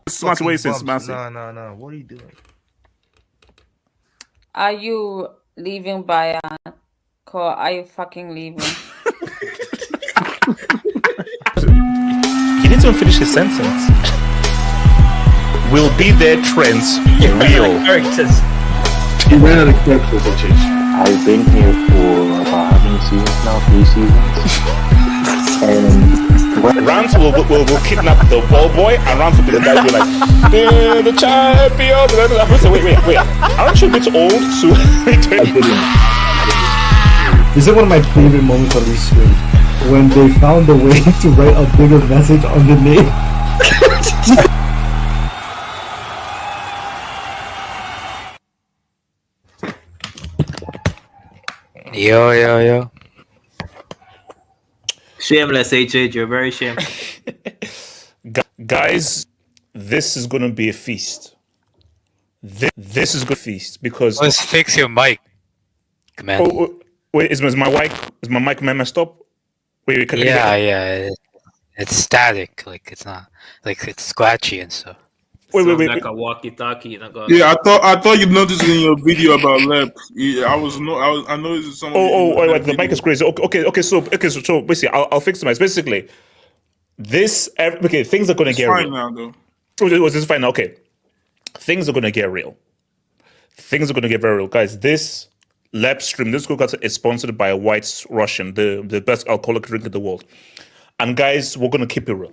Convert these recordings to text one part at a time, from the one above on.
Smart way since No. What are you doing? Are you leaving Bayern? Or are you fucking leaving? He needs to finish his sentence. Will be their trends real? Characters. He ran out of characters, I've been here for about how many seasons now? 3 seasons. And Rams will kidnap the ball boy, and Rams will be the guy who be like, the champions. Wait. Aren't you a bit old to? This is one of my favorite moments on this stream, when they found a way to write a bigger message underneath. Yo. Shameless, HH. You're very shameless. Guys, this is going to be a feast. This is good feast because. Let's fix your mic, man. Oh, wait, is my mic messed up? Wait, can Yeah. It's static. Like it's not. Like it's scratchy and stuff. Wait. Like a walkie-talkie. Yeah, I thought you noticed in your video about LEP. Yeah, I noticed some. Wait, the mic is crazy. Okay. So basically, I'll fix the mic. Basically, things are going to get fine real. now, though. This is fine now. Okay, things are going to get real. Things are going to get very real, guys. This LEP stream, this podcast is sponsored by a White Russian, the best alcoholic drink in the world. And guys, we're going to keep it real.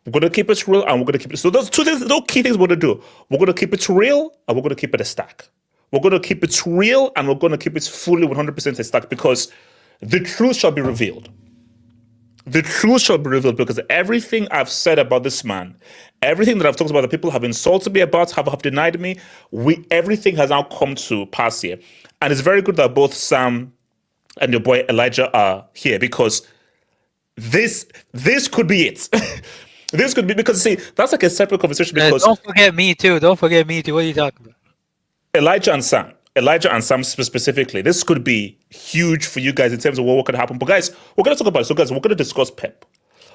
We're going to keep it real, and we're going to keep it. So those two things, those key things we're going to do. We're going to keep it real, and we're going to keep it a stack. We're going to keep it real, and we're going to keep it fully 100% a stack, because the truth shall be revealed. The truth shall be revealed, because everything I've said about this man, everything that I've talked about that people have insulted me about, have denied me, everything has now come to pass here. And it's very good that both Sam and your boy Elijah are here, because this could be it. This could be, because see, that's like a separate conversation, because Don't forget me too. What are you talking about? Elijah and Sam specifically, this could be huge for you guys in terms of what could happen. But guys, we're going to talk about it. So guys, we're going to discuss PEP.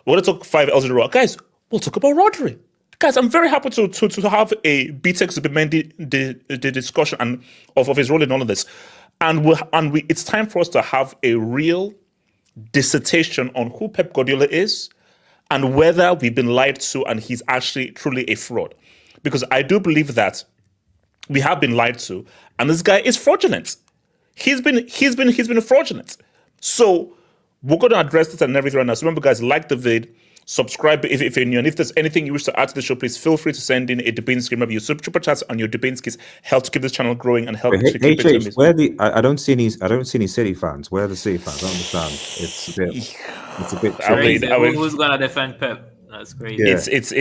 We're going to talk 5 L's in a row. Guys, we'll talk about Rodri. Guys, I'm very happy to have a BTEC Zubimendi the discussion and of his role in all of this. And it's time for us to have a real dissertation on who Pep Guardiola is and whether we've been lied to and he's actually truly a fraud. Because I do believe that we have been lied to, and this guy is fraudulent. He's been fraudulent. So we're going to address this and everything right now. So remember, guys, like the vid, subscribe if you're new, and if there's anything you wish to add to the show, please feel free to send in a Dubinsky. Remember, your super chats and your Dubinsky's help to keep this channel growing and help to keep it. Where I don't see any City fans. Where are the City fans? I don't understand. It's a bit crazy. Who's gonna defend Pep? That's crazy. Yeah. It's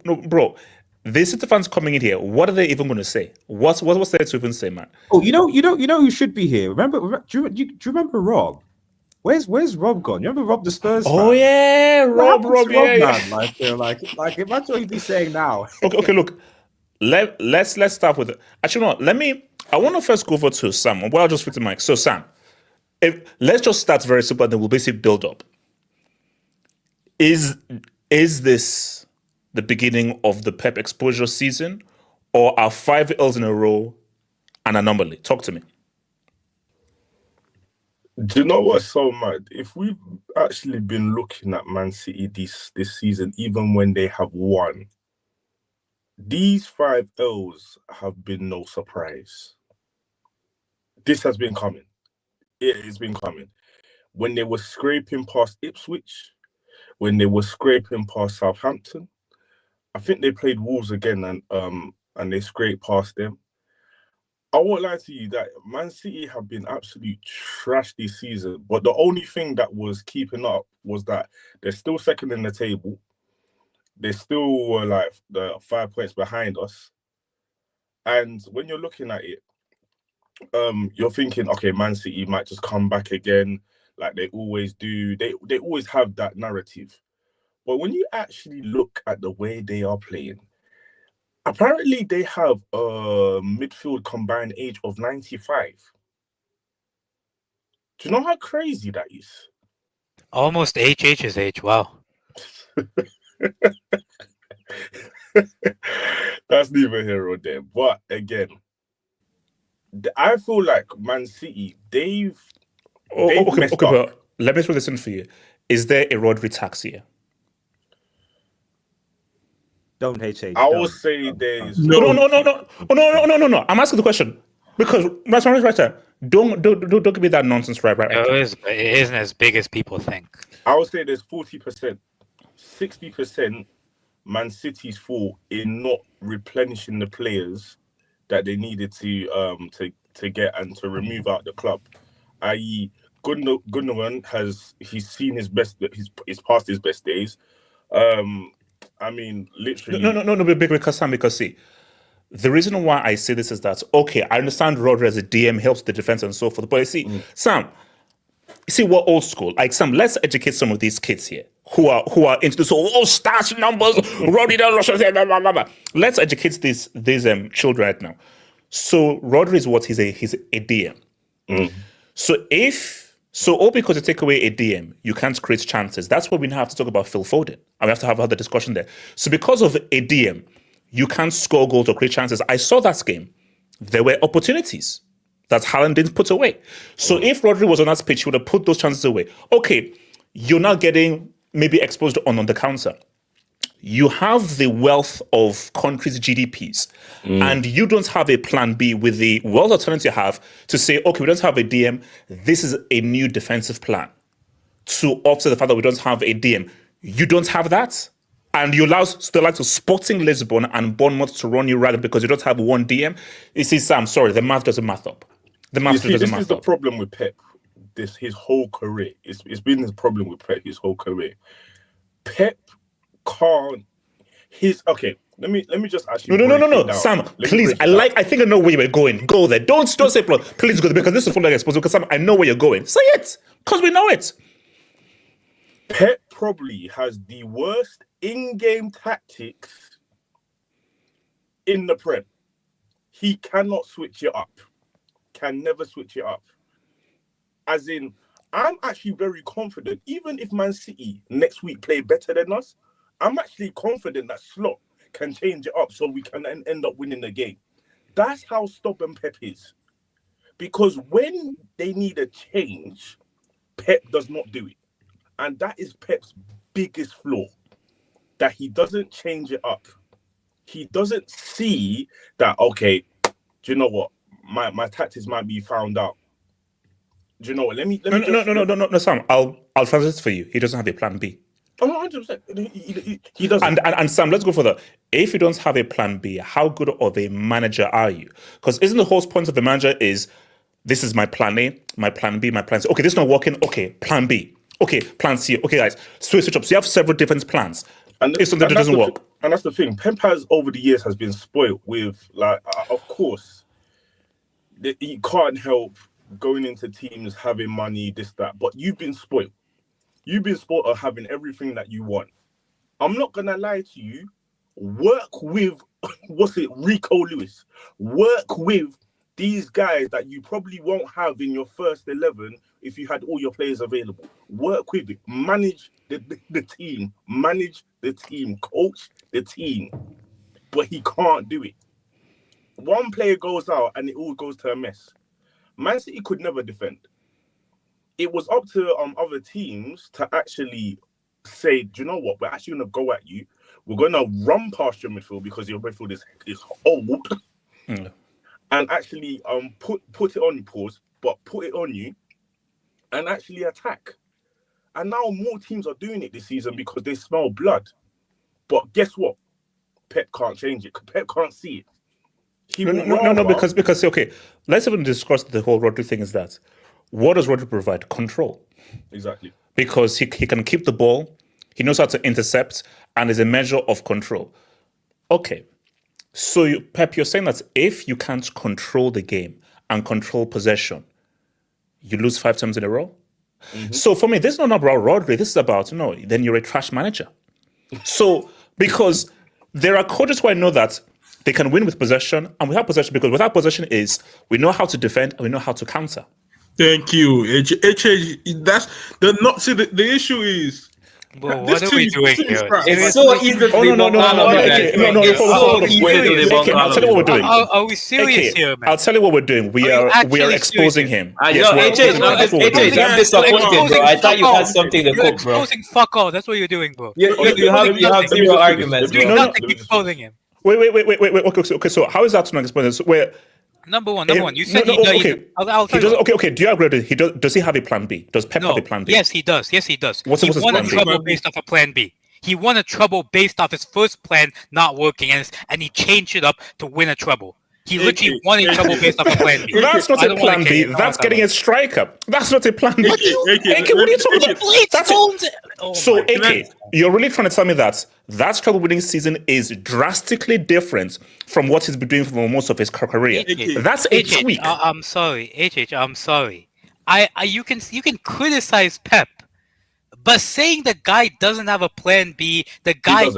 look, bro. The City fans coming in here, what are they even going to say? What's there to even say, man? Oh, you know who should be here. Do you remember Rob? Where's Rob gone? You remember Rob the Spurs fan? Oh yeah, Rob, yeah. Man? Like imagine what he'd be saying now. Okay, look. Let's start with it. Actually, no. I want to first go over to Sam. Well, I'll just fix the mic. So Sam, let's just start very simple, and then we'll basically build up. Is this the beginning of the Pep exposure season, or are 5 L's in a row an anomaly? Talk to me. Do you know what's so mad? If we've actually been looking at Man City this season, even when they have won, these 5 L's have been no surprise. This has been coming. It has been coming. when they were scraping past Ipswich, when they were scraping past Southampton. I think they played Wolves again and they scraped past them. I won't lie to you that Man City have been absolute trash this season, but the only thing that was keeping up was that they're still second in the table. They still were like the 5 points behind us. And when you're looking at it, you're thinking, okay, Man City might just come back again, like they always do. They always have that narrative. But when you actually look at the way they are playing, apparently they have a midfield combined age of 95. Do you know how crazy that is? Almost HH's age. Wow. That's neither here or there. But again, I feel like Man City, they've messed up. But let me throw this in for you. Is there a Rodri tax here? Don't HH. I will say there's No. I'm asking the question because that's right there. Don't give me that nonsense right. It isn't as big as people think. I would say there's 40%, 60% Man City's fault in not replenishing the players that they needed to get and to remove out the club. I.e., Gundogan he's seen his best. He's past his best days. I mean, literally. No, because see, the reason why I say this is that, okay, I understand Rodri as a DM helps the defense and so forth, but you see, Sam, we're old school. Like, Sam, let's educate some of these kids here who are into this stats, numbers, Rodri, blah, blah, blah. Let's educate these children right now. So Rodri is what? He's a DM. So all because you take away a DM, you can't create chances. That's why we now have to talk about Phil Foden. And we have to have the discussion there. So because of a DM, you can't score goals or create chances. I saw that game. There were opportunities that Haaland didn't put away. So if Rodri was on that pitch, he would have put those chances away. Okay, you're now getting maybe exposed on the counter. You have the wealth of countries' GDPs, and you don't have a plan B with the wealth alternative you have to say, okay, we don't have a DM. This is a new defensive plan to offset the fact that we don't have a DM. You don't have that, and you allow the likes of Sporting Lisbon and Bournemouth to run you ragged because you don't have one DM. You see, Sam, sorry, the math doesn't math up. This is the problem with Pep. His whole career. It's been his problem with Pep his whole career. Pep can't. Let me just actually. No, Sam, please. I think I know where you were going. Go there. Don't say please go there because this is full of exposure. Because Sam, I know where you're going. Say it, because we know it. Pep probably has the worst in-game tactics in the Prem. He cannot switch it up. Can never switch it up. As in, I'm actually very confident, even if Man City next week play better than us, I'm actually confident that Slot can change it up so we can end up winning the game. That's how stubborn Pep is. Because when they need a change, Pep does not do it. And that is Pep's biggest flaw, that he doesn't change it up. He doesn't see that, okay, do you know what? My tactics might be found out. Do you know what? No, Sam. I'll translate for you. He doesn't have a plan B. Oh, 100%. He doesn't. And Sam, let's go further. If you don't have a plan B, how good of a manager are you? Because isn't the whole point of the manager is this is my plan A, my plan B, my plan C. Okay, this is not working. Okay, plan B. Okay, plan C. Okay, guys, switch up. So you have several different plans. And if something doesn't work. And that's the thing. Pep has, over the years, has been spoiled with, like, of course, he can't help going into teams, having money, this, that. But you've been spoiled. You've been spoiled of having everything that you want. I'm not going to lie to you. Work with, Rico Lewis. Work with these guys that you probably won't have in your first 11 if you had all your players available. Work with it. Manage the team. Manage the team. Coach the team. But he can't do it. One player goes out and it all goes to a mess. Man City could never defend. It was up to other teams to actually say, do you know what? We're actually going to go at you. We're going to run past your midfield because your midfield is old. And actually put it on you, put it on you and actually attack. And now more teams are doing it this season because they smell blood. But guess what? Pep can't change it. Pep can't see it. No, because okay, let's even discuss the whole Rodri thing. Is that what does Rodri provide? Control. Exactly. Because he can keep the ball, he knows how to intercept, and is a measure of control. Okay, so Pep, you're saying that if you can't control the game and control possession, you lose 5 times in a row? Mm-hmm. So for me, this is not about Rodri. This is about, then you're a trash manager. So, because there are coaches who I know that they can win with possession, and we have possession because without possession is we know how to defend and we know how to counter. Thank you. That's the issue is. Bro, what are we doing here? It's so easy to I'll tell you what we're doing. Are we serious here, man? I'll tell you what we're doing. We are exposing him. AJ, I'm disappointed, bro. I thought you had something to cook, bro. Exposing fuck all. That's what you're doing, bro. You have zero arguments. Doing nothing, exposing him. Wait. Okay, so how is that not exposing? So Number one. You said I'll tell you. Okay. Do you agree with it? Does he have a plan B? Does Pep have a plan B? Yes, he does. What's his won plan a trouble based off a plan B. He won a trouble based off his first plan not working, and he changed it up to win a trouble. He literally won a trouble based off a plan B. That's not a plan B. That's getting a striker. That's not a plan B. AK, what are you talking about? So, AK, you're really trying to tell me that treble winning season is drastically different from what he's been doing for most of his career. That's a tweak. I'm sorry, HH. I'm sorry. You can criticize Pep, but saying the guy doesn't have a plan B, the guy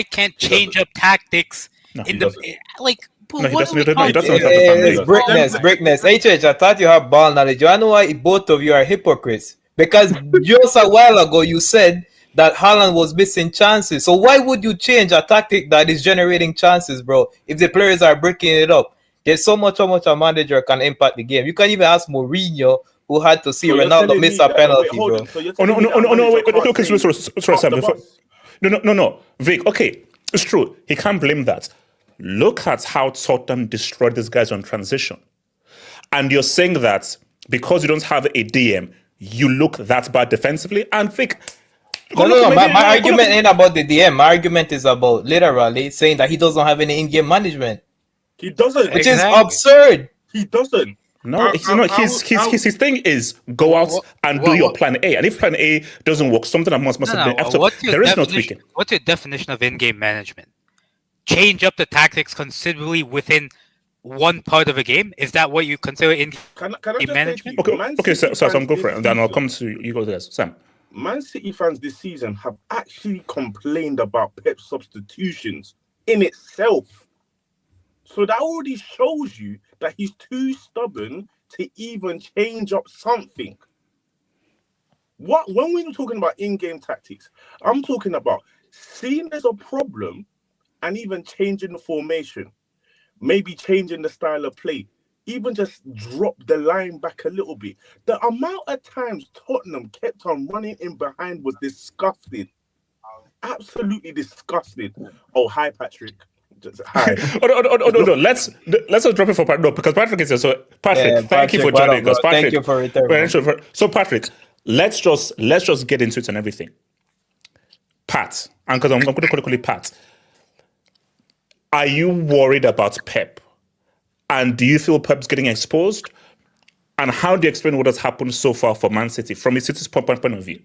can't change up tactics Brickness. HH, I thought you have ball knowledge. I know why both of you are hypocrites. Because just a while ago you said that Haaland was missing chances. So why would you change a tactic that is generating chances, bro? If the players are breaking it up, there's so much how much a manager can impact the game. You can even ask Mourinho, who had to see Ronaldo miss a penalty, bro. Sorry. No. Vic, okay, it's true. He can't blame that. Look at how Tottenham destroyed these guys on transition. And you're saying that because you don't have a DM, you look that bad defensively? And Vic... No. My argument ain't about the DM. My argument is about literally saying that he doesn't have any in-game management. He doesn't. Which is absurd. He doesn't. No, his thing is go out and do your plan A. And if plan A doesn't work, something that must have been after. There is no tweaking. What's your definition of in-game management? Change up the tactics considerably within one part of a game? Is that what you consider in-game management? Okay, so Sam, go for it. And then I'll come to you guys. Sam. Man City fans this season have actually complained about Pep's substitutions in itself. So that already shows you that he's too stubborn to even change up something. When we're talking about in-game tactics, I'm talking about seeing there's a problem and even changing the formation, maybe changing the style of play, even just drop the line back a little bit. The amount of times Tottenham kept on running in behind was disgusting. Absolutely disgusting. Oh, hi, Patrick. Hi. No. Let's not drop it for Patrick. No, because Patrick is here. So Patrick, thank you for joining us. Thank you for returning. So Patrick, let's just get into it and everything. Pat, and because I'm going to call it Pat. Are you worried about Pep? And do you feel Pep's getting exposed? And how do you explain what has happened so far for Man City from a City's point of view?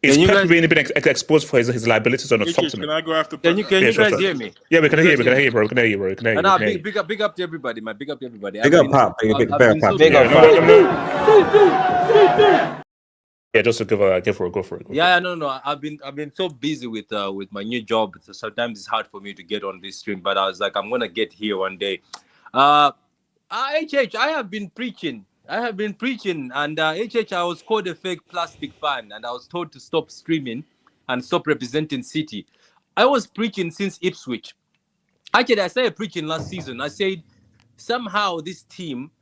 Is Pep really been exposed for his liabilities or not? Can I go after? Can you guys hear me? Yeah, we can hear you, bro. We can hear you. Big up to everybody, man. Big up to everybody. Big up, Pop. Big up. Yeah, just to go for it. Yeah, no. I've been so busy with my new job. So sometimes it's hard for me to get on this stream, but I was like, I'm gonna get here one day. HH, I have been preaching, and HH, I was called a fake plastic fan, and I was told to stop streaming and stop representing City. I was preaching since Ipswich. Actually, I started preaching last season. I said somehow this team,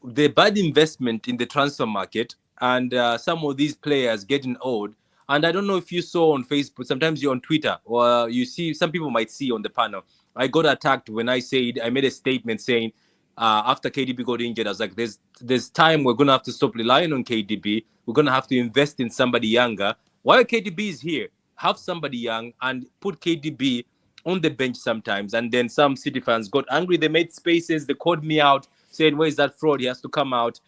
the bad investment in the transfer market, and some of these players getting old. And I don't know if you saw on Facebook, sometimes you're on Twitter, or you see, some people might see on the panel. I got attacked when I made a statement saying after KDB got injured. I was like, there's time we're gonna have to stop relying on KDB. We're gonna have to invest in somebody younger. While KDB is here, have somebody young and put KDB on the bench sometimes. And then some City fans got angry. They made spaces. They called me out, saying, "Where's that fraud? He has to come out."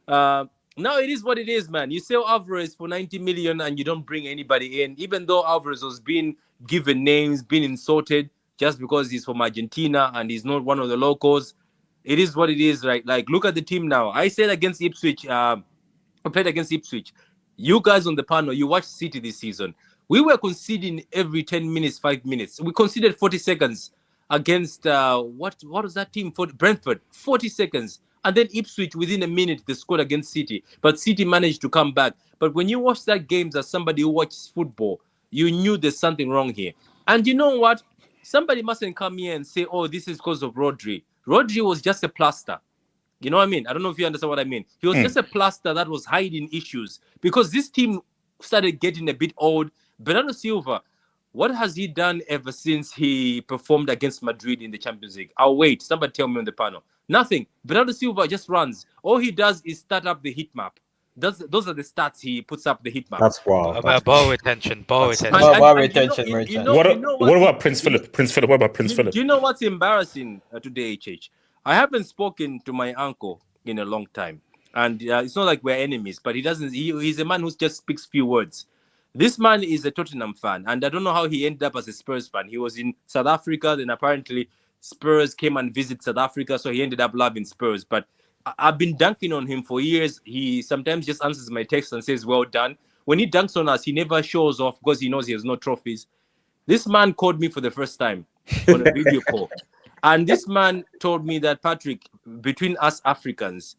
Now it is what it is, man. You sell Alvarez for 90 million and you don't bring anybody in, even though Alvarez was being given names, being insulted just because he's from Argentina and he's not one of the locals. It is what it is, right? Like, look at the team now. I said against Ipswich, I played against Ipswich. You guys on the panel, you watched City this season. We were conceding every 10 minutes, 5 minutes. We conceded 40 seconds against, what was that team? For Brentford, 40 seconds. And then Ipswich, within a minute, they scored against City. But City managed to come back. But when you watch that game as somebody who watches football, you knew there's something wrong here. And you know what? Somebody mustn't come here and say, oh, this is because of Rodri. Rodri was just a plaster. You know what I mean? I don't know if you understand what I mean. He was just a plaster that was hiding issues. Because this team started getting a bit old. Bernardo Silva, what has he done ever since he performed against Madrid in the Champions League? I'll wait. Somebody tell me on the panel. Nothing. Bernardo Silva just runs. All he does is start up the heat map. Those are the stats he puts up the heat map. That's wild. Ball retention. What about Prince Philip? What about Prince Philip? Do you know what's embarrassing today, HH? I haven't spoken to my uncle in a long time. And it's not like we're enemies, but he's a man who just speaks few words. This man is a Tottenham fan, and I don't know how he ended up as a Spurs fan. He was in South Africa, then apparently Spurs came and visited South Africa, so he ended up loving Spurs. But I've been dunking on him for years. He sometimes just answers my text and says, well done. When he dunks on us, he never shows off because he knows he has no trophies. This man called me for the first time on a video call. And this man told me that, Patrick, between us Africans,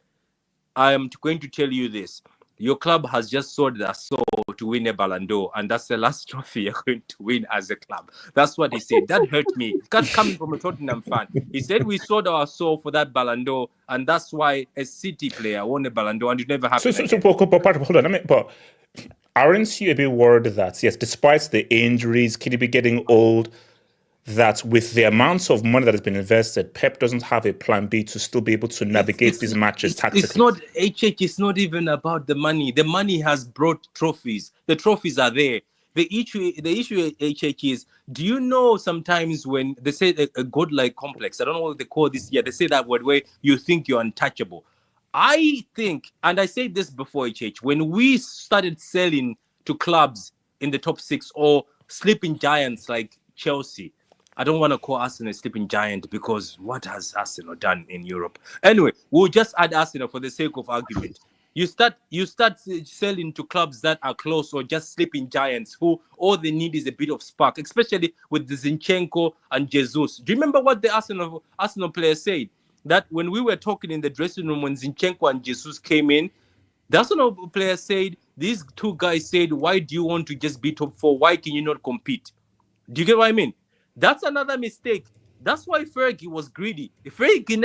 I am going to tell you this. Your club has just sold their soul to win a Ballon d'Or, and that's the last trophy you're going to win as a club. That's what he said. That hurt me. That's coming from a Tottenham fan. He said we sold our soul for that Ballon d'Or, and that's why a City player won a Ballon d'Or, and it never happened. Hold on. But aren't you a bit worried that, yes, despite the injuries, KDB getting old, that with the amounts of money that has been invested, Pep doesn't have a plan B to still be able to navigate these matches tactically? It's not, HH, it's not even about the money. The money has brought trophies. The trophies are there. The issue, HH, is, do you know sometimes when they say a godlike complex, I don't know what they call this yet, they say that word where you think you're untouchable. I think, and I said this before, HH, when we started selling to clubs in the top 6 or sleeping giants like Chelsea, I don't want to call Arsenal a sleeping giant because what has Arsenal done in Europe? Anyway, we'll just add Arsenal for the sake of argument. You start selling to clubs that are close or just sleeping giants who all they need is a bit of spark, especially with the Zinchenko and Jesus. Do you remember what the Arsenal player said? That when we were talking in the dressing room when Zinchenko and Jesus came in, the Arsenal player said, these two guys said, why do you want to just be top 4? Why can you not compete? Do you get what I mean? That's another mistake. That's why Fergie was greedy. Fergie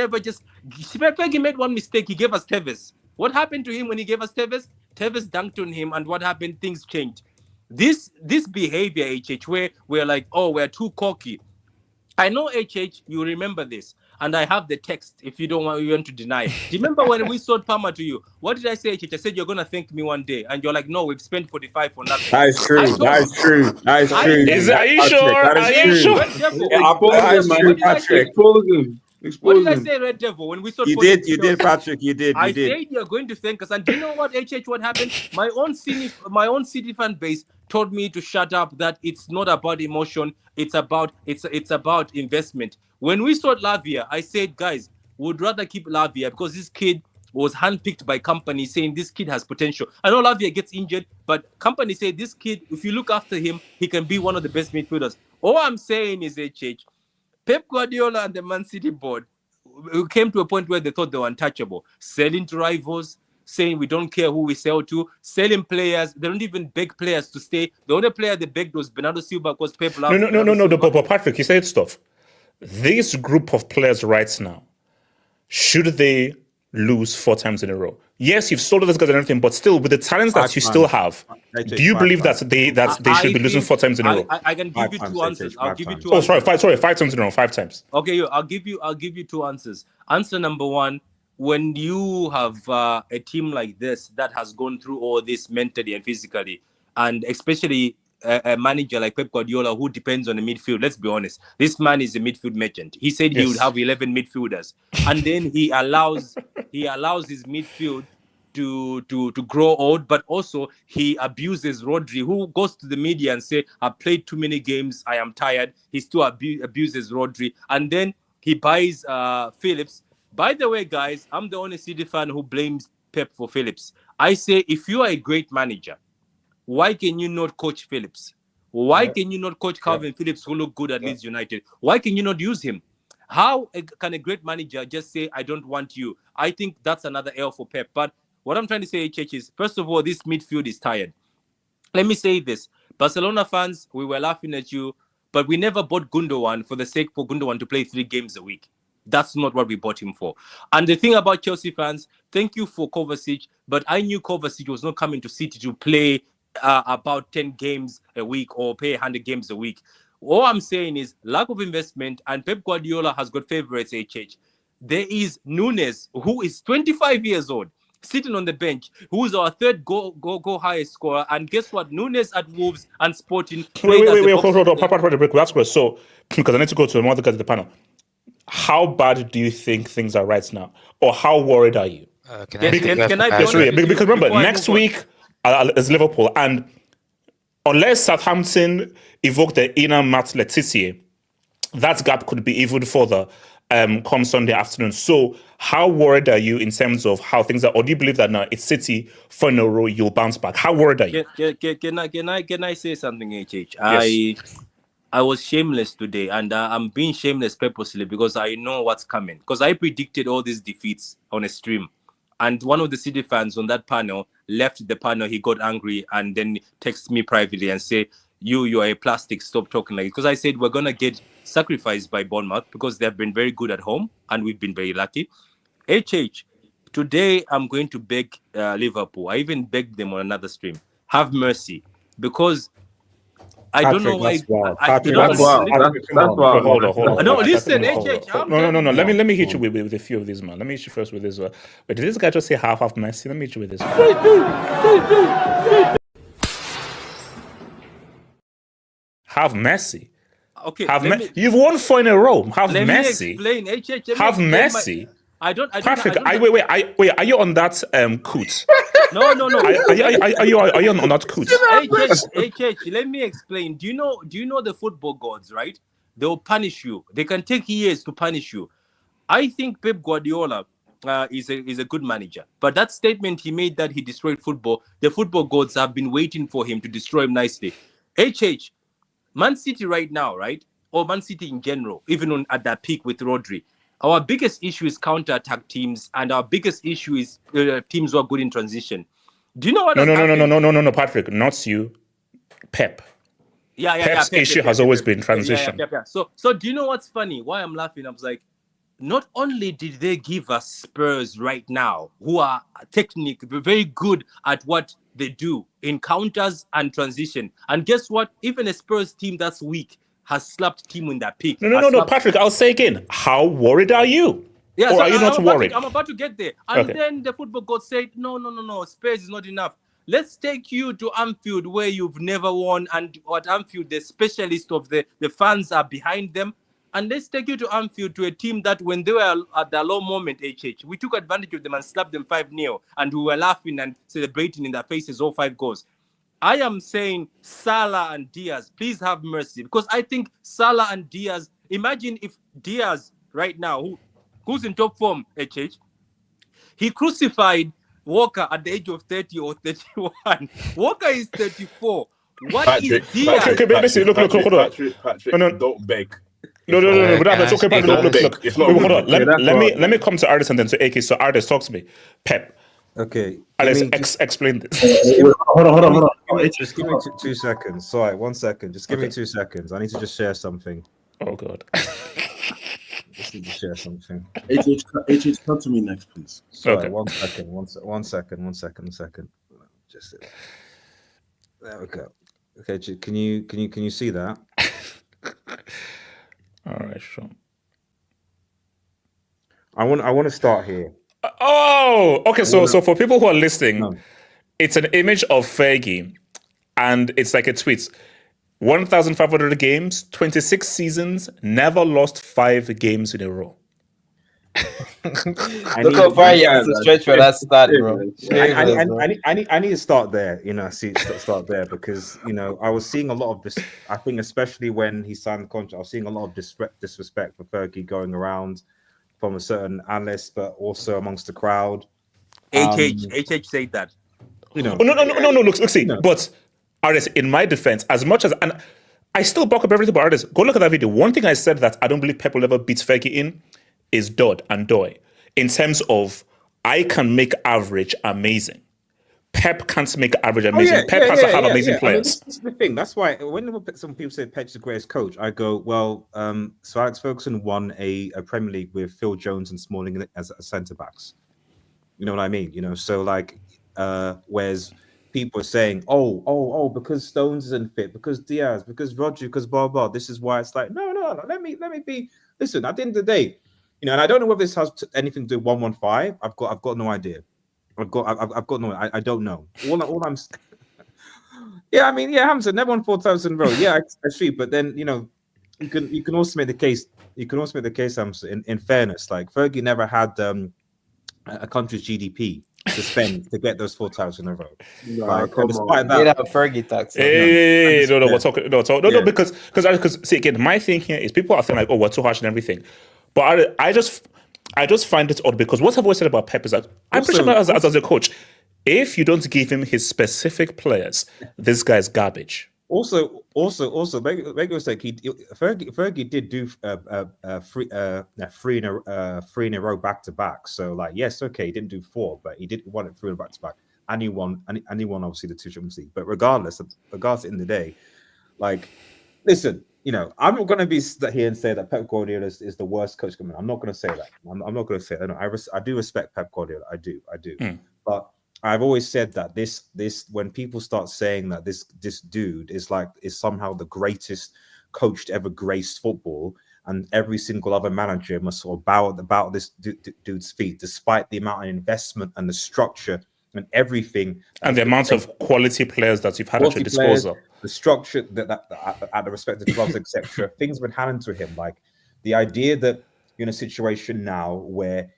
made one mistake. He gave us Tevez. What happened to him when he gave us Tevez? Tevez dunked on him, and what happened? Things changed. This behavior, HH, where we're like, oh, we're too cocky. I know, HH, you remember this, and I have the text if you don't want to deny it. Do you remember when we sold Palmer to you? What did I say, HH? I said, you're going to thank me one day. And you're like, no, we've spent 45 for nothing. That is true. That is true. That is true. Are you sure? Are you sure? Patrick. What did I say, Red Devil? When we sold you did, Patrick. You did. I said you're going to thank us. And do you know what, HH, what happened? My own City fan base told me to shut up, that it's not about emotion. It's about investment. When we sold Lavia, I said, guys, we'd rather keep Lavia because this kid was handpicked by company saying this kid has potential. I know Lavia gets injured, but company said this kid, if you look after him, he can be one of the best midfielders. All I'm saying is, HH, Pep Guardiola and the Man City board came to a point where they thought they were untouchable, selling to rivals, saying we don't care who we sell to, selling players. They don't even beg players to stay. The only player they begged was Bernardo Silva because Pep loved No, but Patrick, you said stuff. This group of players right now, should they lose 4 times in a row? Yes, you've sold those guys and everything, but still, with the talents that you still have, do you believe that they should be losing 4 times in a row? I can give you 2 answers. I'll give you 2 Oh, answers. sorry, 5 times in a row, 5 times. Okay, I'll give you 2 answers. Answer number 1: when you have a team like this that has gone through all this mentally and physically, and especially a manager like Pep Guardiola who depends on the midfield. Let's be honest, this man is a midfield merchant. He said he would have 11 midfielders, and then he allows his midfield to grow old, but also he abuses Rodri, who goes to the media and say, "I played too many games, I am tired." He still abuses Rodri, and then he buys Phillips. By the way, guys, I'm the only City fan who blames Pep for Phillips. I say, if you are a great manager, why can you not coach Phillips? Why can you not coach Calvin Phillips, who look good at Leeds United? Why can you not use him? How can a great manager just say, "I don't want you"? I think that's another L for Pep. But what I'm trying to say, HH, is, first of all, this midfield is tired. Let me say this. Barcelona fans, we were laughing at you, but we never bought Gundogan for the sake for Gundogan to play 3 games a week. That's not what we bought him for. And the thing about Chelsea fans, thank you for Kovacic, but I knew Kovacic was not coming to City to play about 10 games a week or pay 100 games a week. All I'm saying is lack of investment, and Pep Guardiola has got favorites, HH. There is Nunes, who is 25 years old, sitting on the bench, who is our 3rd goal highest scorer. And guess what? Nunes at Wolves and Sporting. Wait, hold on. Papa, that's great. So, because I need to go to another guy at the panel. How bad do you think things are right now? Or how worried are you? Can I be honest? Because remember, next week is Liverpool. And unless Southampton evoke the inner Matt Letizia, that gap could be even further come Sunday afternoon. So how worried are you in terms of how things are? Or do you believe that now it's City for in a row, you'll bounce back? How worried are you? Can I say something, HH? Yes. I was shameless today, and I'm being shameless purposely because I know what's coming. Because I predicted all these defeats on a stream. And one of the City fans on that panel left the panel. He got angry and then texted me privately and said, you are a plastic, stop talking like it. Because I said we're going to get sacrificed by Bournemouth because they've been very good at home and we've been very lucky. HH, today I'm going to beg Liverpool. I even begged them on another stream. Have mercy. Because I don't know why. That's wild. Hold on. No, listen, HH. No. Let me hit you with a few of these, man. Let me hit you first with this. But did this guy just say half Messi? Let me hit you with this. Have Messi. Okay. You've won 4 in a row. Have let Messi. Me explain. HH. Have Messi. Patrick, wait. Are you on that coot? No. Are you on that coot? HH, let me explain. Do you know the football gods, right? They'll punish you. They can take years to punish you. I think Pep Guardiola is a good manager. But that statement he made that he destroyed football, the football gods have been waiting for him to destroy him nicely. HH, Man City right now, right? Or Man City in general, even at that peak with Rodri. Our biggest issue is counter-attack teams, and our biggest issue is teams who are good in transition. Do you know what? No, Patrick, not you. Pep. Pep's issue has always been transition. Yeah. So do you know what's funny? Why I'm laughing? I was like, not only did they give us Spurs right now, who are technically very good at what they do in counters and transition, and guess what? Even a Spurs team that's weak has slapped team in that peak. No, Patrick, I'll say again. How worried are you? Yeah, or are you not worried? I'm about to get there. And then the football god said, no, Spurs is not enough. Let's take you to Anfield where you've never won, and at Anfield, the specialist of the fans are behind them. And let's take you to Anfield to a team that when they were at the low moment, HH, we took advantage of them and slapped them 5-0, and we were laughing and celebrating in their faces all 5 goals. I am saying Salah and Diaz, please have mercy. Because I think Salah and Diaz, imagine if Diaz right now, who's in top form, HH, he crucified Walker at the age of 30 or 31. Walker is 34. What is Diaz? Look, hold on. Patrick, don't beg. No, but it's okay. Look. Hold on. Let me come to Artist and then to AK. So Artist, talk to me. Pep. Okay. Alex, explain this. Hold on. Just give me 2 seconds. Sorry, 1 second. Just give me 2 seconds. I need to just share something. Oh God. Just need to share something. HH, come to me next, please. Sorry, okay. 1 second. One second. Just Okay. Okay. Can you see that? All right, sure. I want to start here. Oh, okay. So for people who are listening, it's an image of Fergie, and it's like a tweet. 1,500 games, 26 seasons, never lost 5 games in a row. Look how far you have to stretch for that stat, bro. I need to start there, start there because, I was seeing a lot of this. I think especially when he signed the contract, I was seeing a lot of disrespect for Fergie going around from a certain analyst, but also amongst the crowd. HH said that. No. Look, see, but artists, in my defense, as much as, and I still back up everything about artists, go look at that video. One thing I said that I don't believe Pep will ever beat Fergie in is Dodd and Doy. In terms of, I can make average amazing. Pep can't make average amazing. Pep has to have amazing players. This is the thing. That's why when some people say Pep's the greatest coach, I go, well, so Alex Ferguson won a Premier League with Phil Jones and Smalling as centre backs. You know what I mean? So like, whereas people are saying, oh, because Stones isn't fit, because Diaz, because Rodri, because blah blah. This is why it's like, no. Let me be. Listen, at the end of the day, and I don't know whether this has anything to do with 115. I've got no idea. I've got no. I don't know. All I'm. Yeah, I mean, Hamza never won 4 times in a row. Yeah, I see. But then you can also make the case. You can also make the case, Hamza. In fairness, like Fergie never had a country's GDP to spend to get those 4 times in a row. Despite that, have Fergie tax. No, we're talking. No, because see again, my thing here is people are saying like, oh, we're too harsh and everything, but I just find it odd because what I've always said about Pep is that I'm pretty sure as a coach, if you don't give him his specific players, this guy's garbage. Also, make no mistake, Fergie did do three in a row back to back. So like, yes, okay, he didn't do 4, but he did won it 3 back to back, and he won obviously the 2 Champions League. But regardless, at the end of the day, like, listen, I'm not going to be here and say that Pep Guardiola is the worst coach coming. I'm not going to say that. I'm not going to say that. No, I do respect Pep Guardiola. I do. But I've always said that this when people start saying that this dude is somehow the greatest coach to ever grace football, and every single other manager must sort of bow about this dude's feet, despite the amount of investment and the structure and everything, and the amount of quality players that you've had at your disposal, the structure that at the respective clubs, etc. Things been handed to him. Like the idea that you're in a situation now where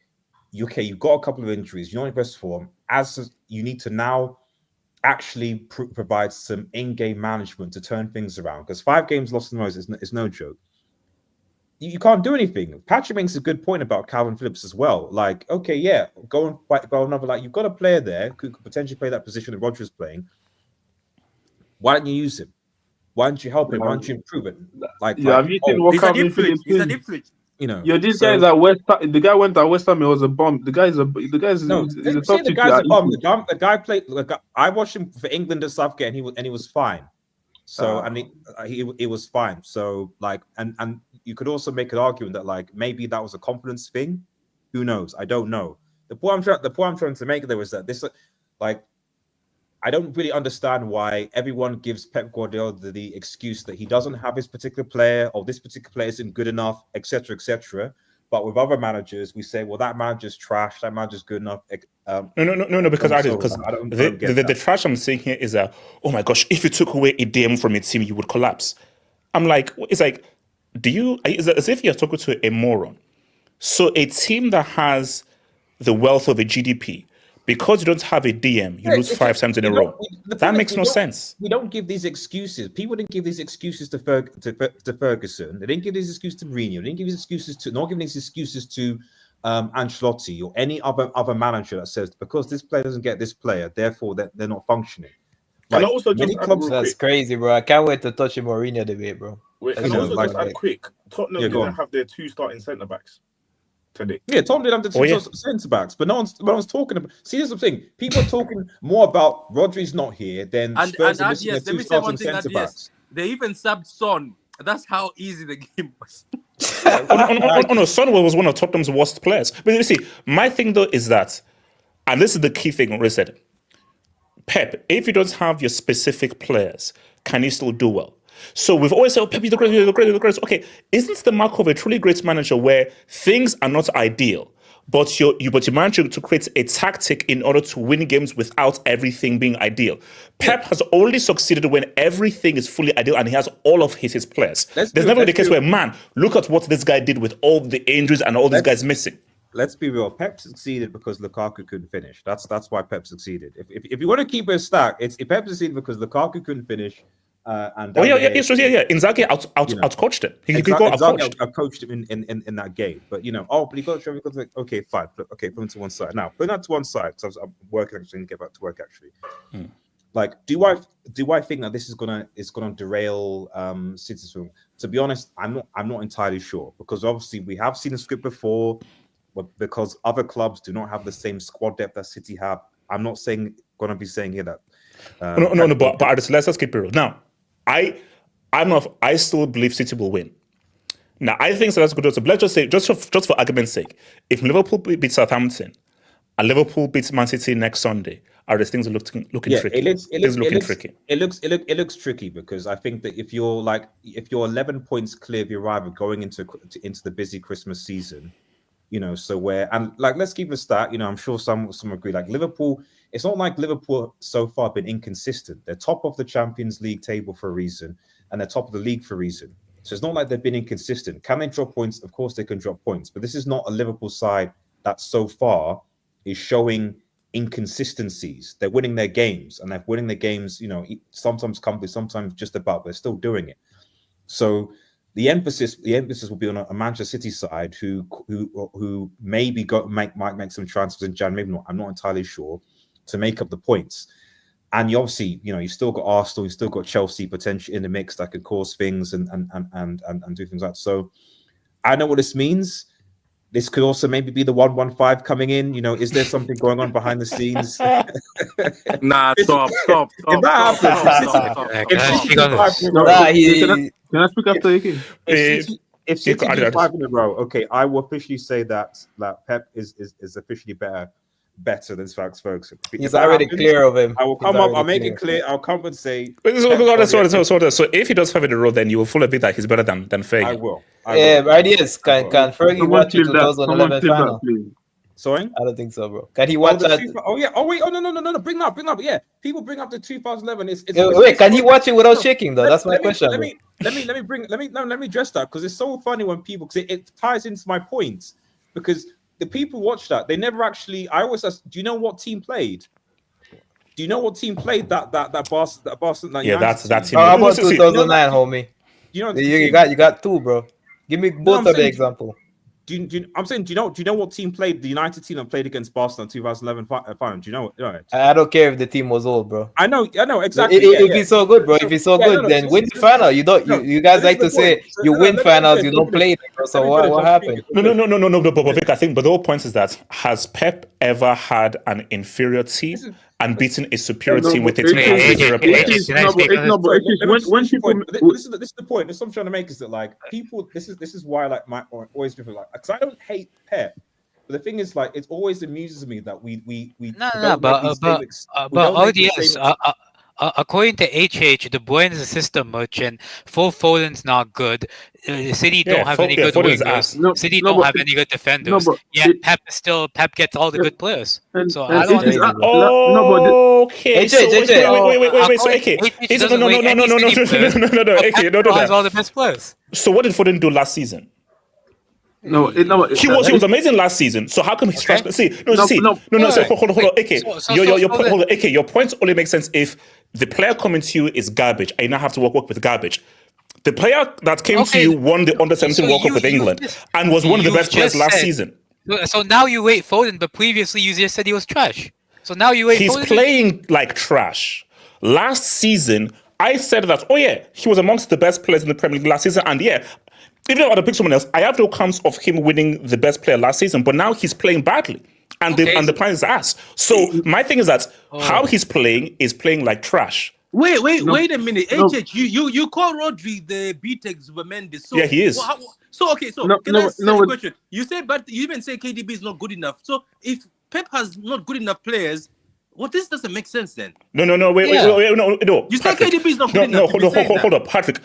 you've got a couple of injuries, you're not in best form, as you need to now actually provide some in-game management to turn things around, because 5 games lost in a row is no joke. You can't do anything. Patrick makes a good point about Calvin Phillips as well. Like, okay, yeah, go and fight another. Like, you've got a player there who could potentially play that position that Rodri's playing. Why don't you use him? Why don't you help him? Why don't you improve it? Have you seen what Calvin Phillips did? These guys at West Ham. The guy went at West Ham. It was a bomb. The guy's a substitute. The guy played. I watched him for England at Southgate, and he was fine. So he was fine. So like, and you could also make an argument that like maybe that was a confidence thing. Who knows? I don't know. The point I'm trying to make there was that this, like, I don't really understand why everyone gives Pep Guardiola the excuse that he doesn't have his particular player, or this particular player isn't good enough, etc., etc. But with other managers, we say, well, that manager's trash, that manager's good enough. No, because the trash I'm seeing here is that, oh my gosh, if you took away a DM from a team, you would collapse. I'm like, it's like, it's as if you're talking to a moron. So a team that has the wealth of a GDP, because you don't have a DM, you lose 5 times in a row. That makes no sense. We don't give these excuses. People didn't give these excuses to Ferguson. They didn't give these excuses to Mourinho. They didn't give these excuses to, not giving these excuses to Ancelotti or any other manager that says because this player doesn't get this player, therefore they're not functioning. Like, and also just that's crazy, bro. I can't wait to touch a Mourinho debate, bro. Wait, and also just add quick. Tottenham didn't have their 2 starting centre backs today. Yeah, Tottenham didn't have the 2 centre backs, but no one's talking about. See, here's the thing: people are talking more about Rodri's not here than Spurs are missing their 2 starting centre backs. They even subbed Son. That's how easy the game was. No, Son was one of Tottenham's worst players. But you see, my thing though is that, and this is the key thing, what I said. Pep, if you don't have your specific players, can you still do well? So we've always said, oh, Pep, you're the greatest, you're the greatest, you're the greatest. Okay, isn't the mark of a truly great manager where things are not ideal, but you manage to create a tactic in order to win games without everything being ideal? Pep has only succeeded when everything is fully ideal and he has all of his players. There's never the case where, man, look at what this guy did with all the injuries and all these guys missing. Let's be real. Pep succeeded because Lukaku couldn't finish. That's why Pep succeeded. If you want to keep it a stack, it's Pep succeeded because Lukaku couldn't finish. Inzaghi outcoached him. He outcoached him in that game. But but he got to okay, fine. Okay, put him to one side. Now, put that to one side because I'm working actually and get back to work actually. Like, do I think that this is gonna derail City's film? To be honest, I'm not entirely sure, because obviously we have seen the script before, but because other clubs do not have the same squad depth that City have. I'm not gonna be saying here that but let's keep it real. Now, I still believe City will win. Now, I think so. That's good. So let's just say, just for argument's sake, if Liverpool beats Southampton and Liverpool beats Man City next Sunday, are these things looking tricky? It looks tricky, because I think that if you're 11 points clear of your rival going into the busy Christmas season, let's keep a stat. I'm sure some agree. Like Liverpool, it's not like Liverpool so far been inconsistent. They're top of the Champions League table for a reason, and they're top of the league for a reason. So it's not like they've been inconsistent. Can they drop points? Of course they can drop points, but this is not a Liverpool side that so far is showing inconsistencies. They're winning their games, and they're winning their games, sometimes comfortably, sometimes just about, but they're still doing it. So the emphasis will be on a Manchester City side who maybe might make some transfers in January, maybe not. I'm not entirely sure, to make up the points. And you obviously, you've still got Arsenal, you've still got Chelsea potentially in the mix that could cause things and do things like that. So I know what this means. This could also maybe be the 115 coming in. Is there something going on behind the scenes? Nah, stop. If that happens, can I speak after you? If City do 5 in a row, okay, I will officially say that Pep is officially better than Alex Ferguson. He's already clear of him. I will come up. I'll make it clear. I'll come and say. So if he does 5 in a row, then you will fully admit that he's better than Fergie. I will. Ideas. Can Fergie watch the 2011 final? Sorry? I don't think so, bro. Can he watch that? No. Bring up. Yeah, people bring up the 2011. Wait, can he watch it without shaking though? That's my question. Let me address that, because it's so funny when people, because it ties into my points, because the people watch that, they never actually. I always ask, do you know what team played? Do you know what team played that Barcelona? Yeah, that's team. How about 2009, homie? You got 2, bro. Give me both of the example. I'm saying, do you know what team played the United team that played against Barcelona 2011 final? Do you know it? I don't care if the team was old, bro. I know exactly. If he's so good, bro. If he's so good, then win the final. You guys like to say you win finals, you don't play them, bro. So what happened? No. But Vic, I think, but the whole point is that, has Pep ever had an inferior team and beaten a superior team with its inferior players? This is the point. That's what I'm trying to make, is that like people. This is why always people like, because I don't hate Pep, but the thing is, like, it always amuses me that we ODS. According to HH, De Bruyne is a system merchant. Phil Foden's not good. City don't have any good wingers. City don't have any good defenders. Pep gets all the good players. So I don't understand. Okay. Wait. So okay. No. Has all the best players. So what did Foden do last season? He was amazing last season. So how come he's trash? Hold on. Okay, your point only makes sense if the player coming to you is garbage and you now have to work with garbage. The player that came to you won the under-17 World Cup with England and was one of the best players last season. So now you rate Foden, but previously you just said he was trash. So now you rate Foden. He's playing like trash. Last season, I said that, he was amongst the best players in the Premier League last season, and even though I pick someone else, I have no counts of him winning the best player last season, but now he's playing badly. And the plan is ass. So my thing is that how he's playing is playing like trash. Wait a minute. HH, you call Rodri the B-Tech Zubermendes. So yeah, he is. Can I ask a question? You say, but you even say KDB is not good enough. So if Pep has not good enough players, Well, this doesn't make sense then. No, wait, no. You said KDB is not good No, enough. hold up, Patrick.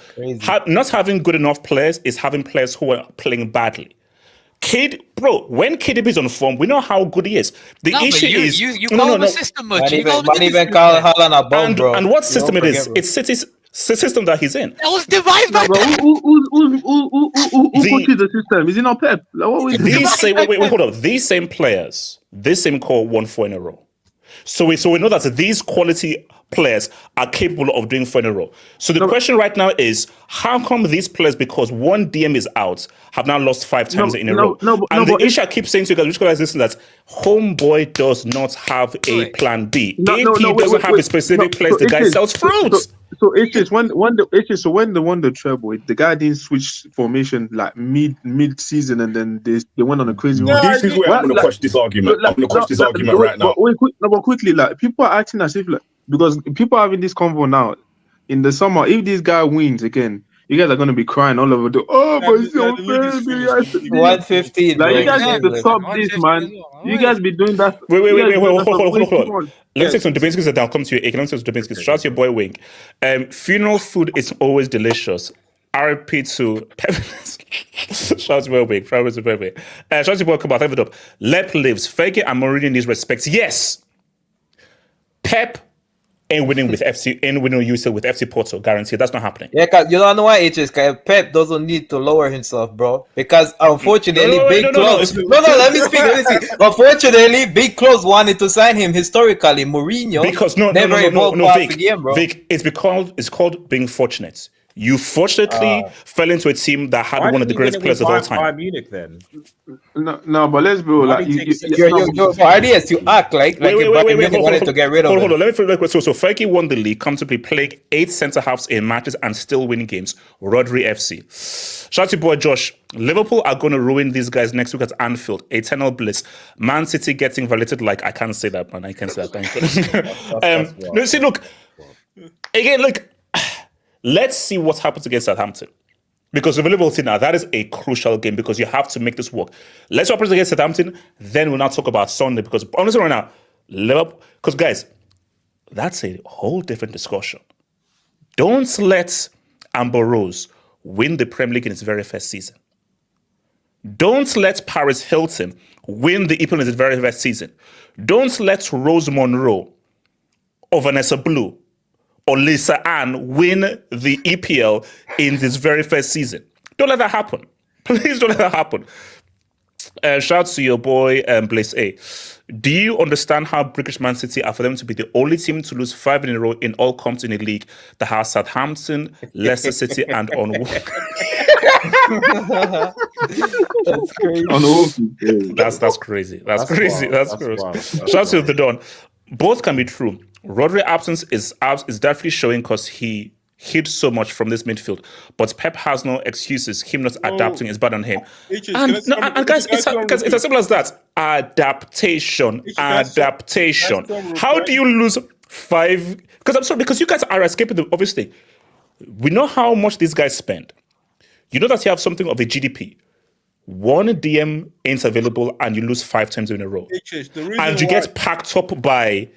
Not having good enough players is having players who are playing badly. When KDB is on form, we know how good he is. The issue is you call him a system much. You call him Not even call Haaland a bum, bro. And what system it is? It's City's system that he's in. That was devised by Pep. Who coaches the system? Is it not Pep? Hold up. These same players, this same core won 4 in a row. So we know that these quality players are capable of doing 4 in a row. So the question right now is, how come these players, because one DM is out, have now lost 5 times in a row? The issue I keep saying to you guys, which guys listen, that Homeboy does not have a plan B. If he doesn't have a specific place, the guy sells fruits. So it's just when they won the treble, the guy didn't switch formation like mid season, and then they went on a crazy run. This is where I'm going to question this argument. I'm going to question this argument right now. But quickly, like people are acting as if because people are having this convo now. In the summer, if this guy wins again, you guys are going to be crying all over the. Oh, but it's so baby. 115. Like you guys need to stop this, man. You guys be doing that. Wait, hold on. Let's take some Dubinsky's and I'll come to you. Let's take some Dubinsky's. Shout out to your boy Wink. Funeral food is always delicious. RP to shout out to your boy Wink. Shout out to your boy Wink. Shout out to your boy Kabal. Thank you for the LEP lives. Fergie and Mourinho needs respects. Yes. Pep ain't winning with UCL with FC Porto, guaranteed. That's not happening. Yeah, cause you don't know why Pep doesn't need to lower himself, bro. Because unfortunately, big clubs. No, let me speak. Unfortunately, big clubs wanted to sign him historically. Mourinho never evolved past the game, bro. Vic, it's called being fortunate. You fortunately fell into a team that had one of the greatest players of all time. Bayern Munich, then? No, but let's be like your ideas. You act like you wanted to get rid of. Hold on. Let me so Fergie won the league, comfortably playing 8 centre halves in matches and still winning games. Rodri FC. Shout out to boy Josh. Liverpool are going to ruin these guys next week at Anfield. Eternal bliss. Man City getting validated like I can't say that, man. I can't say that. No, see, look again. Look. Let's see what happens against Southampton. Because with Liverpool now, that is a crucial game because you have to make this work. Let's see what happens against Southampton. Then we'll now talk about Sunday. Because honestly, right now, Liverpool, because guys, that's a whole different discussion. Don't let Amber Rose win the Premier League in its very first season. Don't let Paris Hilton win the EPL in its very first season. Don't let Rose Monroe or Vanessa Blue or Lisa Ann win the EPL in this very first season. Don't let that happen. Please don't let that happen. Shout out to your boy Blaze A. Do you understand how British Man City are for them to be the only team to lose 5 in a row in all comps in the league that has Southampton, Leicester City, and on? That's crazy. That's crazy. That's crazy. That's crazy. Shout out to the Don. Both can be true. Rodri's absence is definitely showing because he hid so much from this midfield. But Pep has no excuses. Him not adapting is bad on him. And guys, it's as simple as that. Adaptation. How do you lose 5? Because I'm sorry, because you guys are escaping the obvious thing. We know how much these guys spend. You know that you have something of a GDP. One DM ain't available and you lose 5 times in a row. And you get packed up by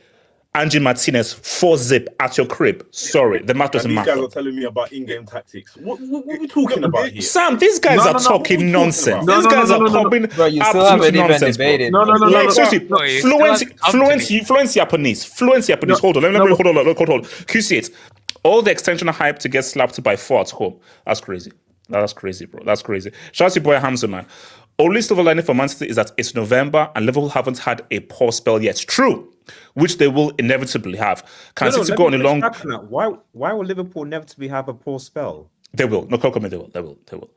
Angie Martinez 4-zip at your crib. Sorry, the math doesn't matter. These guys are telling me about in-game tactics. What are we talking about here? Sam, these guys are talking nonsense. These guys are coming absolute nonsense. Seriously, fluent Japanese. Hold on. Let me hold on. QC8. All the extension hype to get slapped by 4 at home. That's crazy. That's crazy, bro. That's crazy. Shout out to boy Hamza, man. Only silver lining for Man City is that it's November and Liverpool haven't had a poor spell yet. True, which they will inevitably have. City go on a long? Why will Liverpool inevitably have a poor spell? They will. No, come on, they will.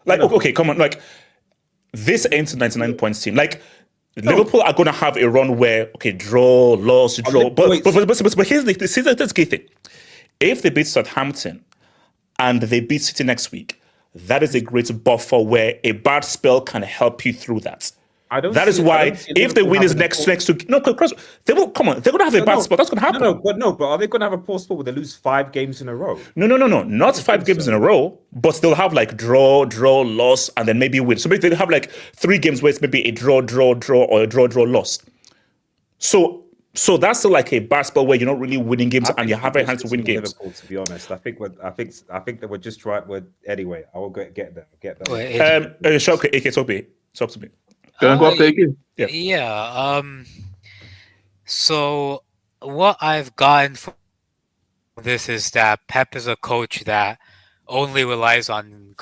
Like, okay, come on. Like, this ain't a 99 points team. Like, Liverpool are going to have a run where, okay, draw, loss, draw. But here's the key thing. If they beat Southampton and they beat City next week, that is a great buffer where a bad spell can help you through that. That is why if the win is next week, no, they will come on. They're going to have a bad spell. That's going to happen. But are they going to have a poor spell where they lose 5 games in a row? No, not 5 games in a row. But they'll have like draw, loss, and then maybe win. So maybe they'll have like 3 games where it's maybe a draw, or a draw, loss. So So that's still like a basketball where you're not really winning games and you have a hand to win games. Liverpool, to be honest, I think that we're just right. Anyway, I will get there. Shoke, AK, talk to me. Can I go up there again? Yeah. So what I've gotten from this is that Pep is a coach that only relies on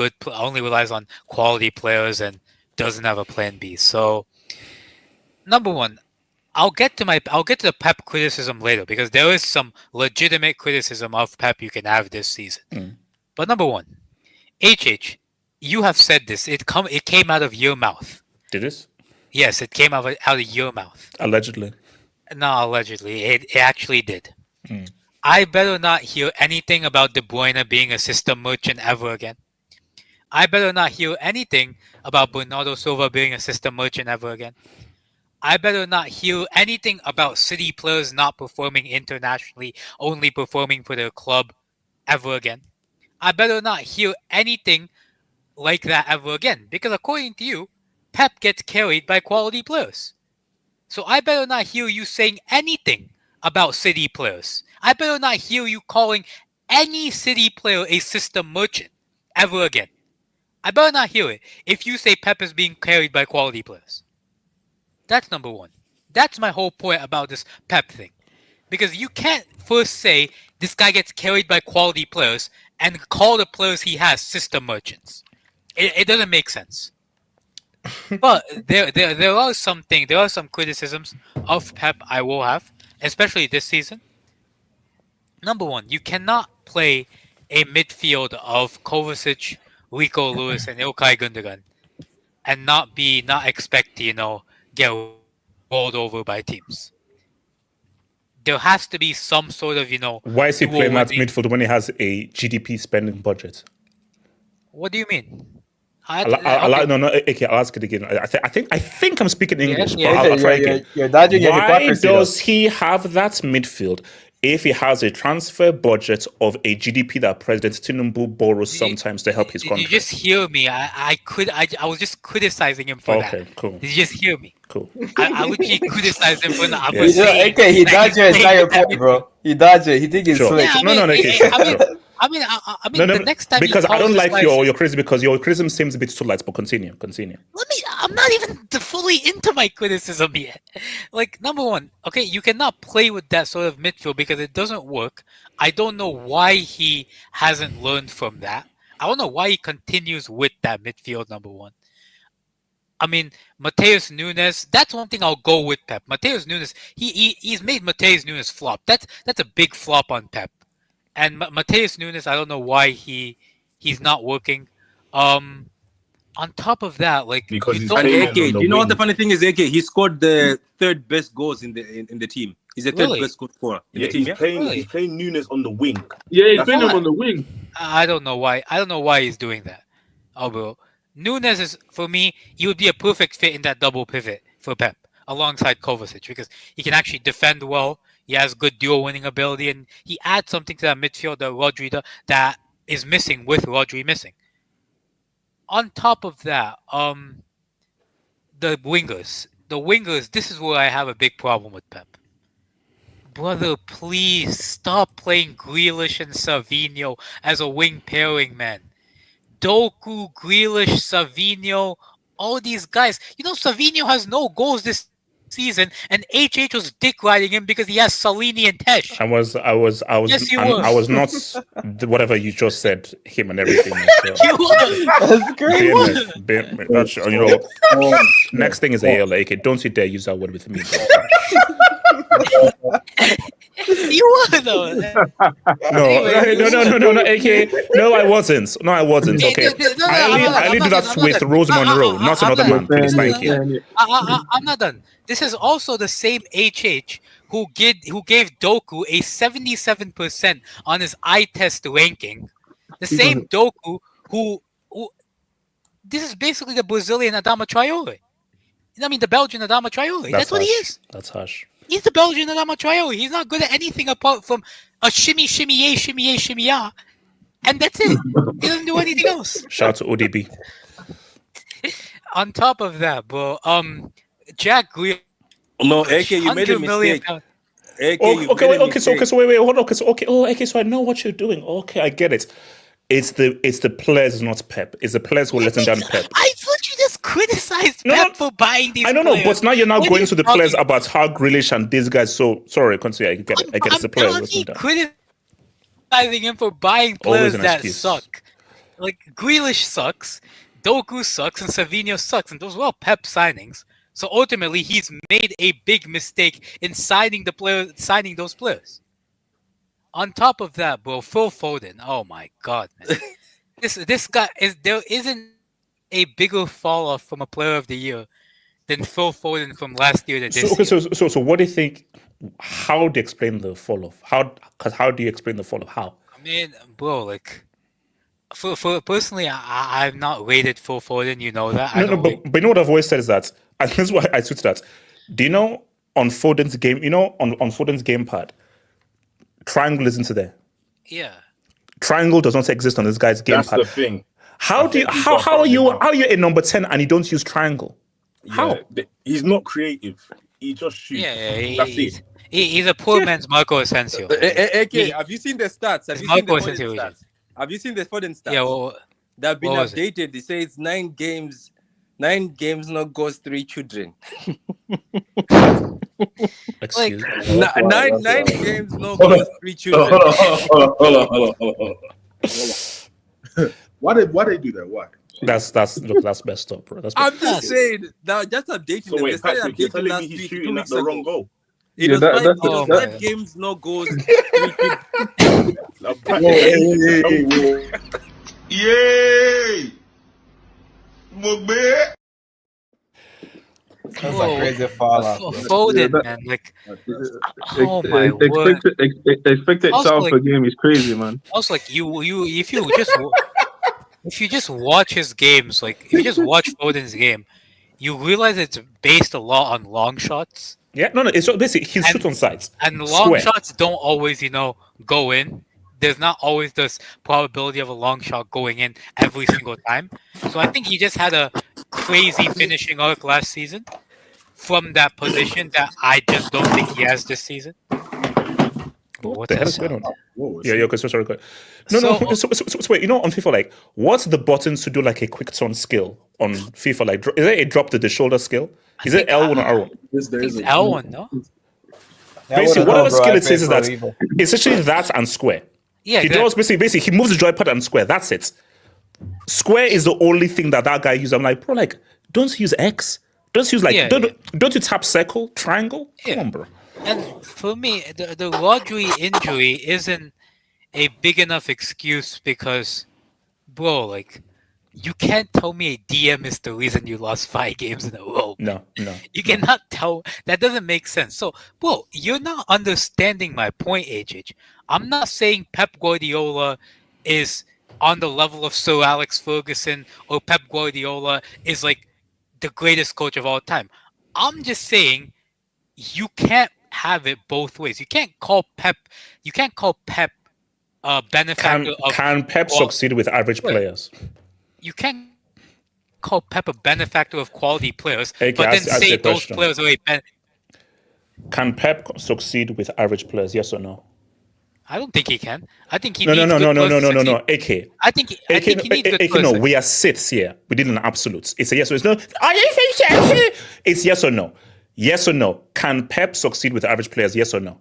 quality players and doesn't have a plan B. So, number one, I'll get to the Pep criticism later because there is some legitimate criticism of Pep you can have this season. But number one, HH, you have said this. It came out of your mouth. Did it? Yes, it came out of your mouth. Allegedly. No, allegedly. It actually did. I better not hear anything about De Bruyne being a system merchant ever again. I better not hear anything about Bernardo Silva being a system merchant ever again. I better not hear anything about City players not performing internationally, only performing for their club ever again. I better not hear anything like that ever again. Because according to you, Pep gets carried by quality players. So I better not hear you saying anything about City players. I better not hear you calling any City player a system merchant ever again. I better not hear it if you say Pep is being carried by quality players. That's number one. That's my whole point about this Pep thing. Because you can't first say this guy gets carried by quality players and call the players he has system merchants. It doesn't make sense. But there are some criticisms of Pep I will have, especially this season. Number one, you cannot play a midfield of Kovacic, Rico Lewis, and Ilkay Gundogan and not expect to, get rolled over by teams. There has to be some sort of, Why is he playing that midfield when he has a GDP spending budget? What do you mean? Okay, I'll ask it again. I think I'm speaking English, but I'll try again. Why does he have that midfield if he has a transfer budget of a GDP that President Tinubu borrows sometimes to help his country? Did you just hear me? I was just criticizing him for that. Okay, cool. Did you just hear me? Cool. I literally criticized him for that. He dodged your entire point, bro. He dodged it. He think it's slick. The next time because I don't like your criticism because your criticism seems a bit too light. But continue. I'm not even fully into my criticism yet. Like, number one, okay, you cannot play with that sort of midfield because it doesn't work. I don't know why he hasn't learned from that. I don't know why he continues with that midfield. Number one. I mean, Mateus Nunes. That's one thing I'll go with Pep. Mateus Nunes. He's made Mateus Nunes flop. That's a big flop on Pep. And Mateus Nunes, I don't know why he's not working. On top of that, like because he's AK. Do you know what the funny thing is? AK, he scored the third best goals in the team. He's the third best goal scorer in the team. He's playing Nunes on the wing. Yeah, he's playing him on the wing. I don't know why. I don't know why he's doing that. Oh, bro. Nunes is, for me, he would be a perfect fit in that double pivot for Pep alongside Kovacic because he can actually defend well. He has good dual winning ability, and he adds something to that midfield that Rodri that is missing with Rodri missing. On top of that, the wingers. This is where I have a big problem with Pep. Brother, please stop playing Grealish and Savinho as a wing pairing, man. Doku, Grealish, Savinho, all these guys. Savinho has no goals this season, and HH was dick riding him because he has Salini and Tesh. I was Yes, you were. I was not whatever you just said, him and everything. You were. That's great. Next thing is ALA. Okay, don't you dare use that word with me. You were though. No, AK. No, I wasn't. Okay. I only do that with Rose Monroe, not another man. Please, thank you. I'm not done. This is also the same HH who gave Doku a 77% on his eye test ranking. The same Doku who this is basically the Brazilian Adama Traore. I mean, the Belgian Adama Traore. That's what he is. That's harsh. He's the Belgian Adama Traore. He's not good at anything apart from a shimmy, shimmy, yeah. And that's it. He doesn't do anything else. Shout out to ODB. On top of that, bro, Jack Grealish. No, AK, you made a mistake. AK, So wait, hold on. So I know what you're doing. Okay, I get it. It's the players, not Pep. It's the players who let them down Pep. I thought you just criticized Pep for buying these. I don't know, but now you're What going are to you the players talking about how Grealish and these guys. So sorry, continue. I get it. It's the players. I'm not criticizing him for buying players that suck. Like Grealish sucks, Doku sucks, and Savinho sucks, and those were all Pep signings. So ultimately, he's made a big mistake in signing those players. On top of that, bro, Phil Foden. Oh my god, man. This guy there isn't a bigger fall off from a player of the year than Phil Foden from last year to this year. So what do you think? How do you explain the fall off? How do you explain the fall off? How? I mean, bro, like for personally, I've not rated Phil Foden. You know that. But you know what I've always said is that, and this is why I tweeted that. Do you know on Foden's game? You know on Foden's gamepad, triangle isn't there. Yeah. Triangle does not exist on this guy's gamepad. That's the thing. How are you a number 10 and you don't use triangle? How? He's not creative. He just shoots. Yeah, he's a poor man's Marco Asensio. AK, have you seen the stats? Have you seen the Foden stats? Yeah, well, that have been updated. They say it's 9 games, no goals, 3 children. Excuse me. Nine games, no goals, 3 children. Hold on. Why they do that? Why? That's messed up, bro. I'm just saying that just updating. So wait, Patrick, you're telling me he's shooting at the wrong goal? It was 5 games, no goals. Yay! That's a crazy fall off. Foden, man, like, oh my word! Expected shot per game is crazy, man. Also, like if you just watch his games, like if you just watch Foden's game, you realize it's based a lot on long shots. Yeah, no, it's basically he shoots on sides. And long shots don't always, go in. There's not always this probability of a long shot going in every single time. So I think he just had a crazy finishing arc last season from that position that I just don't think he has this season. What the hell is going on? Yeah, okay, sorry. No. So wait, on FIFA, like, what's the buttons to do like a quick turn skill on FIFA? Like, is there a drop to the shoulder skill? Is it L1 or R1? It's L1, no? Basically, whatever skill it says is that it's actually that and square. Yeah, he does basically he moves the joypad and square. That's it. Square is the only thing that guy uses. I'm like, bro, like, don't use X. Don't use don't you tap circle, triangle? Come on, bro. And for me, the Rodri injury isn't a big enough excuse because, bro, like, you can't tell me a DM is the reason you lost 5 games in a row. No. You cannot tell. That doesn't make sense. So, bro, you're not understanding my point, HH. I'm not saying Pep Guardiola is on the level of Sir Alex Ferguson or Pep Guardiola is like the greatest coach of all time. I'm just saying you can't have it both ways. You can't call Pep a benefactor Can Pep succeed with average players? You can't call Pep a benefactor of quality players, Okay, but then say those players are Can Pep succeed with average players? Yes or no? I don't think he can. I think he no. needs AK. I think he needs good players. No, we are sits here. We did an absolute. It's a yes or it's no. It's yes or no. Yes or no. Can Pep succeed with average players? Yes or no?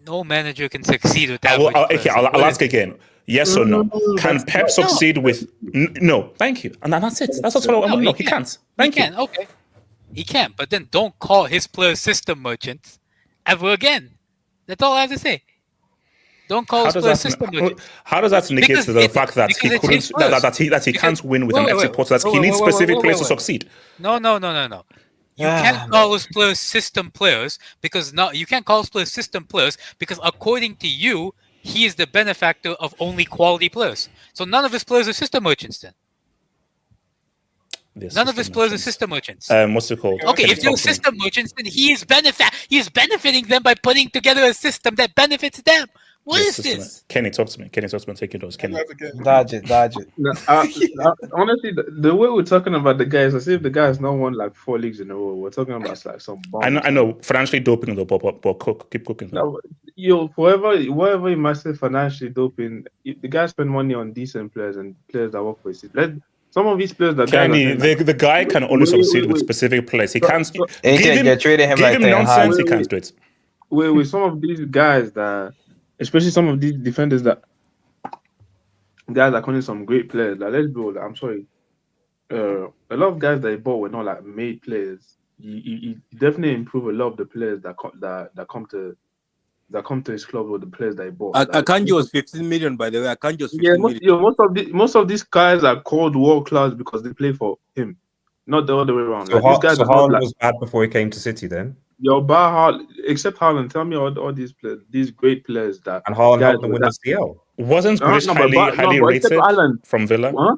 No manager can succeed with average players. I'll ask again. Yes or no? Can Pep succeed with... No, thank you. And that's it. That's what I want to know. He can't. Thank you. Okay. He can't, but then don't call his players system merchants ever again. That's all I have to say. Don't call his players system merchants. How does that negate the fact that he couldn't... That he can't win with an FC Porto? That he needs specific players to succeed? No. You can't call his players system players because you can't call his players system players because according to you, he is the benefactor of only quality players. So none of his players are system merchants then. None of his players are system merchants. What's it called? Okay, if they're system merchants, then he is benefiting them by putting together a system that benefits them. What is this? Kenny, talk to me. Kenny, talk to me. Take your notes. Kenny. Dodge it. No, honestly, the way we're talking about the guys, as if the guys not won like 4 leagues in a row. We're talking about like some bombs. I know. Financially doping though, but keep cooking. No, whatever you might say financially doping, the guys spend money on decent players and players that work for it. Some of these players that Kenny, the guy can only succeed with specific players. He can't give him nonsense. He can't do it. With some of these guys that, especially some of these defenders that guys are calling some great players. Like, let's go. I'm sorry. A lot of guys that he bought were not like made players. He definitely improved a lot of the players that come to his club or the players that he bought. Akanji was 15 million, by the way. Akanji was 15 million. Most of these guys are called world class because they play for him, not the other way around. So, these guys Haaland was bad before he came to City then? Except Haaland. Tell me all these players, these great players that... And Haaland helped them win the CL. Wasn't Grealish highly rated from Villa? Huh?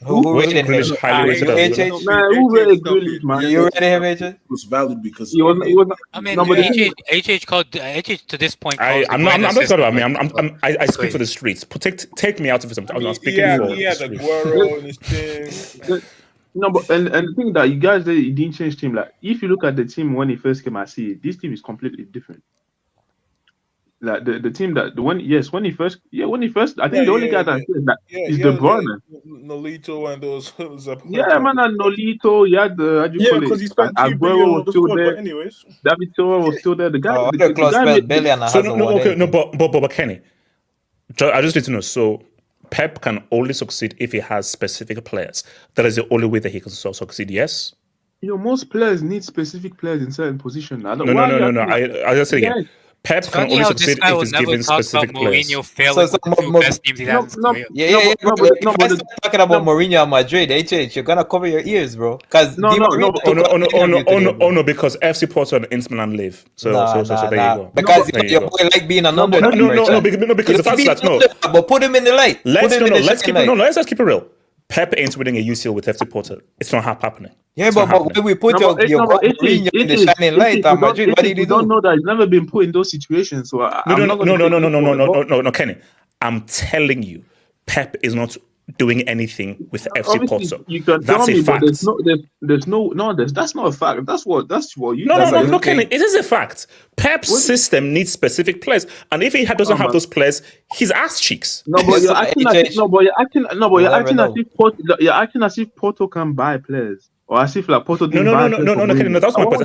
Who rated him? Highly rated who rated Grealish, man? You rated him, AJ? It was valid because he was not. I mean, HH called HH to this point. I'm not talking about me. I speak for the streets. Take me out of it. I'm speaking for he had Aguero in his team. No, but and the thing that you guys did, he didn't change team. Like, if you look at the team when he first came, I see this team is completely different. Like the team when he first, I think the only guy that said that is De Bruyne. Nolito and those. Man, and Nolito. You had because he spent $2 billion on the squad. But anyways, David Silva was still there. The guy. But Kenny, I just need to know. So Pep can only succeed if he has specific players. That is the only way that he can succeed. Yes. Most players need specific players in certain positions. No. I just say again. Pep can only succeed if he's given specific players. Talking about Mourinho and Madrid, HH, you're gonna cover your ears, bro. Because no, because FC Porto and Inter Milan live. So there you go. Because your boy like being an underdog. No, because the fact that but put him in the light. Let's just keep it real. Pep ain't winning a UCL with FC Porto. It's not happening. Yeah, but when we put your Mourinho in the shining light at Madrid, what did he do? Don't know that he's never been put in those situations. So No, Kenny. I'm telling you, Pep is not doing anything with FC Porto. That's a fact. That's not a fact. That's what you. No, Kenny. It is a fact. Pep's system needs specific players, and if he doesn't have those players, he's ass cheeks. You're acting as if Porto can buy players, or as if like Porto didn't buy players. No, Kenny. That's my point.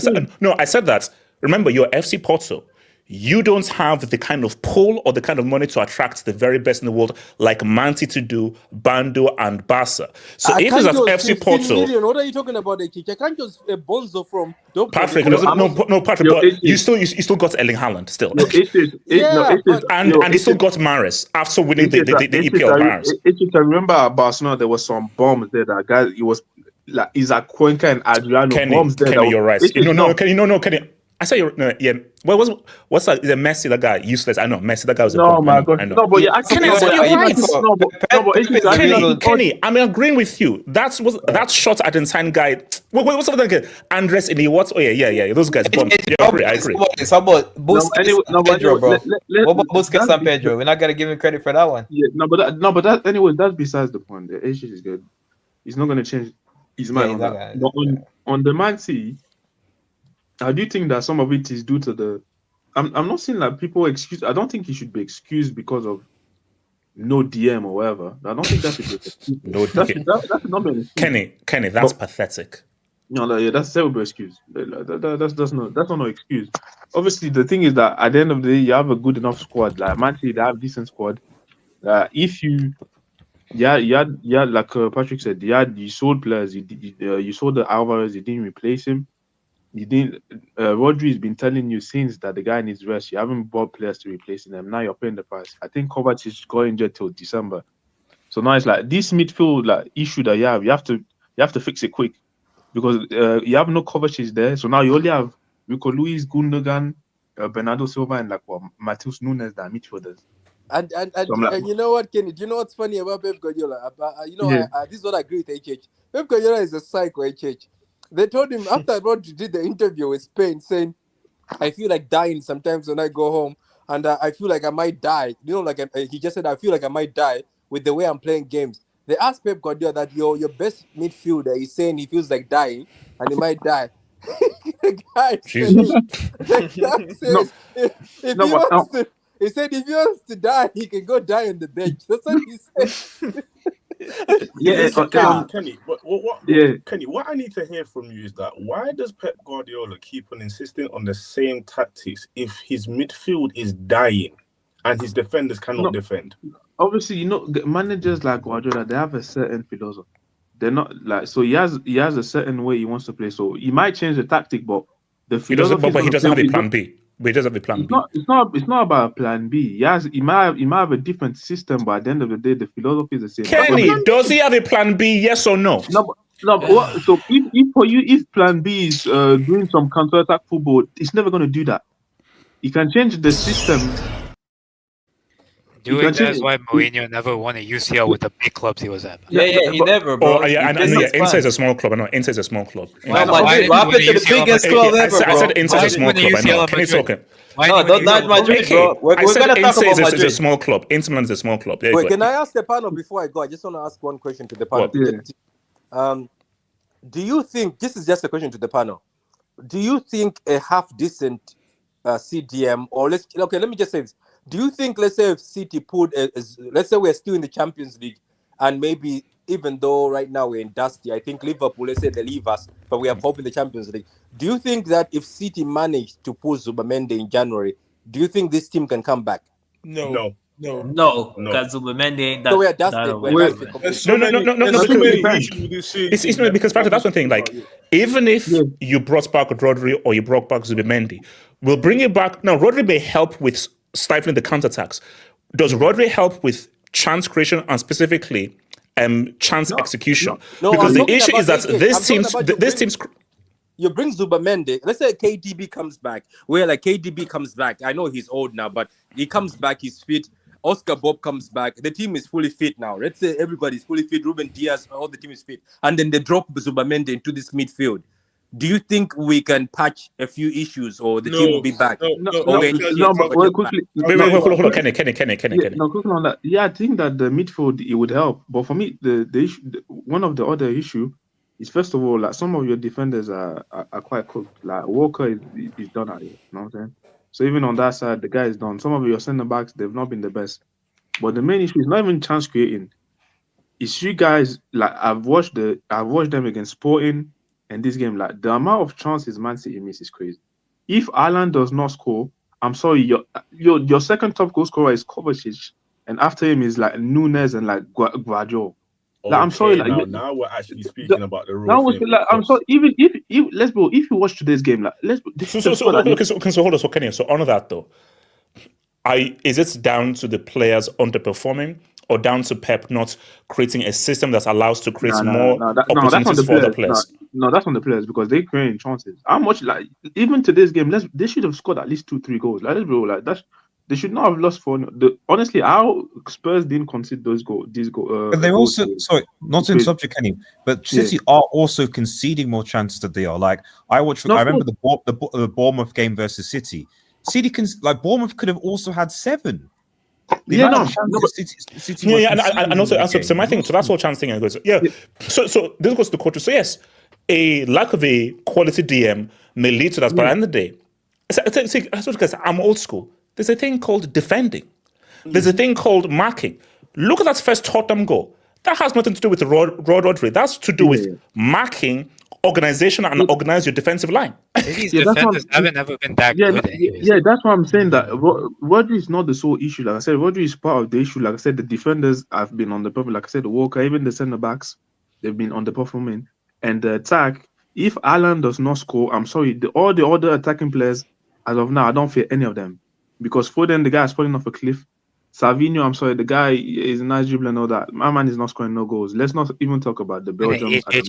I said that. Remember, you're FC Porto. You don't have the kind of pull or the kind of money to attract the very best in the world like Man City do, Bando, and Barca. So if it's at FC Porto... What are you talking about, I can't just a bonzo from... Patrick, Patrick, but you still got Erling Haaland still. And you still got Mahrez after winning the EPL Paris. If you can remember at Barcelona, there was some bombs there that guys, it was like Isaac Cuenca and Adriano bombs there. Kenny, you're right. Kenny. I said what's that? Is it Messi, that guy? Useless. I know Messi, that guy was a bomb. My God. No, but you're actually Kenny, I'm agreeing with you. That shot at Insane guy. What's that again? Andres in the what? Oh yeah. Those guys bombed. I agree. How about Busquets and Pedro, bro? What about Busquets and Pedro? We're not gonna give him credit for that one. Yeah, but that anyways, that's besides the point. The issue is good. He's not gonna change his mind on that. But on the Man City, I do think that some of it is due to the. I'm not saying that people excuse. I don't think he should be excused because of no DM or whatever. I don't think that should be excused. That's not an excuse. Kenny, that's pathetic. No, that's terrible excuse. That's not no excuse. Obviously, the thing is that at the end of the day, you have a good enough squad. Like Man City, they have a decent squad. If you. Like Patrick said, you sold players. You sold the Alvarez. You didn't replace him. You didn't. Rodri has been telling you since that the guy needs rest. You haven't bought players to replace him. Now you're paying the price. I think Kovacic got injured till December, so now it's like this midfield issue that you have to fix it quick because you have no Kovacic there. So now you only have Rico Luis, Gundogan, Bernardo Silva, and Matheus Nunes that are midfielders. And you know what, Kenny? Do you know what's funny about Pep Guardiola? This is what I agree with HH. Pep Guardiola is a psycho, HH. They told him after Rodri did the interview with Spain saying, I feel like dying sometimes when I go home. and I feel like I might die. You know, like he just said, I feel like I might die with the way I'm playing games. They asked Pep Guardiola that your best midfielder is saying he feels like dying and he might die. The guy Jesus. says if he wants to, he said if he wants to die, he can go die on the bench. That's what he said. Kenny, Kenny, what I need to hear from you is that why does Pep Guardiola keep on insisting on the same tactics if his midfield is dying and his defenders cannot defend? Obviously, you know, managers like Guardiola, they have a certain philosophy. They're not like, so he has a certain way he wants to play. So he might change the tactic, but the philosophy. But he doesn't have a plan B. But he doesn't have a plan B. It's not about a plan B. He might have a different system, but at the end of the day, the philosophy is the same. Kenny, does he have a plan B? Yes or no? No. So if for you, if plan B is doing some counter-attack football, it's never going to do that. You can change the system. That's why Mourinho never won a UCL with the big clubs he was at. He never, bro. Oh, yeah, Inter is a small club. I know Inter is a small club. What happened to the biggest club ever, bro? I said Inter is a small club. I know. Kenny's talking. No, don't nudge Madrid, bro. We're going to talk about Madrid. It's a small club. Inter Milan is a small club. Wait, can I ask the panel before I go? I just want to ask one question to the panel. Do you think, this is just a question to the panel, do you think a half-decent CDM, or let me just say this. Do you think, let's say if City let's say we're still in the Champions League, and maybe even though right now we're in dusty, I think Liverpool, let's say they leave us, but we have hope in the Champions League. Do you think that if City managed to pull Zubamende in January, do you think this team can come back? No, because Zubamende ain't that. So we're dusted. No. Because that's one thing. Like, even if you brought back Rodri or you brought back Zubamende, we'll bring it back. Now, Rodri may help with stifling the counterattacks. Does Rodri help with chance creation and specifically chance execution? Because the issue is that this team's. You bring Zubamende. Let's say KDB comes back. Where like KDB comes back. I know he's old now, but he comes back. He's fit. Oscar Bob comes back. The team is fully fit now. Let's say everybody's fully fit. Ruben Diaz, all the team is fit, and then they drop Zubamende into this midfield. Do you think we can patch a few issues, or the team will be back? Hold on, Kenny. No, quickly on that. Yeah, I think that the midfield it would help, but for me, the issue, one of the other issue is first of all, like some of your defenders are quite cooked. Like Walker is done at it. You know what I'm saying? So even on that side, the guy is done. Some of your centre backs, they've not been the best. But the main issue is not even chance creating. It's you guys. Like I've watched them against Sporting. And this game, like the amount of chances Man City miss is crazy. If Haaland does not score, I'm sorry, your second top goal scorer is Kovacic, and after him is like Nunes and like Guardiola. Like, I'm sorry, like now we're actually speaking about the real thing. Like, I'm sorry, even if if you watch today's game, like So hold on, so Kenny. So on that though, is it down to the players underperforming? Or down to Pep not creating a system that allows to create more opportunities for other players? No, that's on the players because they create chances. How much like even today's game, they should have scored at least 2-3 goals. Like let's be real, like that's they should not have lost for. Honestly, how Spurs didn't concede these goals. But they're also not in subject, Kenny. But City are also conceding more chances than they are. Like I remember the Bournemouth game versus City. Bournemouth could have also had 7. And also so my thing, so that's all chance thing. Goes, So this goes to the coach. So yes, a lack of a quality DM may lead to that. But at the end of the day, I'm old school. There's a thing called defending. There's a thing called marking. Look at that first Tottenham goal. That has nothing to do with the Rodri. That's to do with marking, organization, and organize your defensive line. These defenders haven't ever been that good. Yeah, that's why I'm saying that Rodri is not the sole issue. Like I said, Rodri is part of the issue. Like I said, the defenders have been underperforming. Like I said, the Walker, even the centre backs, they've been underperforming. And the attack, if Haaland does not score, I'm sorry, all the other attacking players, as of now, I don't fear any of them. Because Foden, the guy is falling off a cliff. Savinho, I'm sorry, the guy is a nice dribbler and all that. My man is not scoring no goals. Let's not even talk about the Belgians. I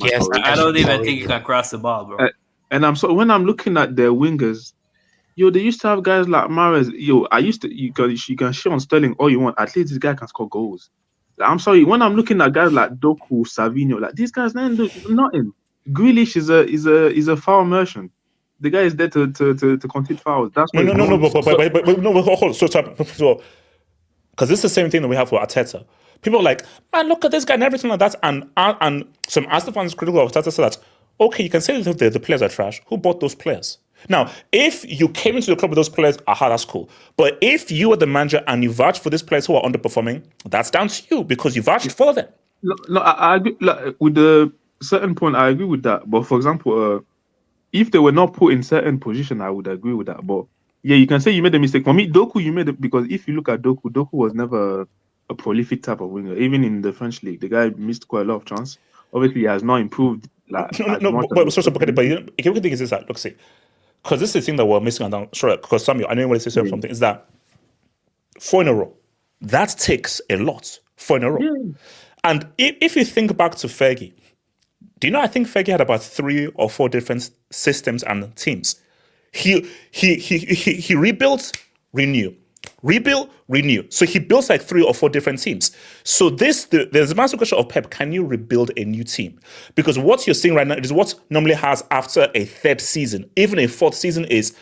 don't even think he can cross the ball, bro. And when I'm looking at their wingers, they used to have guys like Mahrez. You can shit on Sterling all you want. At least this guy can score goals. I'm sorry, when I'm looking at guys like Doku, Savinho, like these guys, nothing. Grealish is a foul merchant. The guy is there to concede fouls. That's no, what hold on. So, because this is the same thing that we have for Arteta. People are like, man, look at this guy and everything like that. And some Arsenal fans critical of Arteta said that, okay, you can say that the players are trash. Who bought those players? Now, if you came into the club with those players, that's cool. But if you are the manager and you vouch for these players who are underperforming, that's down to you because you vouched for them. No, I agree. Like, with the certain point, I agree with that. But for example, if they were not put in certain position, I would agree with that. But yeah, you can say you made a mistake. For me, Doku, you made it because if you look at Doku was never a prolific type of winger. Even in the French league, the guy missed quite a lot of chance. Obviously, he has not improved. Like, but you know, the thing is this, look, see, because this is the thing that we're missing on. Sure, because Samuel, I know you want to say something. Is that 4 in a row? That takes a lot. 4 in a row. Yeah. And if you think back to Fergie, do you know? I think Fergie had about 3 or 4 different systems and teams. He rebuilt, rebuild, renew. So he built like 3 or 4 different teams. So there's a massive question of Pep. Can you rebuild a new team? Because what you're seeing right now is what normally has after a 3rd season, even a 4th season, is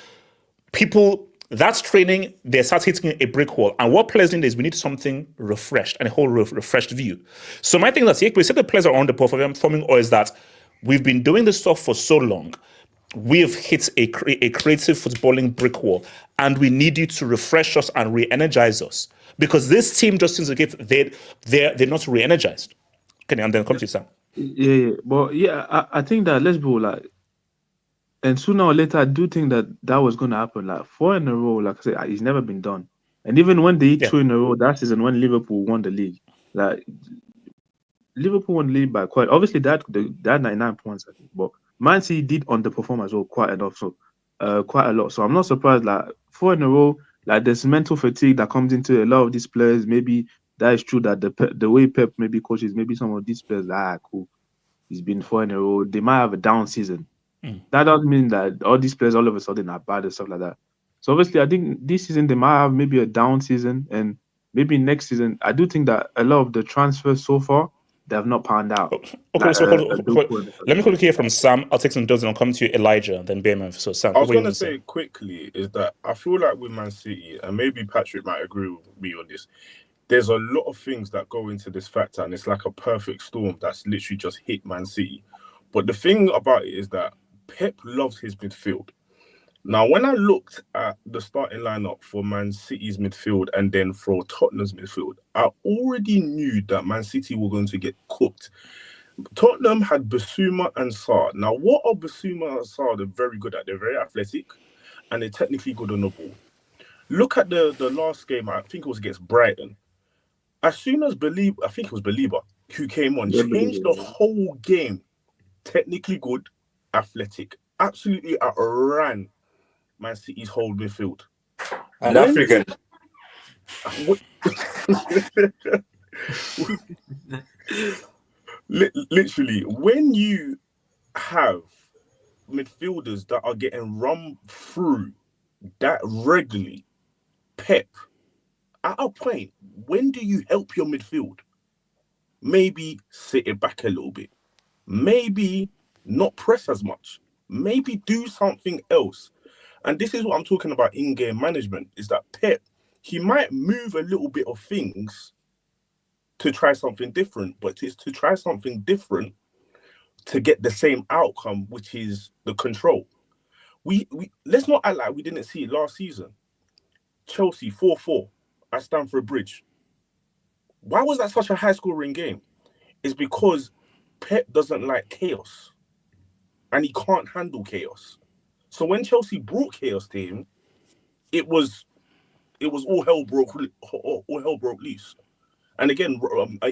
people. That's training, they start hitting a brick wall. And what players need is we need something refreshed and a whole refreshed view. So my thing is that we say the players are underperforming, or is that we've been doing this stuff for so long, we've hit a creative footballing brick wall, and we need you to refresh us and re-energize us. Because this team just seems like they're not re-energized. Okay, and then come to you, Sam. Yeah. But yeah, I think that let's go like, and sooner or later, I do think that was going to happen. Like 4 in a row, like I said, it's never been done. And even when they hit 2 in a row, that season when Liverpool won the league, like Liverpool won the league by quite. Obviously, they had 99 points, I think. But Man City did underperform as well, quite a lot. So I'm not surprised. Like 4 in a row, like there's mental fatigue that comes into a lot of these players. Maybe that is true that the way Pep maybe coaches, maybe some of these players, cool, he's been 4 in a row. They might have a down season. That doesn't mean that all these players all of a sudden are bad and stuff like that. So obviously, I think this season they might have maybe a down season, and maybe next season. I do think that a lot of the transfers so far they have not panned out. Okay, like, so let me quickly hear from Sam. I'll take some dozen. I'll come to you, Elijah, then Bearman. So Sam, I was going to say quickly is that I feel like with Man City, and maybe Patrick might agree with me on this. There's a lot of things that go into this factor, and it's like a perfect storm that's literally just hit Man City. But the thing about it is that Pep loves his midfield. Now, when I looked at the starting lineup for Man City's midfield and then for Tottenham's midfield, I already knew that Man City were going to get cooked. Tottenham had Basuma and Sarr. Now, what are Basuma and Sarr? They're very good at. They're very athletic, and they're technically good on the ball. Look at the last game. I think it was against Brighton. As soon as Belieber, who came on, changed the whole game. Technically good, athletic, absolutely outran Man City's whole midfield. And African. Literally, when you have midfielders that are getting run through that regularly, Pep, at a point, when do you help your midfield? Maybe sit it back a little bit. Maybe not press as much. Maybe do something else. And this is what I'm talking about in-game management, is that Pep, he might move a little bit of things to try something different, but it's to try something different to get the same outcome, which is the control. We let's not act like we didn't see it last season. Chelsea 4-4 at Stamford Bridge. Why was that such a high-scoring game? It's because Pep doesn't like chaos, and he can't handle chaos. So when Chelsea brought chaos to him, it was all hell broke loose. And again,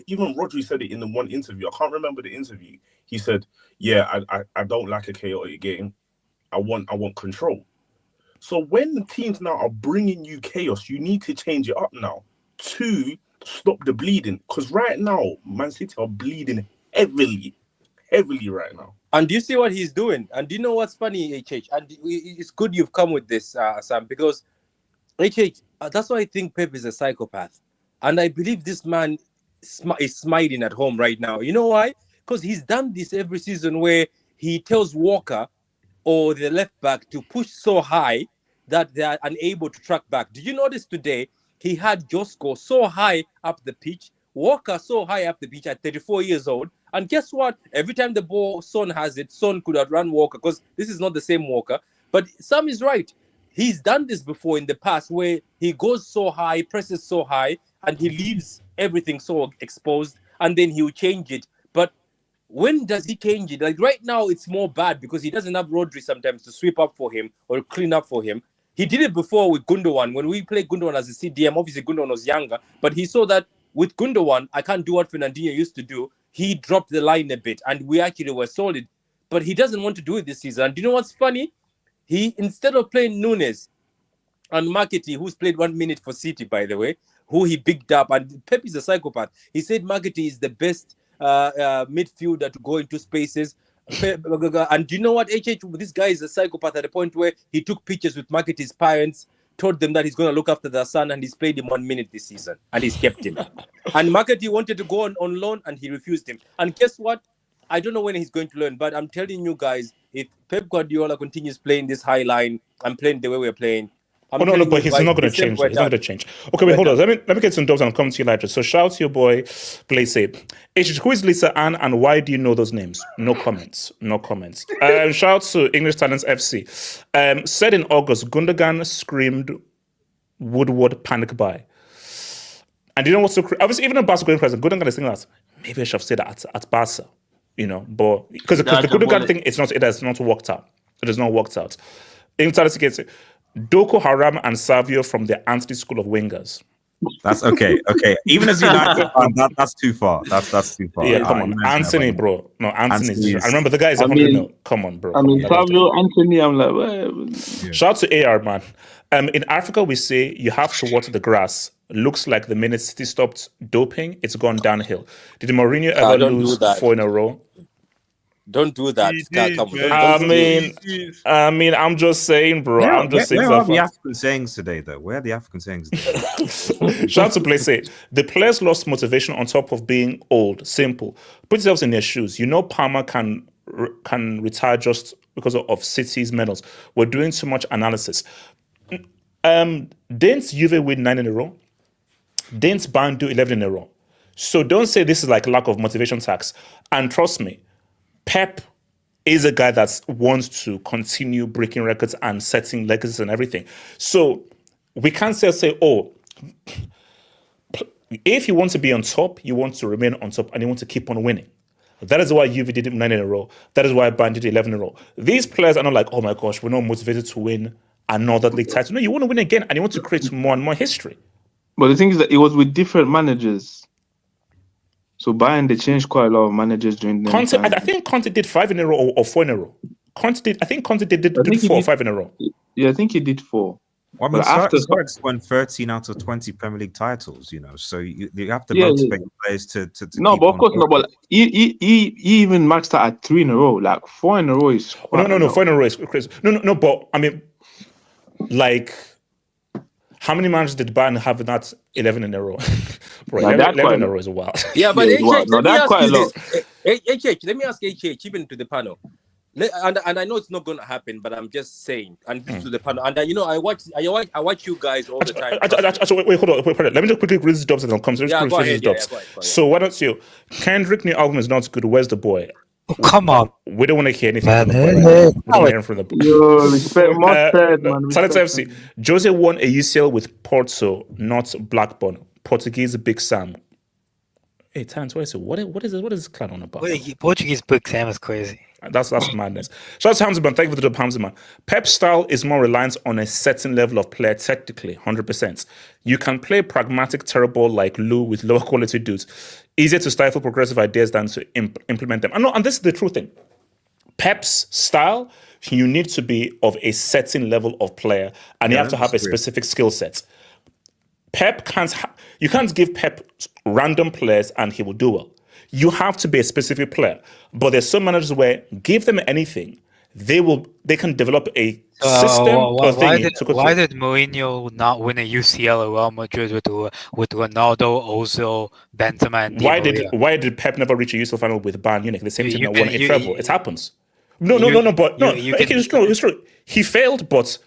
even Rodri said it in the one interview. I can't remember the interview. He said, "Yeah, I don't like a chaotic game. I want control." So when teams now are bringing you chaos, you need to change it up now to stop the bleeding. Because right now, Man City are bleeding heavily right now. And do you see what he's doing? And do you know what's funny, HH? And it's good you've come with this, Sam, because HH, that's why I think Pep is a psychopath. And I believe this man is smiling at home right now. You know why? Because he's done this every season where he tells Walker, or the left back to push so high that they are unable to track back. Did you notice today he had Josko so high up the pitch, Walker so high up the pitch at 34 years old? And guess what? Every time the ball, Son has it, Son could outrun Walker because this is not the same Walker. But Sam is right. He's done this before in the past where he goes so high, presses so high, and he leaves everything so exposed, and then he'll change it. But when does he change it? Like right now, it's more bad because he doesn't have Rodri sometimes to sweep up for him or clean up for him. He did it before with Gundogan. When we played Gundogan as a CDM, obviously Gundogan was younger, but he saw that with Gundogan, I can't do what Fernandinho used to do. He dropped the line a bit, and we actually were solid. But he doesn't want to do it this season. And do you know what's funny? He, instead of playing Nunes and Marketing, who's played 1 minute for City, by the way, who he bigged up, and Pep is a psychopath. He said Marketing is the best midfielder to go into spaces. And do you know what, HH? This guy is a psychopath at the point where he took pictures with Marketing's parents, told them that he's going to look after their son, and he's played him 1 minute this season, and he's kept him. And Marketing wanted to go on loan, and he refused him. And guess what? I don't know when he's going to learn, but I'm telling you guys, if Pep Guardiola continues playing this high line and playing the way we're playing, but he's not going to change. He's not going to change. Okay, wait, hold on. Let me get some dubs and I'll come to you later. So shout out to your boy, Blaze. Who is Lisa Ann and why do you know those names? No comments. Shout out to English Talents FC. Said in August, Gundogan screamed Woodward panic buy. And you know what's so crazy? Obviously, even in Barcelona present, Gundogan is thinking that maybe I should have said that at Barca. You know, but because the Gundogan thing, it has not worked out. It has not worked out. English Talents gets it. Doko Haram and Savio from the Anthony School of Wingers. That's okay. Even as United fan, that's too far. That's too far. Yeah, come on. Anthony, bro. No, Anthony. I remember the guy is 100 mil. Come on, bro. I mean, Savio, Anthony, I'm like, well. Shout out to AR, man. In Africa, we say you have to water the grass. Looks like the minute City stopped doping, it's gone downhill. Did Mourinho ever lose 4 in a row? Don't do that. I mean, I'm just saying, bro. Where are the African sayings today, though? Where are the African sayings today? Shout out to Play Say. The players lost motivation on top of being old. Simple. Put yourselves in their shoes. You know Palmer can retire just because of City's medals. We're doing too much analysis. Didn't Juve win 9 in a row? Didn't Bayern do 11 in a row? So don't say this is like lack of motivation tax. And trust me, Pep is a guy that wants to continue breaking records and setting legacies and everything. So we can't say, oh, if you want to be on top, you want to remain on top and you want to keep on winning. That is why Juve did 9 in a row. That is why Bayern did 11 in a row. These players are not like, oh my gosh, we're not motivated to win another league title. No, you want to win again and you want to create more and more history. But the thing is that it was with different managers. So Bayern, they changed quite a lot of managers during the Conte, I think Conte did 5 in a row or 4 in a row. Conte did 4 or 5 in a row. Yeah, I think he did 4. Well, I mean, Suarez won 13 out of 20 Premier League titles, you know, so you have to motivate players to no, but of course, no, but he even maxed out at 3 in a row. Like 4 in a row is no, 4 in a row is crazy. No, but I mean, like, how many managers did Bayern have in that 11 in a row? Bro, 11 in a row is wild. Yeah, but let me ask you this. Let me ask HH, even to the panel. And I know it's not going to happen, but I'm just saying. And this to the panel. And you know, I watch you guys all the time. Wait, hold on. Let me just quickly read these dubs and I'll come to go ahead. Go ahead. So why don't you? Kendrick new album is not good. Where's the boy? Oh, come on. We don't want to hear anything from the boy. We don't want to hear from the boy. Yo, respect, man. Celta FC. Jose won a UCL with Porto, not Blackburn. Portuguese Big Sam. Hey, Terence, what is this clan on about? Portuguese Big Sam is crazy. That's madness. Shout out to Hamza, man. Thank you for the job, Hamza, man. Pep's style is more reliant on a certain level of player, technically, 100%. You can play pragmatic, terrible like Lou with lower quality dudes. Easier to stifle progressive ideas than to implement them. And this is the true thing. Pep's style, you need to be of a certain level of player, and you have to have a specific skill set. Pep you can't give Pep random players and he will do well. You have to be a specific player. But there's some managers where give them anything, they can develop a system or thing. Why did Mourinho not win a UCL at Real Madrid with Ronaldo, Ozil, Benzema, and why did Pep never reach a UCL final with Bayern Munich? The same team that won a treble. It happens. No. But no, you okay, can- it's true. He failed, but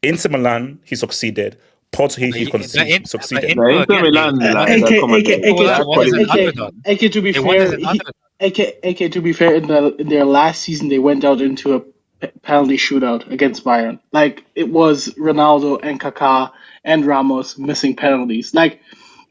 Inter Milan he succeeded. Porto he succeeded. Inter Milan, AK, to be They won fair, as an underdog. AK, to be fair, in their last season, they went out into a penalty shootout against Bayern. Like, it was Ronaldo and Kaká and Ramos missing penalties. Like,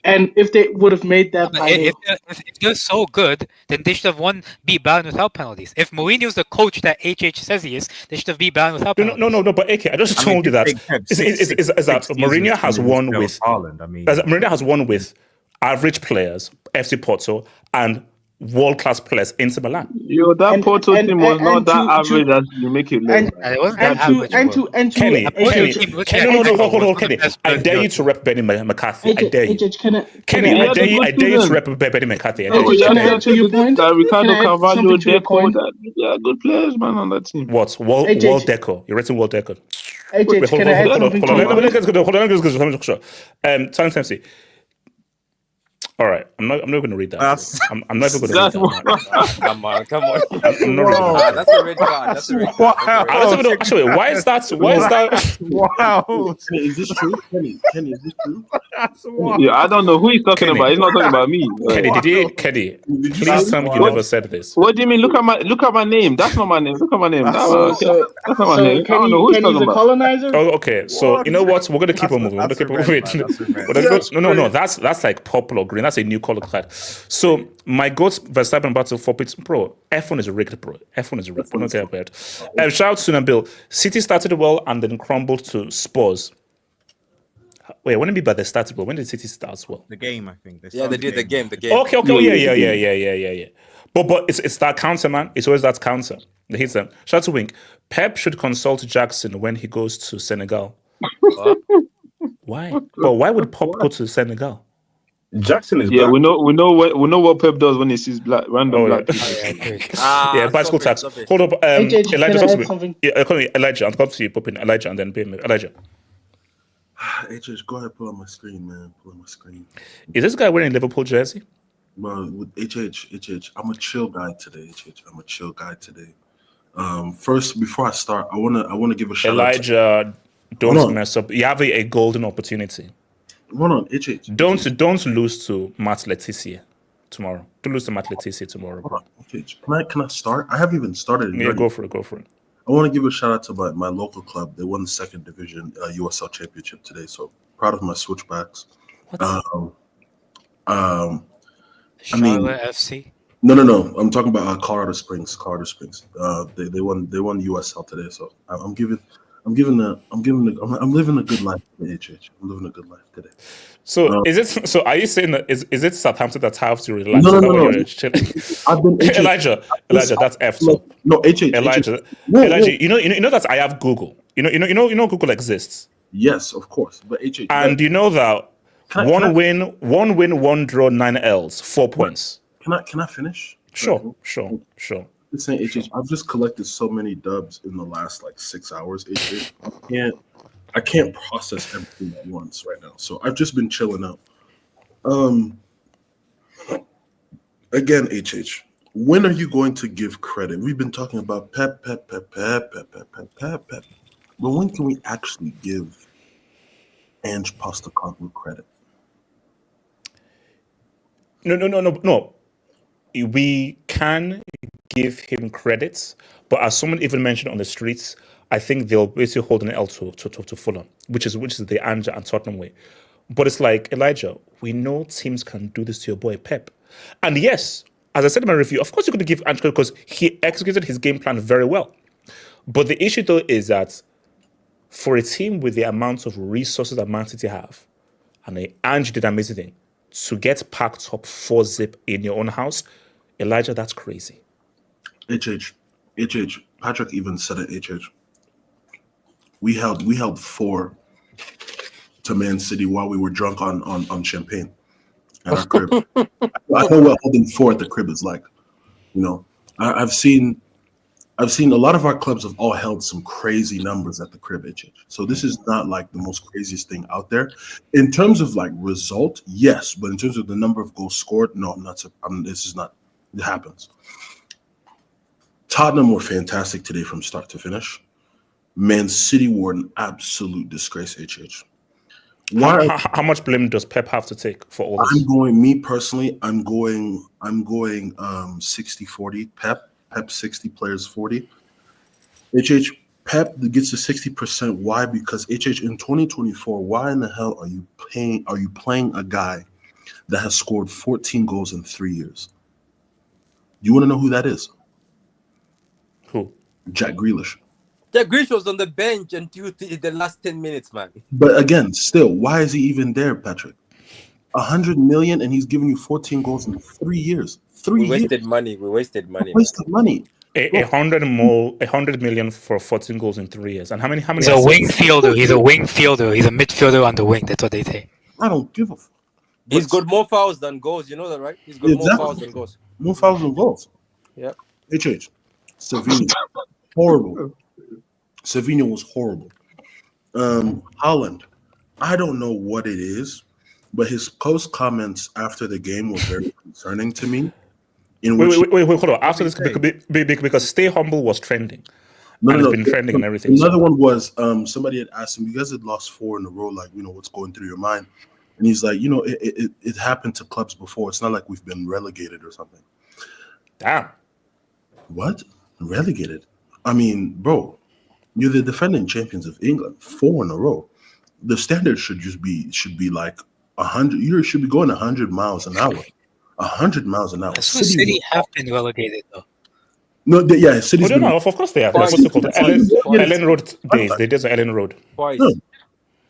and if they would have made that final, If they're so good, then they should have beat Bayern without penalties. If Mourinho's the coach that HH says he is, they should have beat Bayern without penalties. No. But AK, I just told you that Mourinho has won with Haaland. Mourinho has won with average players, FC Porto, and world-class players, Inter Milan. Yo, that Porto team was not that average as you make it look. Kenny, hold on, Kenny. I dare you to rep Benny McCarthy. I dare you. Kenny, I dare you to rep Benny McCarthy. Can I answer your point? Ricardo Carvalho, Deco, yeah, good players, man, on that team. What? World Deco. You're writing World Deco. Can I add something to your point? Time MC. All right, I'm not going to read that. I'm not even going to read that. Come on. I'm not reading that. That's a red card. Actually, why is that? Wow. Is this true? Kenny, is this true? Yeah, I don't know who he's talking about. He's not talking about me. Kenny, please tell me you never said this. What do you mean? Look at my name. That's not my name. Look at my name. That's not my name. I don't know who he's talking a about. colonizer? Oh, okay. So you know what? We're gonna keep on moving. No. That's like purple or green. That's a new color card. So my goats Verstappen battle for Pits. Bro, F1 is rigged, bro. F1 is rigged. Don't care about it. Shout out to Sunan Bill. City started well and then crumbled to Spurs. Wait, when did it be by they started well? When did City start well? The game, I think. They did the game. Okay. Yeah. But it's that counter, man. It's always that counter. They hit them. Shout out to Wink. Pep should consult Jackson when he goes to Senegal. Why? But why would Pep go to Senegal? Jackson is black. black. we know what Pep does when he sees random black people. Bicycle tax. Hold up, Elijah, I'll come to you, Popin. Elijah, and then Elijah. HH, go ahead, pull up my screen, man. Pull up my screen. Is this guy wearing a Liverpool jersey? Well, with HH, I'm a chill guy today. I'm a chill guy today. First, before I start, I wanna give a shout out. Elijah, don't mess up. You have a golden opportunity. Hold on, HH. Don't lose to Matt Letizia tomorrow. Don't lose to Matt Letizia tomorrow. Hold on, HH. Can I start? I haven't even started. Yeah, go for it. I want to give a shout out to my local club. They won the second division USL championship today. So proud of my Switchbacks. Charlotte FC. No. I'm talking about Colorado Springs. They won USL today. So I'm living a good life today, HH. I'm living a good life today. So are you saying that is it Southampton that have to relax? No. I've been Elijah, that's F top. No, HH. Elijah, you know that I have Google. You know Google exists. Yes, of course. But HH. And you know that one win, 1 draw, 9 L's, 4 points. Can I finish? Sure. It's saying HH. I've just collected so many dubs in the last 6 hours. HH. I can't process everything at once right now. So I've just been chilling out. Again, HH, when are you going to give credit? We've been talking about Pep. But when can we actually give Ange Postecoglou credit? No. We can give him credit, but as someone even mentioned on the streets, I think they'll basically hold an L to Fulham, which is the Ange and Tottenham way. But it's like, Elijah, we know teams can do this to your boy Pep. And yes, as I said in my review, of course you're going to give Ange credit because he executed his game plan very well. But the issue though is that for a team with the amount of resources that Man City have, and Ange did an amazing thing, to get packed up 4-0 in your own house, Elijah, that's crazy. HH, Patrick even said it, HH. We held 4 to Man City while we were drunk on champagne at our crib. I know what holding 4 at the crib is like. I've seen a lot of our clubs have all held some crazy numbers at the crib, HH. So this is not like the most craziest thing out there. In terms of result, yes, but in terms of the number of goals scored, no, I'm not. This is not. It happens. Tottenham were fantastic today from start to finish. Man City were an absolute disgrace, HH. How much blame does Pep have to take for all this? I'm going 60-40. Pep 60, players 40. HH, Pep gets to 60%. Why? Because HH in 2024, why in the hell are you playing a guy that has scored 14 goals in 3 years? You want to know who that is? Who? Jack Grealish. Jack Grealish was on the bench until the last 10 minutes, man. But again, still, why is he even there, Patrick? 100 million and he's giving you 14 goals in 3 years. We wasted money. We wasted money. 100 million for 14 goals in 3 years. And how many? He's a wing fielder. He's a wing fielder. He's a midfielder on the wing. That's what they say. I don't give a fuck. He's got more fouls than goals. You know that, right? He's got more fouls than goals. More fouls than goals. Yeah. HH. Savinho. Horrible. Savinho was horrible. Haaland. I don't know what it is, but his post comments after the game were very concerning to me. Wait, hold on. After this, because Stay Humble was trending. It's been trending and everything. Another one was somebody had asked him, you guys had lost 4 in a row, like, what's going through your mind? And he's like, it happened to clubs before. It's not like we've been relegated or something. Damn. What? Relegated? I mean, bro, you're the defending champions of England, 4 in a row. The standard should be like 100. You should be going 100 miles an hour. 100 miles an hour. City have been relegated though. No, City's been. Of course they have. What's it called? Ellen Road days. They did the Ellen Road. Twice. No.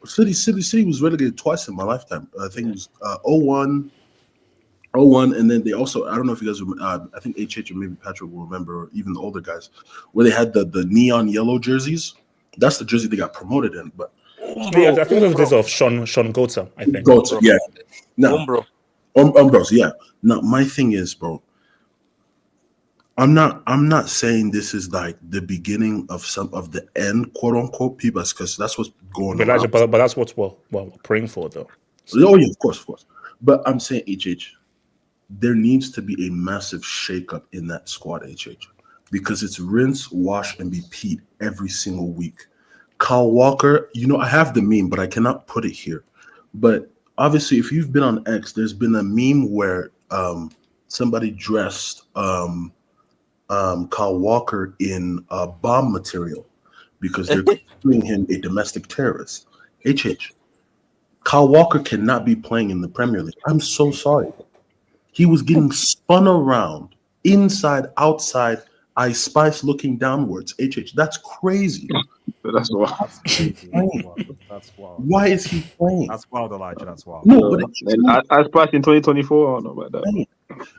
City was relegated twice in my lifetime. I think it was 01, and then they also, I don't know if you guys remember, I think HH or maybe Patrick will remember, or even the older guys, where they had the neon yellow jerseys. That's the jersey they got promoted in. But I think it was this of Sean Gota, I think. Gota, yeah. Now, Umbros, yeah. Now, my thing is, bro, I'm not saying this is like the beginning of some of the end, quote unquote, people, because that's what's going on. But that's what we're praying for, though. Oh yeah, of course. But I'm saying, HH, there needs to be a massive shakeup in that squad, HH, because it's rinse, wash, and repeat every single week. Kyle Walker, I have the meme, but I cannot put it here. But obviously, if you've been on X, there's been a meme where somebody dressed Kyle Walker in bomb material because they're calling him a domestic terrorist. HH, Kyle Walker cannot be playing in the Premier League. I'm so sorry. He was getting spun around, inside, outside, Ice Spice looking downwards. HH, that's crazy. That's wild. That's wild. Why is he playing? That's wild, Elijah. That's wild. No, but Ice Spice in 2024. I don't know about that.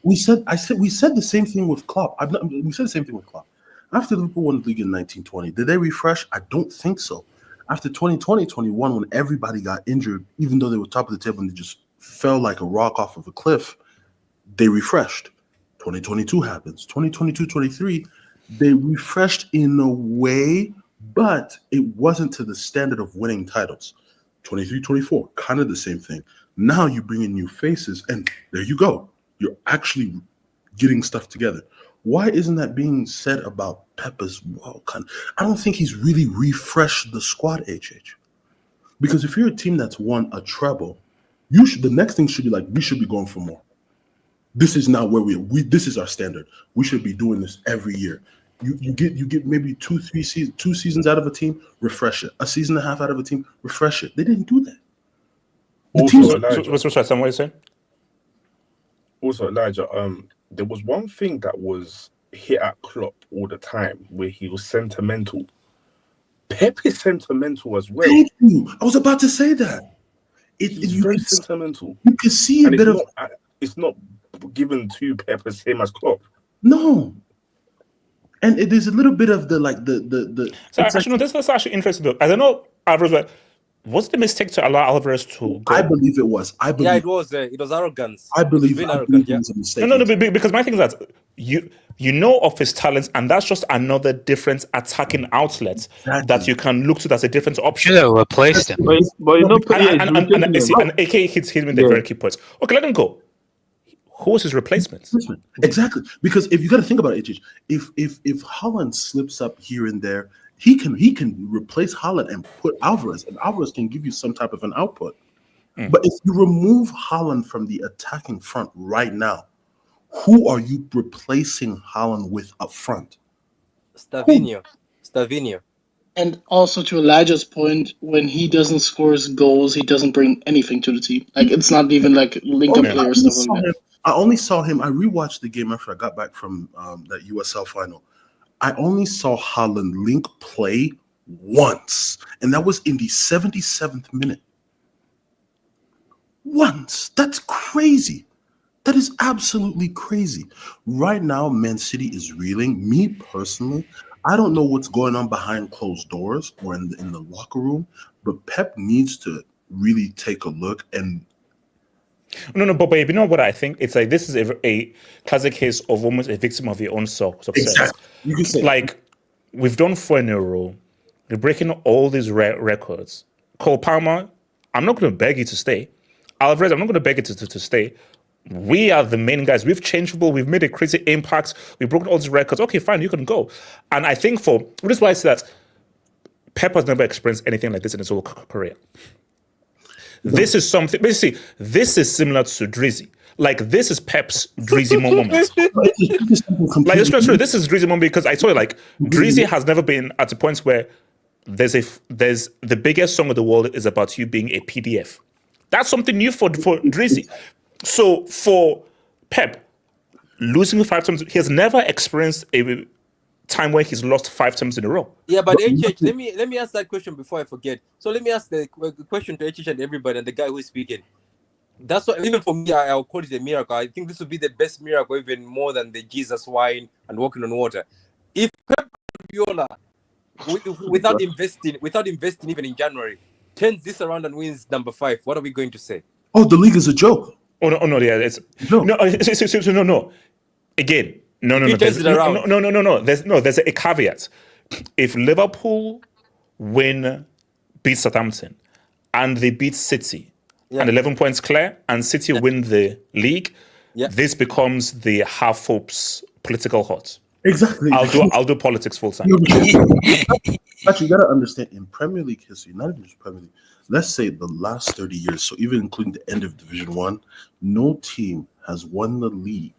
We said the same thing with Klopp. We said the same thing with Klopp. After Liverpool won the league in 1920, did they refresh? I don't think so. After 2020-21, when everybody got injured, even though they were top of the table and they just fell like a rock off of a cliff, they refreshed. 2022 happens. 2022-23, they refreshed in a way, but it wasn't to the standard of winning titles. 23-24, kind of the same thing. Now you bring in new faces, and there you go. You're actually getting stuff together. Why isn't that being said about Pep as well? I don't think he's really refreshed the squad, HH. Because if you're a team that's won a treble, the next thing should be like, we should be going for more. This is not where this is our standard. We should be doing this every year. You get maybe 2 seasons out of a team, refresh it. A season and a half out of a team, refresh it. They didn't do that. Also, Elijah, there was one thing that was hit at Klopp all the time where he was sentimental. Pep is sentimental as well. Thank you. I was about to say that. It's very sentimental. You can see a bit of. It's not given to Pep the same as Klopp. No. And there's a little bit of the. So actually, this is actually interesting though. I don't know, Alvarez, was the mistake to allow Alvarez to go? I believe it was. Yeah, it was. It was arrogance. I believe it was a mistake. No, because my thing is that you know of his talents, and that's just another different attacking outlet that you can look to. That's a different option. Should have replaced him. But and AK hits him in the very key points. Okay, let him go. who is his replacement? Exactly, because if you got to think about it, HH, if Haaland slips up here and there, he can replace Haaland and put Alvarez, and Alvarez can give you some type of an output. But if you remove Haaland from the attacking front right now, who are you replacing Haaland with up front? Stavinho. And also to Elijah's point, when he doesn't score goals, he doesn't bring anything to the team. Like it's not even like link up play or stuff like that. I only saw him. I rewatched the game after I got back from that USL final. I only saw Haaland link play once, and that was in the 77th minute. Once. That's crazy. That is absolutely crazy. Right now, Man City is reeling. Me personally, I don't know what's going on behind closed doors or in the locker room, but Pep needs to really take a look and. No, but you know what I think? It's like this is a classic case of almost a victim of your own success. Exactly. You can say like we've done 4 in a row. We're breaking all these records. Cole Palmer, I'm not going to beg you to stay. Alvarez, I'm not going to beg you to stay. We are the main guys. We've changed football. We've made a crazy impact. We've broken all these records. Okay, fine, you can go. And I think this is why I say that Pep has never experienced anything like this in his whole career. This is something, basically, this is similar to Drizzy. Like, this is Pep's Drizzy moment. Like, it's not true. This is Drizzy moment because I told you, like, Drizzy has never been at a point where there's the biggest song of the world is about you being a PDF. That's something new for Drizzy. So for Pep, losing 5 times, he has never experienced a time where he's lost 5 times in a row. Yeah, but HH, let me ask that question before I forget. So let me ask the question to HH and everybody and the guy who is speaking. That's what, even for me, I'll call it a miracle. I think this would be the best miracle, even more than the Jesus wine and walking on water. If Pep Guardiola, without investing even in January, turns this around and wins number 5, what are we going to say? Oh, the league is a joke. Oh no, yeah, it's no. Again, no. There's a caveat. If Liverpool beat Southampton, and they beat City, and 11 points clear, and City win the league, this becomes the half hopes political hot. Exactly. I'll do politics full time. But you gotta understand, in Premier League history, not even just Premier League, let's say the last 30 years, so even including the end of Division 1, no team has won the league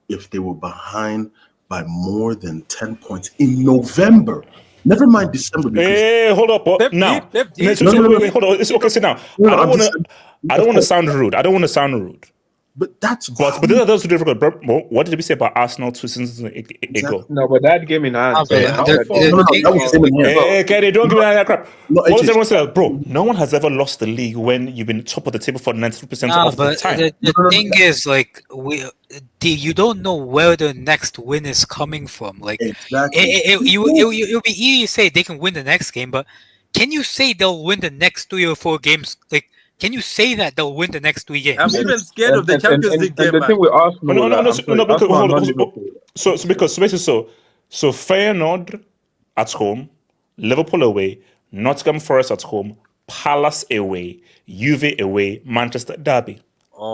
if they were behind by more than 10 points in November. Never mind December. Hey, hold up. Now. Wait, hold on. It's okay, sit down. I don't want to sound rude. But that's but those are difficult. What did we say about Arsenal 2 seasons ago? No, but that game in hand. Okay, they don't give me that crap. What does everyone say? Bro, no one has ever lost the league when you've been top of the table for 93% of the time. The thing is, like, you don't know where the next win is coming from. Like, it'll be easy to say they can win the next game, but can you say they'll win the next 3 or 4 games? Like, can you say that they'll win the next 3 games? I'm even scared of the Champions League game. The thing with Arsenal, So Feyenoord at home, Liverpool away, Nottingham Forest at home, Palace away, Juve away, Manchester Derby,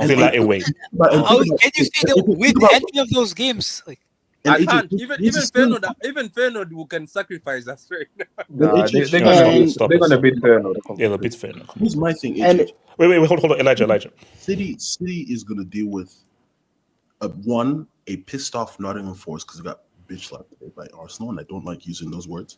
Villa away. Can you say they'll win any of those games? Like, I can't. Even Feyenoord who can sacrifice us, right? They're gonna beat Feyenoord. Yeah, they'll beat Feyenoord. Here's my thing. Wait, hold on, Elijah. City is gonna deal with a pissed off Nottingham Forest because they got bitch slapped by Arsenal, and I don't like using those words.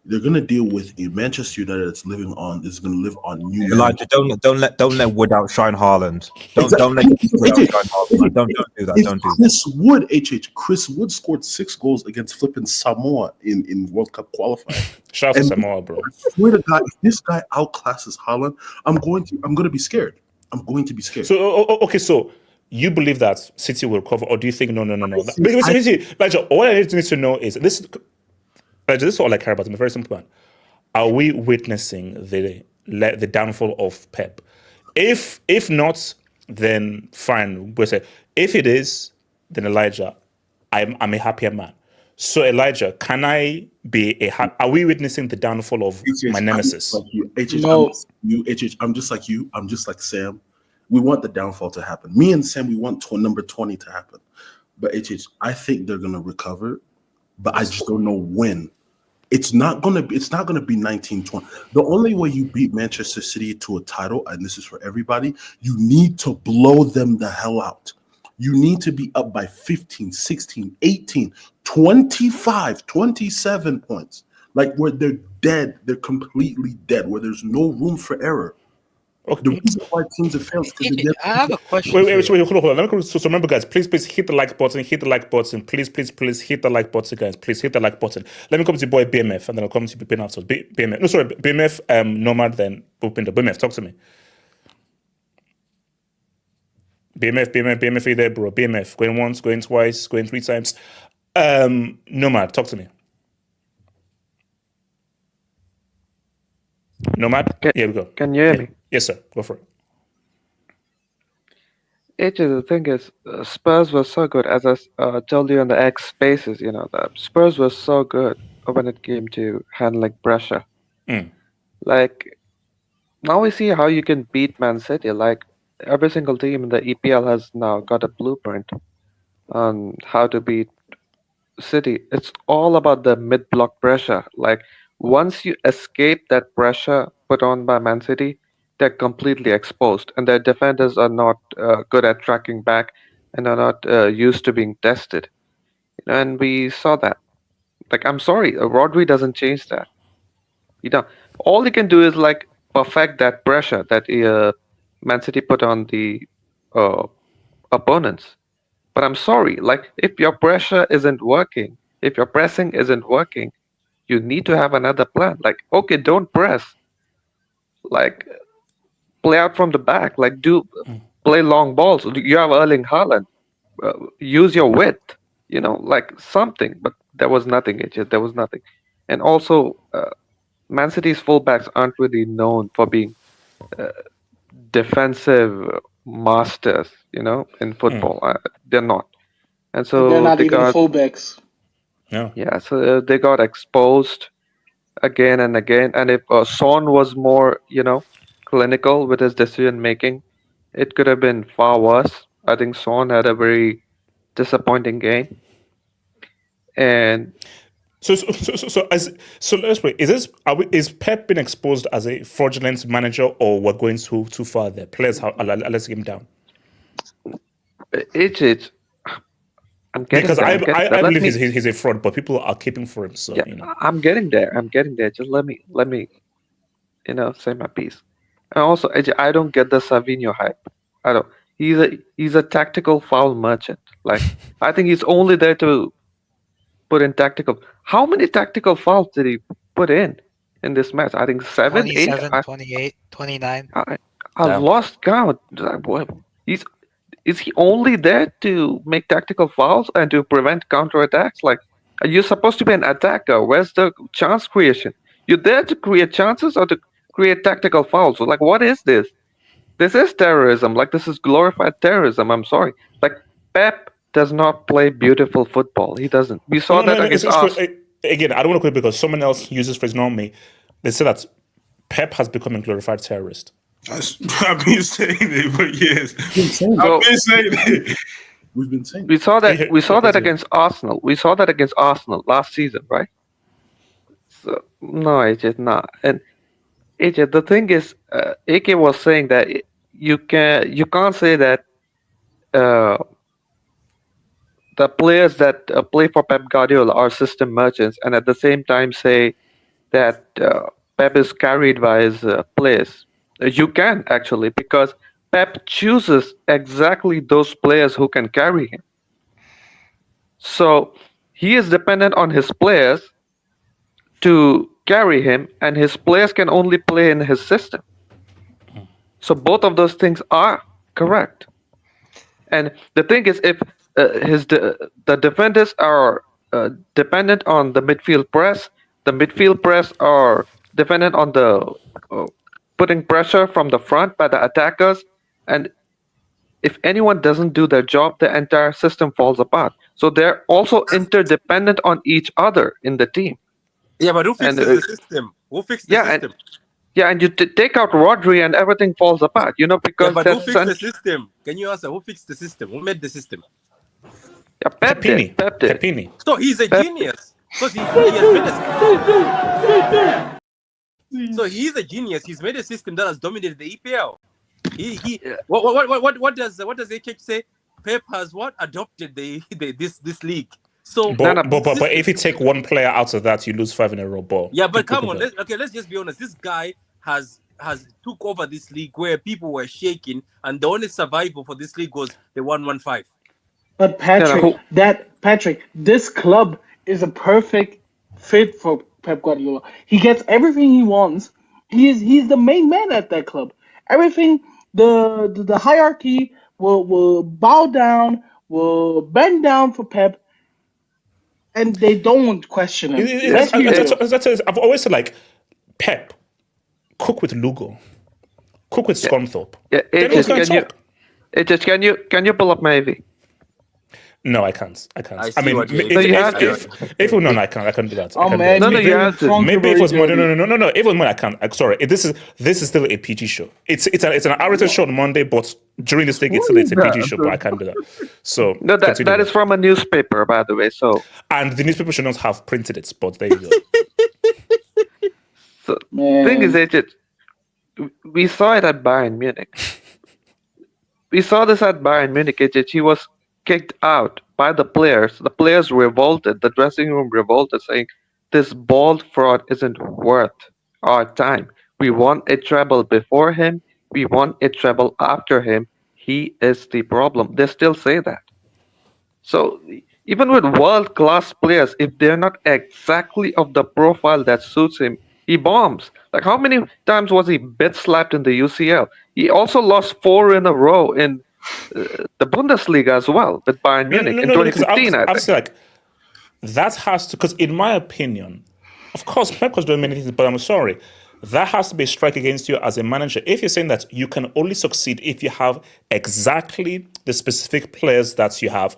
They're gonna deal with a Manchester United that's gonna live on new. Elijah, don't let Wood outshine Haaland. Don't let Wood outshine Haaland. Don't do that. Chris Wood scored 6 goals against flipping Samoa in World Cup qualifying. Shout out to Samoa, bro. I swear to God, if this guy outclasses Haaland, I'm gonna be scared. I'm going to be scared. So you believe that City will recover, or do you think no? Elijah, all I need to know is this. This is all I care about. I'm a very simple man. Are we witnessing the downfall of Pep? If not, then fine. We'll say if it is, then Elijah, I'm a happier man. So Elijah, can I be are we witnessing the downfall of my nemesis? I'm just like you. I'm just like you. I'm just like Sam. We want the downfall to happen. Me and Sam, we want number 20 to happen. But I think they're gonna recover, but I just don't know when. It's not gonna be 1920. The only way you beat Manchester City to a title, and this is for everybody, you need to blow them the hell out. You need to be up by 15, 16, 18, 25, 27 points. Like where they're dead, they're completely dead, where there's no room for error. Okay. The reason why teams have failed is because they I have a question. Wait, hold on. Let me so remember, guys. Please hit the like button. Hit the like button. Please hit the like button, guys. Please hit the like button. Let me come to your boy BMF, and then I'll come to BMF afterwards. BMF. No, sorry, BMF. Nomad. Then Bupinder. BMF, talk to me. BMF, are you there, bro? BMF, going once, going twice, going 3 times. Nomad, talk to me. Nomad. Here we go. Can you hear me? Yes, sir. Go for it. The thing is, Spurs were so good, as I told you in the X Spaces, the Spurs were so good when it came to handling pressure. Like, now we see how you can beat Man City. Like, every single team in the EPL has now got a blueprint on how to beat City. It's all about the mid-block pressure. Like, once you escape that pressure put on by Man City, they're completely exposed, and their defenders are not good at tracking back and are not used to being tested. And we saw that. Like, I'm sorry, Rodri doesn't change that. All he can do is like perfect that pressure that Man City put on the opponents. But I'm sorry, like if your pressure isn't working, if your pressing isn't working, you need to have another plan. Like, okay, don't press. Like, play out from the back. Like, play long balls. You have Erling Haaland. Use your width. Like something. But there was nothing. There was nothing. And also, Man City's fullbacks aren't really known for being defensive masters. In football, they're not. And so they're not even fullbacks. Yeah. So they got exposed again and again. And if Son was more, clinical with his decision making, it could have been far worse. I think Son had a very disappointing game. And so let's wait. Is Pep been exposed as a fraudulent manager, or we're going too far there? Players, let's get him down. I'm getting because there. I believe he's a fraud, but people are keeping for him. So I'm getting there. Just let me say my piece. And also, I don't get the Savinho hype. I don't. He's a tactical foul merchant. Like, I think he's only there to put in tactical. How many tactical fouls did he put in this match? I think 7, 8, 28, 29. I lost count. Is he only there to make tactical fouls and to prevent counterattacks? Like, you're supposed to be an attacker. Where's the chance creation? You're there to create chances or to create tactical fouls? So, like, what is this? This is terrorism. Like, this is glorified terrorism. I'm sorry. Like, Pep does not play beautiful football. He doesn't. We saw that against Arsenal. Again, I don't want to quit because someone else uses this phrase, not me. They say that Pep has become a glorified terrorist. I've been saying it for years. I've been saying it. We've been saying it. We saw that against Arsenal. We saw that against Arsenal last season, right? So no, AJ, not. And AJ, the thing is, AK was saying that you can't say that the players that play for Pep Guardiola are system merchants, and at the same time say that Pep is carried by his players. You can actually, because Pep chooses exactly those players who can carry him. So he is dependent on his players to carry him, and his players can only play in his system. So both of those things are correct. And the thing is, if the defenders are dependent on the midfield press are dependent on the putting pressure from the front by the attackers, and if anyone doesn't do their job, the entire system falls apart. So they're also interdependent on each other in the team. Yeah, but who fixes the system? Who fixed the system? Yeah, and you take out Rodri and everything falls apart. You know, Yeah, because but who that's fixed the system? Can you answer? Who fixed the system? Who made the system? yeah, Pep did. Pepini. So he's a Pep- genius because he has made a. So he's a genius. He's made a system that has dominated the EPL. What does HH say? Pep has what adopted this league. So But if you take one player out of that, you lose 5 in a row. But yeah, but come on, let's just be honest. This guy has took over this league where people were shaking, and the only survival for this league was the 115. But Patrick, this club is a perfect fit for Pep Guardiola. He gets everything he wants. He's the main man at that club. Everything, the hierarchy will bow down, will bend down for Pep, and they don't question him. Let's be real. I've always said, like, Pep, cook with Lugo, cook with Scunthorpe. Yeah, Then who's going to talk? Can you pull up my AV? No, I can't. I mean, if no, I can't do that. Oh man, you have to. Maybe if it was more. No. If it was more, I can't. Sorry, this is still a PG show. It's an R-rated show on Monday, but during this thing, it's a PG show. But I can't do that. So No, that is from a newspaper, by the way. So and the newspaper should not have printed it, but there you go. So thing is, we saw it at Bayern Munich. We saw this at Bayern Munich. He was kicked out by the players. The players revolted. The dressing room revolted, saying, "This ball fraud isn't worth our time. We want a treble before him. We want a treble after him. He is the problem." They still say that. So even with world-class players, if they're not exactly of the profile that suits him, he bombs. Like, how many times was he bit slapped in the UCL? He also lost 4 in a row in the Bundesliga as well with Bayern Munich in 2015. I think. Like, that has to, because in my opinion, of course, Pep was doing many things, but I'm sorry, that has to be a strike against you as a manager. If you're saying that you can only succeed if you have exactly the specific players that you have,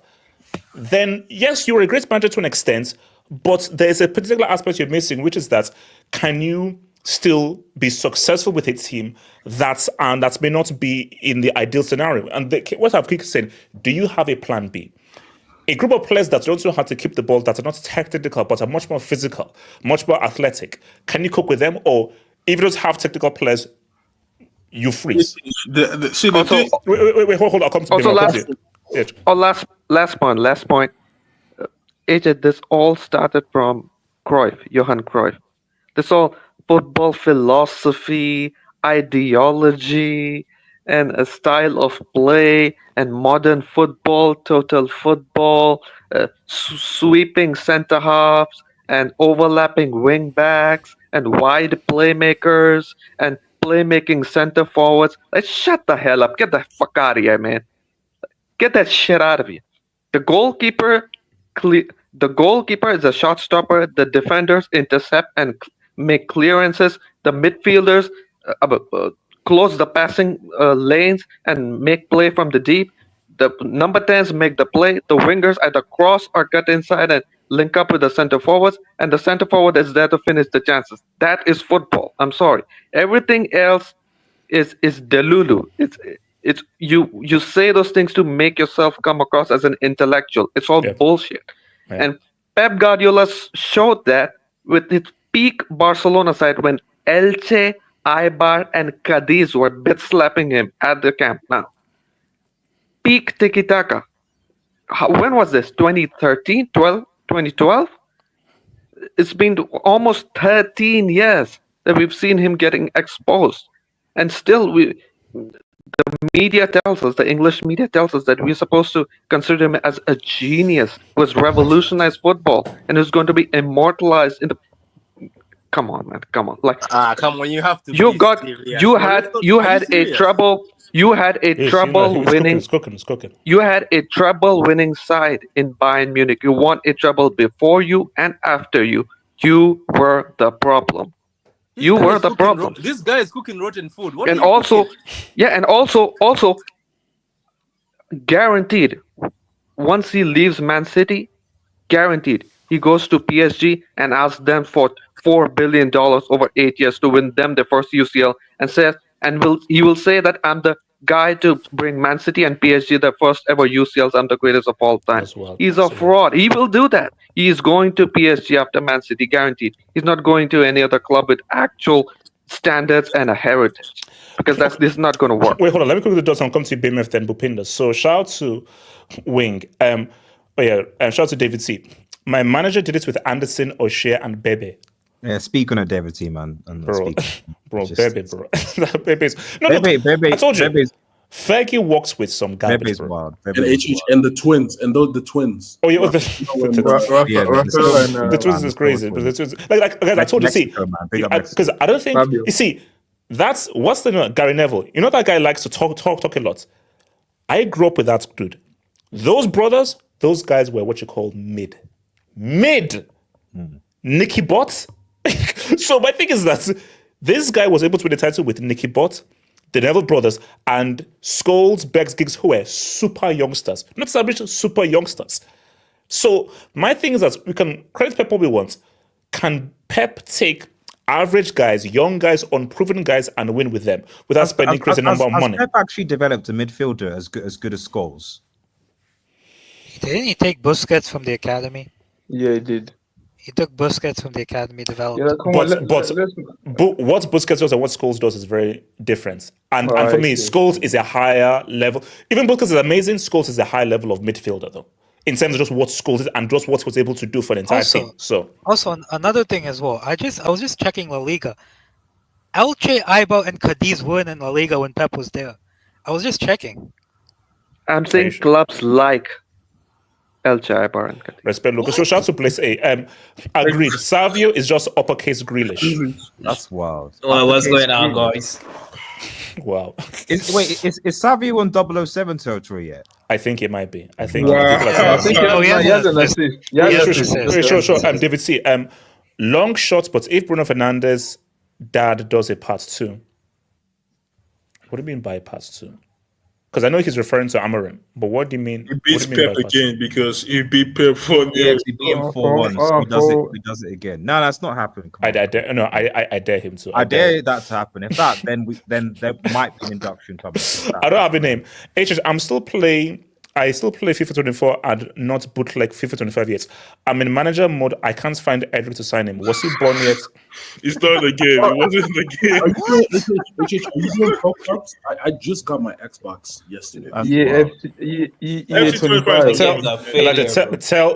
then yes, you're a great manager to an extent, but there's a particular aspect you're missing, which is that can you still be successful with a team that may not be in the ideal scenario? And what I've quickly said, do you have a plan B? A group of players that don't know how to keep the ball, that are not technical, but are much more physical, much more athletic. Can you cope with them? Or if you don't have technical players, you freeze. Wait, hold on. I'll come to last point. AJ, this all started from Johan Cruyff. This all football philosophy, ideology, and a style of play, and modern football, total football, sweeping center halves, and overlapping wing backs, and wide playmakers, and playmaking center forwards. Like, shut the hell up. Get the fuck out of here, man. Get that shit out of you. The goalkeeper is a shot stopper. The defenders intercept and make clearances. The midfielders close the passing lanes and make play from the deep. The number 10s make the play. The wingers either cross or cut inside and link up with the center forwards. And the center forward is there to finish the chances. That is football. I'm sorry. Everything else is delulu. It's you say those things to make yourself come across as an intellectual. It's all bullshit. Yeah. And Pep Guardiola showed that with his peak Barcelona side when Elche, Eibar, and Cadiz were bit slapping him at the Camp Nou. Peak tiki-taka. When was this? 2013? 2012? It's been almost 13 years that we've seen him getting exposed. And still, the media tells us, the English media tells us that we're supposed to consider him as a genius who has revolutionized football and who's going to be immortalized in the... Come on, man. Come on. Like, come on. You have to. You had a treble winning. It's cooking. You had a treble winning side in Bayern Munich. You won a treble before you and after you. You were the problem. You were the problem. This guy is cooking rotten food. And also, guaranteed, once he leaves Man City, guaranteed, He goes to PSG and asks them for $4 billion over 8 years to win them their first UCL, and he will say that I'm the guy to bring Man City and PSG their first ever UCLs. I'm the greatest of all time. He's a fraud. He will do that. He is going to PSG after Man City, guaranteed. He's not going to any other club with actual standards and a heritage, because this is not going to work. Wait, hold on. Let me quickly do some. Come to BMF then Bupinda. So shout out to Wing. Shout out to David C. My manager did it with Anderson, O'Shea, and Bebe. Yeah, speak on a David T, man. Bro, just... Bebe, bro. Bebe. I told you. Fergie walks with some garbage, bro. Wild. And HH and the twins, and the twins. Oh yeah, the twins is crazy. But the twins, like I told you, see, because I don't think you see. That's what's the name? Gary Neville. You know that guy likes to talk a lot. I grew up with that dude. Those brothers, those guys were what you call mid. Nicky Bott. So my thing is that this guy was able to win the title with Nicky Bott, the Neville brothers, and Scholes, Beggs, Giggs, who were super youngsters. Not established, super youngsters. So my thing is that we can credit Pep what we want. Can Pep take average guys, young guys, unproven guys, and win with them without spending crazy number of money? Pep actually developed a midfielder as good as Scholes. Didn't he take Busquets from the academy? Yeah, he did. He took Busquets from the academy development. Yeah, but what Busquets does and what Scholes does is very different. And for me, Scholes is a higher level. Even Busquets is amazing, Scholes is a high level of midfielder, though, in terms of just what Scholes is and just what he was able to do for the entire team. So also another thing as well. I was just checking La Liga. Elche, Eibar, and Cadiz weren't in La Liga when Pep was there. I was just checking. I'm saying clubs like Elche, Eibar, and Cadiz. Respect, Lucas. So shout out to place A. Agreed. Savio is just uppercase Grealish. That's wild. Oh, what's going on, guys? Wow. Is Savio on 007 territory yet? I think it might be. I think. Sure. David C. Long shots, but if Bruno Fernandes' dad does a part 2, what do you mean by part 2? Because I know he's referring to Amorim, but what do you mean? He beats Pep again because he beat Pep for he beat him 4-1. He does it again. No, that's not happening. I dare him to. I dare that to happen. In fact, then there might be an induction coming. I don't have a name. I still play FIFA 24 and not bootleg FIFA 25 yet. I'm in manager mode. I can't find Edric to sign him. Was he born yet? He's not in the game. It wasn't in the game. Are you doing Cups? I just got my Xbox yesterday.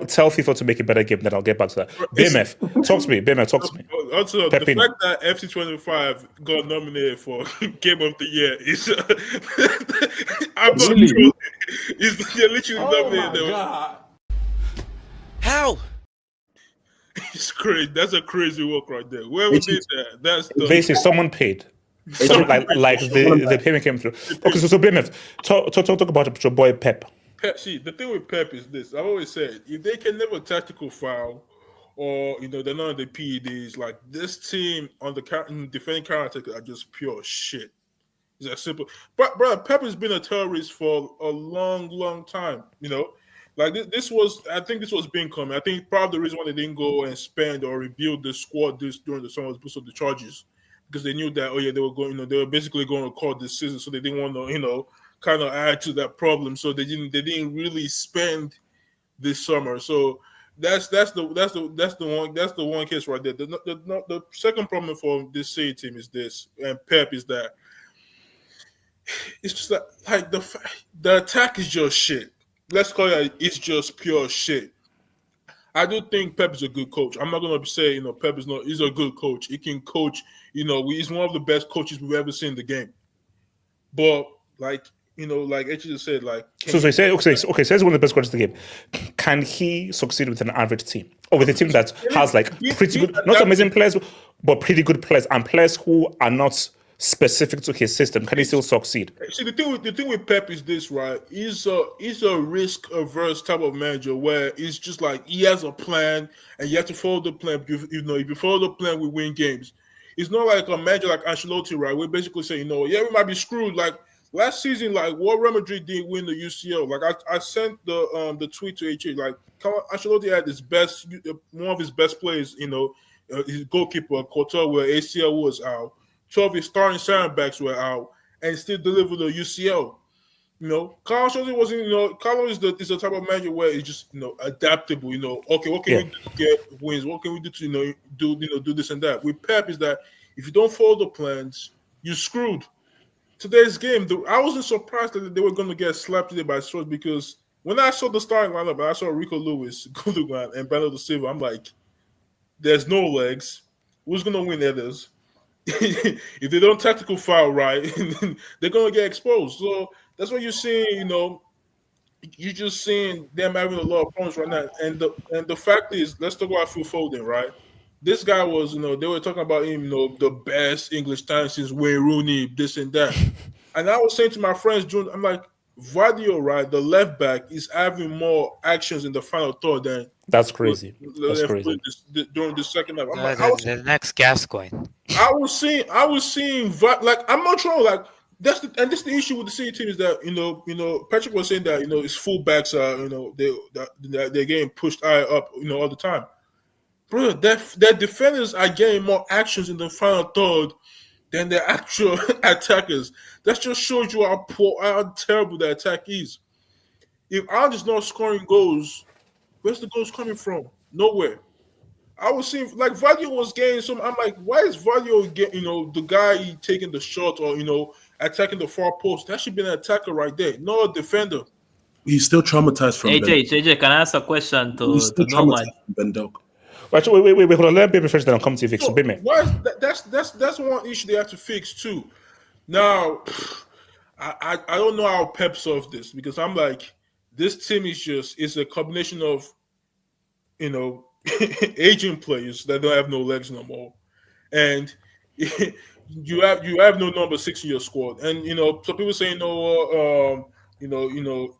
Tell FIFA to make a better game, then I'll get back to that. BMF, talk to me. Also, the fact that FC25 got nominated for Game of the Year is absolutely. You're literally nominated. How? It's crazy. That's a crazy work right there. Where was it? That's basically someone paid. The payment came through. Okay, so BMF, talk about your boy Pep. See, the thing with Pep is this. I've always said, if they can never tactical foul, or they're not on the PEDs, like this team on the defending counter are just pure shit. It's that simple. But bro, Pep has been a terrorist for a long time. Like this was being coming. I think part of the reason why they didn't go and spend or rebuild the squad during the summer was because of the charges, because they knew that they were going, they were basically going to record this season, so they didn't want to, kind of add to that problem. So they didn't really spend this summer. So that's the one case right there. The second problem for this City team is this, and Pep, is that it's just like the attack is just shit. Let's call it, it's just pure shit. I do think Pep is a good coach. I'm not going to say, Pep is not. He's a good coach. He can coach. He's one of the best coaches we've ever seen in the game. But like H just said, like. So he said, okay, so he's one of the best coaches in the game. Can he succeed with an average team, or with a team that has pretty good, not amazing players, but pretty good players and players who are not specific to his system? Can he still succeed? See, the thing with Pep is this, right? He's a risk-averse type of manager where it's just like he has a plan and you have to follow the plan. If you follow the plan, we win games. It's not like a manager like Ancelotti, right? We basically say, we might be screwed. Like last season, like what Real Madrid did win the UCL. Like I sent the tweet to HA. Like Ancelotti had one of his best players. His goalkeeper Courtois, where ACL was out. 2 of his starting center backs were out, and still delivered the UCL. Carlo Ancelotti wasn't. Carlo is the type of manager where he's just adaptable. Okay, what can we do to get wins? What can we do to do this and that? With Pep is that if you don't follow the plans, you're screwed. Today's game, I wasn't surprised that they were going to get slapped today by Spurs because when I saw the starting lineup, I saw Rico Lewis, Gundogan, and Bernardo Silva. I'm like, there's no legs. Who's going to win others? If they don't tactical foul right, they're going to get exposed. So that's what you're seeing. You're just seeing them having a lot of problems right now. And the fact is, let's talk about Phil Foden, right? This guy was, they were talking about him, the best English talent since Wayne Rooney, this and that. And I was saying to my friends, I'm like, Vardio, right, the left back, is having more actions in the final third than that's crazy. That's crazy. During the second half. The next Gascoigne. I was seeing, like, I'm not sure, like, this is the issue with the City team is that Patrick was saying that his fullbacks are they're getting pushed higher up all the time. Bro, their defenders are getting more actions in the final third than their actual attackers. That just shows you how terrible the attack is. If Ireland is not scoring goals, where's the goals coming from? Nowhere. I was seeing like Vardio was getting some. I'm like, why is Vardio getting the guy taking the shot or attacking the far post? That should be an attacker right there, not a defender. He's still traumatized from AJ, can I ask a question to Nomad? Wait, hold on. Let me finish, then I'll come to you, fix. So, why is that's one issue they have to fix too. Now, I don't know how Pep solves this because I'm like, this team is a combination of aging players that don't have no legs no more, and you have no number 6 in your squad, and some people say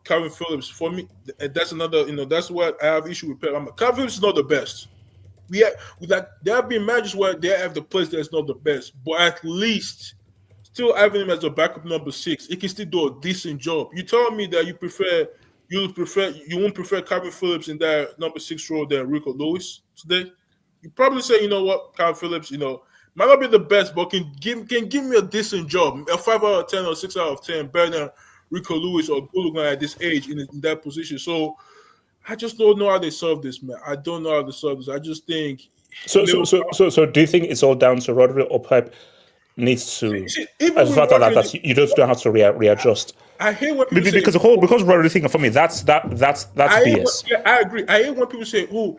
Calvin Phillips. For me, that's another. That's what I have issue with Pep. Calvin Phillips is not the best. There have been matches where they have the players that's not the best, but at least still having him as a backup number 6, he can still do a decent job. You telling me that you won't prefer Calvin Phillips in that number 6 role than Rico Lewis today? You probably say, you know what, Calvin Phillips, might not be the best, but can give me a decent job, a 5 out of 10 or 6 out of 10, better than Rico Lewis or Gundogan at this age in that position. So I just don't know how they solve this, man. I don't know how they solve this. I just think. So do you think it's all down to Rodri or Pep needs to? As the fact that you just don't have to readjust. I hate when people because Rodri thing for me that's BS. I agree. I hate when people say, "Oh,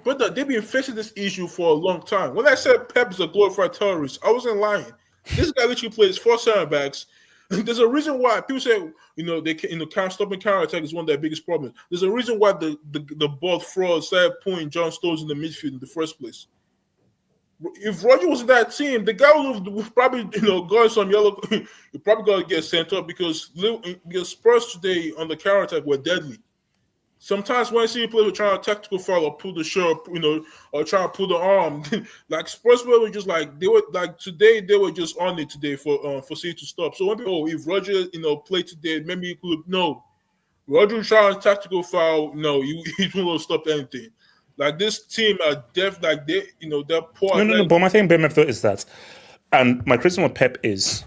brother, they've been facing this issue for a long time." When I said Pep is a glorified terrorist, I wasn't lying. This guy literally plays 4 center backs. There's a reason why people say, they can stopping counter attack is one of their biggest problems. There's a reason why the ball fraud started putting John Stones in the midfield in the first place. If Roger was in that team, the guy would probably, go some yellow. He probably got to get sent up because Spurs today on the counter attack were deadly. Sometimes when I see players trying to tactical foul or pull the shirt, or try to pull the arm, like Spurs were just like today they were just on it today for City to stop. So when people, if Roger played today, maybe he could Roger trying to tactical foul, he won't stop anything. Like this team are they're poor. No. But my thing, though, is that, and my criticism of Pep is,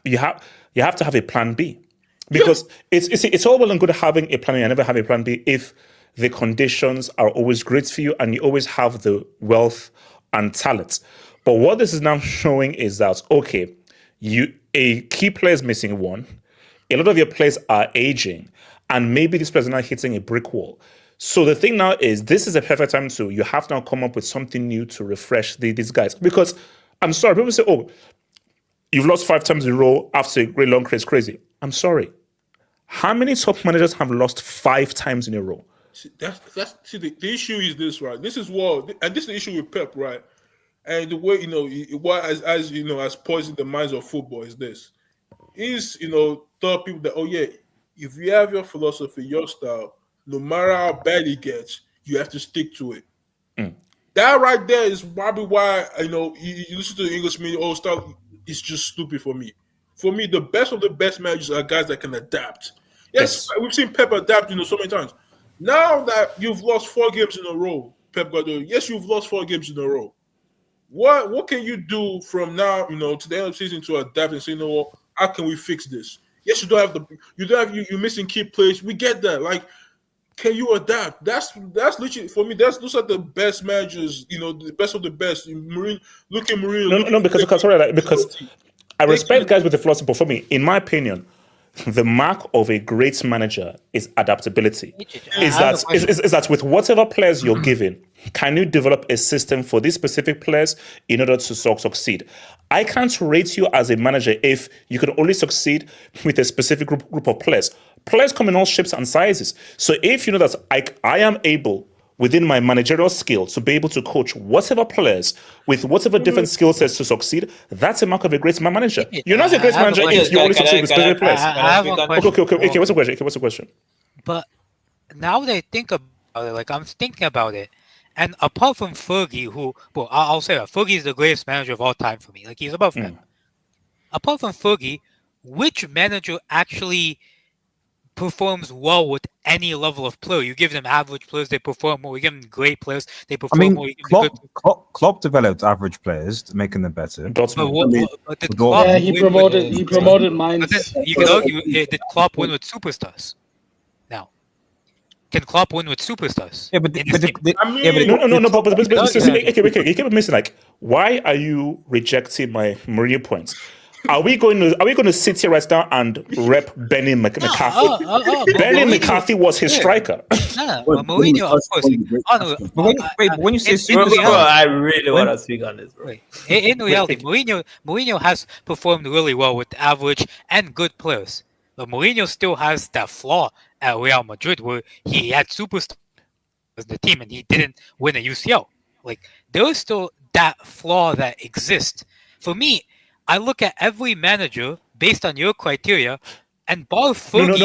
you have to have a plan B. Because it's all well and good having a plan A and never have a plan B if the conditions are always great for you and you always have the wealth and talent. But what this is now showing is that, okay, a key player is missing one, a lot of your players are aging, and maybe this player is now hitting a brick wall. So the thing now is, this is a perfect time you have to now come up with something new to refresh these guys. Because, I'm sorry, people say, oh, you've lost 5 times in a row after a great long craze, crazy. I'm sorry. How many top managers have lost 5 times in a row? The issue is this, right? This is and this is the issue with Pep, right? And the way what has poisoned the minds of football is this: tell people that if you have your philosophy, your style, no matter how bad it gets, you have to stick to it. That right there is probably why you listen to the English media. Style is just stupid for me. for me, the best of the best managers are guys that can adapt. Yes, we've seen Pep adapt, so many times. Now that you've lost 4 games in a row, Pep Guardiola, yes, you've lost 4 games in a row. What can you do from now, to the end of the season to adapt and say, how can we fix this? Yes, you're missing key players. We get that. Like, can you adapt? That's literally for me. Those are the best managers. The best of the best. Look at Mourinho. No, because I respect guys with the philosophy. But for me, in my opinion, the mark of a great manager is adaptability. Is that with whatever players you're given, can you develop a system for these specific players in order to succeed? I can't rate you as a manager if you can only succeed with a specific group of players. Players come in all shapes and sizes. So if you know that I am able, within my managerial skill, to be able to coach whatever players with whatever different skill sets to succeed, that's a mark of a great manager. You're not a great manager if you only succeed with specific players. Okay, what's the question? But now that I think about it, like I'm thinking about it, and apart from Fergie, I'll say that Fergie is the greatest manager of all time for me. Like he's above Pep. Apart from Fergie, which manager actually performs well with any level of player? You give them average players, they perform more. You give them great players, they perform more. Klopp developed average players, making them better. He promoted Mainz. You can argue, did Klopp win with superstars? Now, can Klopp win with superstars? Yeah, but you keep missing. Like, why are you rejecting my Mourinho points? Are we going to sit here right now and rep Benny McCarthy? Benny McCarthy was his striker. Mourinho, of course. When you say I really want to speak on this, bro. In reality, Mourinho has performed really well with average and good players. But Mourinho still has that flaw at Real Madrid where he had superstars in the team and he didn't win a UCL. Like, there is still that flaw that exists. For me, I look at every manager based on your criteria, and bar Fergie,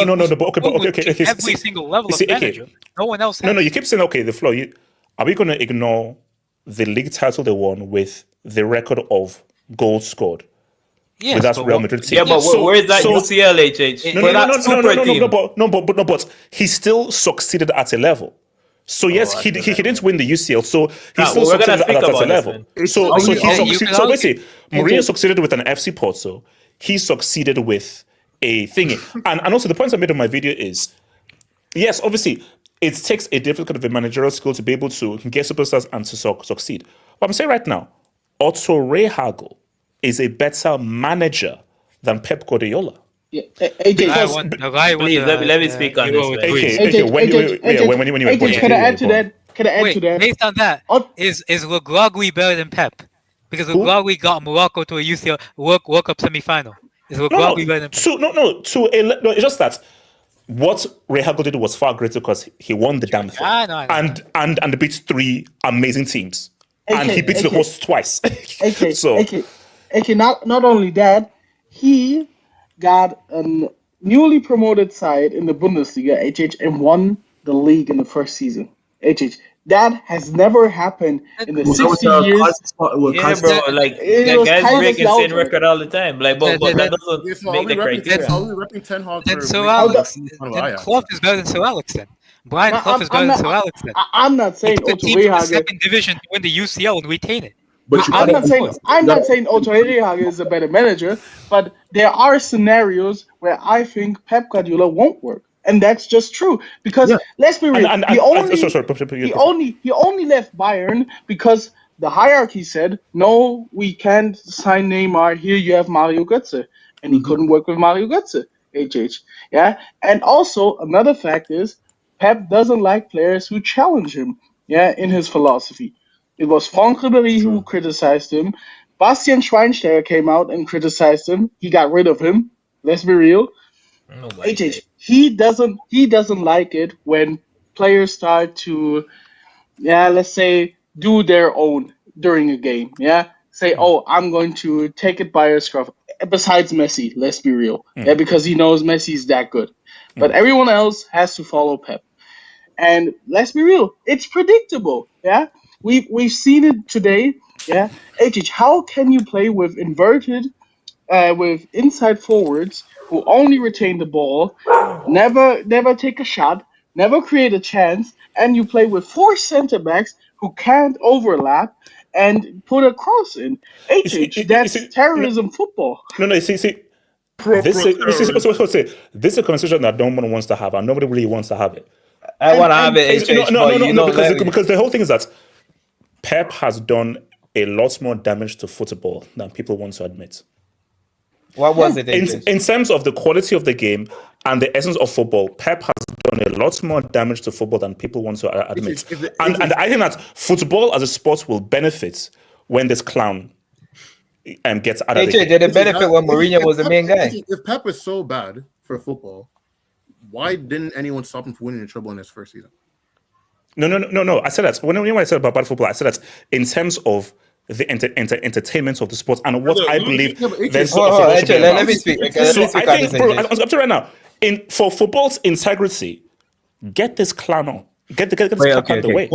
okay. Every single level of manager, no one else has. No, you keep saying, okay, the flow. Are we going to ignore the league title they won with the record of goals scored? Yes, with that Real Madrid team. Yeah, but where is that UCL, HH? No, but he still succeeded at a level. So yes, he didn't win the UCL, so he still succeeded at a level. So basically, Mourinho succeeded with an FC Porto. He succeeded with a thingy, and also the point I made on my video is, yes, obviously, it takes a different kind of a managerial skill to be able to get superstars and to succeed. But I'm saying right now, Otto Rehhagel is a better manager than Pep Guardiola. Yeah, AJ, let me speak on this. AJ, can I add to that? Based on that, is Regragui better than Pep? Because Regragui got Morocco to a UCL World Cup semi-final. Is Regragui better than Pep? It's just that what Rehhagel did was far greater because he won the damn thing and beat 3 amazing teams, and he beat the host twice. Not only that, he got a newly promoted side in the Bundesliga, HH, and won the league in the first season. HH, that has never happened in the 60 years. Yeah, bro, like guys break insane record all the time. Like, but that doesn't make the criteria. Are we repping 10 hard? Then Sir Alex, then Klopp is better than Sir Alex. Then Brian Clough is better than Sir Alex. Then I'm not saying Otto Rehhagel second division to win the UCL and retain it. I'm not saying Otto Rehhagel is a better manager, but there are scenarios where I think Pep Guardiola won't work, and that's just true. Because let's be real, he only left Bayern because the hierarchy said, "No, we can't sign Neymar. Here you have Mario Götze," and he couldn't work with Mario Götze. Yeah, and also another fact is Pep doesn't like players who challenge him. Yeah, in his philosophy. It was Franck Ribéry who criticized him. Bastian Schweinsteiger came out and criticized him. He got rid of him. Let's be real. He doesn't like it when players start to, let's say, do their own during a game. Yeah, say, I'm going to take it by a scruff. Besides Messi, let's be real. Yeah, because he knows Messi is that good. But everyone else has to follow Pep. And let's be real, it's predictable. Yeah. We've seen it today, HH. How can you play with inverted with inside forwards who only retain the ball, never take a shot, never create a chance, and you play with 4 centre backs who can't overlap and put a cross in. That's terrorism football. No, this is a conversation that no one wants to have, and nobody really wants to have it. I want to have it. Because the whole thing is that Pep has done a lot more damage to football than people want to admit. What was it? In terms of the quality of the game and the essence of football, Pep has done a lot more damage to football than people want to admit. And I think that football as a sport will benefit when this clown gets out of the game. Did it benefit when Mourinho was the main guy? If Pep is so bad for football, why didn't anyone stop him from winning the treble in his first season? No. I said that when I said about bad football, I said that in terms of the entertainment of the sport and what I believe. Let me speak. I think, bro, I'm up to right now. For football's integrity, get this clown on. Get this clown out of the way.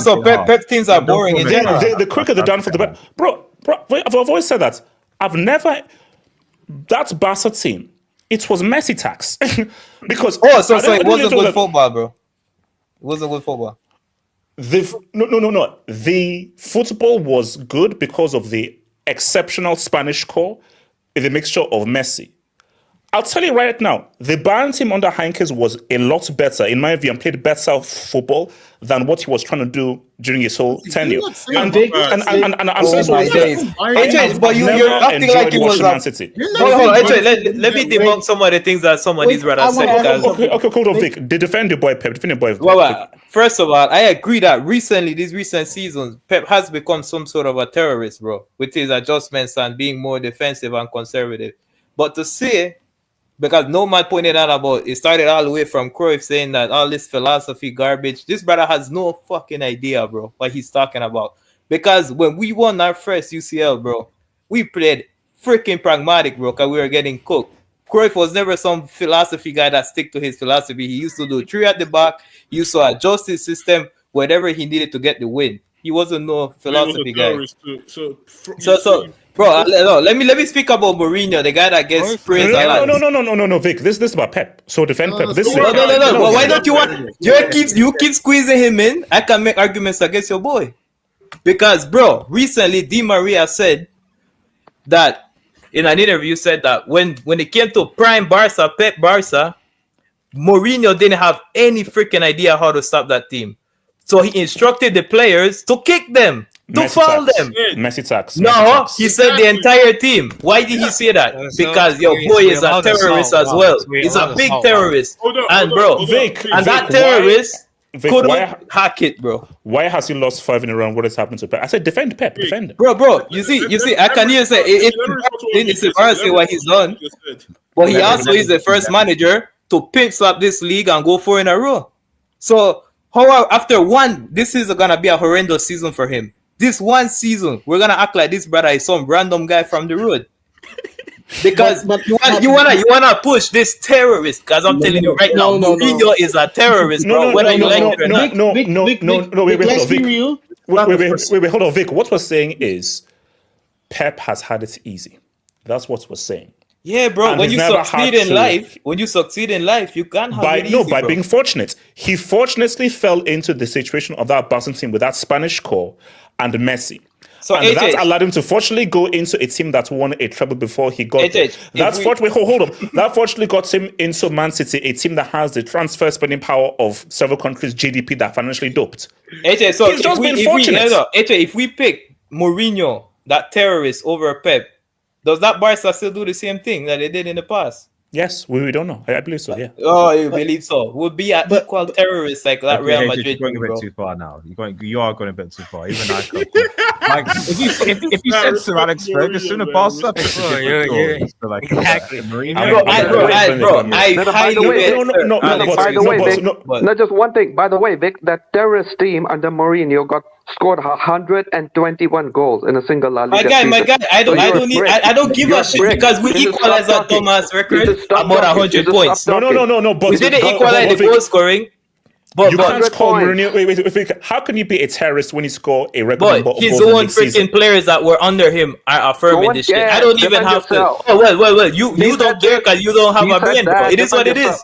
So Pep teams are boring in general. The quicker the down for the better. Bro, I've always said that. That Barca team, it was Messi tax. Because so it wasn't good football, bro. It wasn't good football. No. The football was good because of the exceptional Spanish core, the mixture of Messi. I'll tell you right now, the Bayern team under Heinkes was a lot better, in my view, and played better football than what he was trying to do during his whole tenure. And I'm saying but you're acting like it was Man City. Let me debunk some of the things that some of these brothers said. Okay, hold on, Vic. They defend the boy, Pep. First of all, I agree that these recent seasons, Pep has become some sort of a terrorist, bro, with his adjustments and being more defensive and conservative. But to say, because no man pointed out about it started all the way from Cruyff saying that all this philosophy garbage. This brother has no fucking idea, bro, what he's talking about. Because when we won our first UCL, bro, we played freaking pragmatic, bro, because we were getting cooked. Cruyff was never some philosophy guy that stick to his philosophy. He used to do 3 at the back. He used to adjust his system whatever he needed to get the win. He wasn't no philosophy guy. Bro, let me speak about Mourinho, the guy that gets praised a lot. No, Vic. This is about Pep. So defend Pep. No. Why don't you want? You keep squeezing him in. I can make arguments against your boy, because bro, recently Di Maria said that in an interview said that when it came to prime Barca, Pep Barca, Mourinho didn't have any freaking idea how to stop that team. So he instructed the players to kick them, to foul them. Messi tax. No, he said the entire team. Why did he say that? Because your boy is a terrorist as well. He's a big terrorist. And bro, and that terrorist couldn't hack it, bro. Why has he lost 5 in a row? What has happened to Pep? I said defend Pep. Defend him. Bro. You see. I can even say it's embarrassing what he's done. But he also is the first manager to pimp slap this league and go 4 in a row. So after one, this is gonna be a horrendous season for him. This one season, we're gonna act like this brother is some random guy from the road. Because you wanna push this terrorist. Because I'm telling you right now, Mourinho is a terrorist, bro. Whether you like it or not. Wait, hold on, Vic. What we're saying is, Pep has had it easy. That's what we're saying. Yeah, bro. When you succeed in life, you can't have it easy, by being fortunate. He fortunately fell into the situation of that Barca team with that Spanish core and Messi. So and that allowed him to fortunately go into a team that won a treble before he got there. Hold on. That fortunately got him into Man City, a team that has the transfer spending power of several countries' GDP that financially doped. He's just been fortunate. If we pick Mourinho, that terrorist, over Pep, does that Barca still do the same thing that they did in the past? Yes, we don't know. I believe so, yeah. Oh, you believe so? We'll be an equal terrorist like that Real Madrid. You're going a bit too far now. You are going a bit too far. Even I could. Like, if you said Sir Alex Ferguson and Barca, exactly. No, just one thing. By the way, Vic, that terrorist team under Mourinho scored 121 goals in a single La Liga season. My guy, I don't give a shit because we equalize our Thomas record about 100 points. No. But we didn't equalize the goal scoring. You can't call Mourinho. Wait. How can you be a terrorist when you score a record number But of his goals in the own league season? freaking players that were under him are affirming this shit. I don't even have to. Oh well. You don't care because you don't have a brain, bro. It is what it is.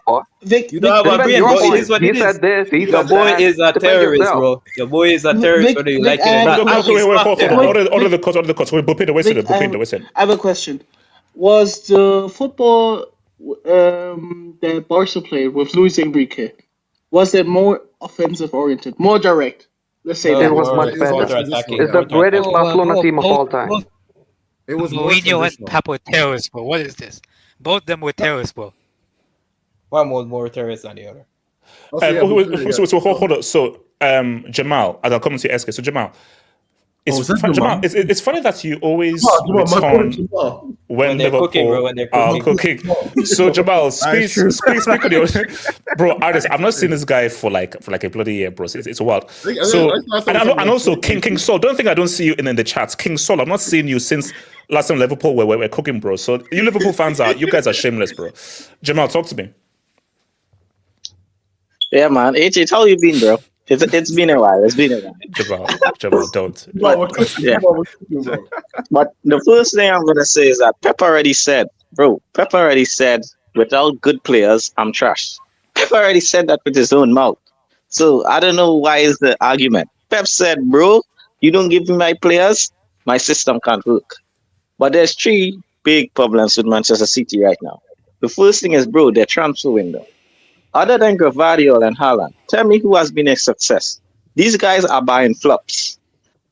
You don't have a brain, bro. It is what it is. Your boy is a terrorist, bro. Your boy is a terrorist, whether you like it or not. Wait, order the coach. Wait, Bupin, I have a question. Was the football that Barca played with Luis Enrique, was it more offensive oriented, more direct? Let's say that. It was much better. It's the greatest Barcelona team of all time. It was more Mourinho and traditional. Pep were terrorists, bro. What is this? Both of them were terrorists, bro. One was more terrorist than the other. So hold on. So Jamal, and I'll come to SK. So Jamal, it's funny that you always return when Liverpool are cooking. So Jamal, speak on your bro. Artist, I've not seen this guy for like a bloody year, bro. It's wild. So and also King Sol. Don't think I don't see you in the chats, King Sol. I've not seen you since last time Liverpool were cooking, bro. So you Liverpool fans you guys are shameless, bro. Jamal, talk to me. Yeah, man. HH, how you been, bro? It's been a while. Jamal, don't. But the first thing I'm gonna say is that Pep already said, without good players, I'm trash. Pep already said that with his own mouth. So I don't know why is the argument. Pep said, bro, you don't give me my players, my system can't work. But there's three big problems with Manchester City right now. The first thing is, bro, their transfer window. Other than Guardiola and Haaland, tell me who has been a success. These guys are buying flops.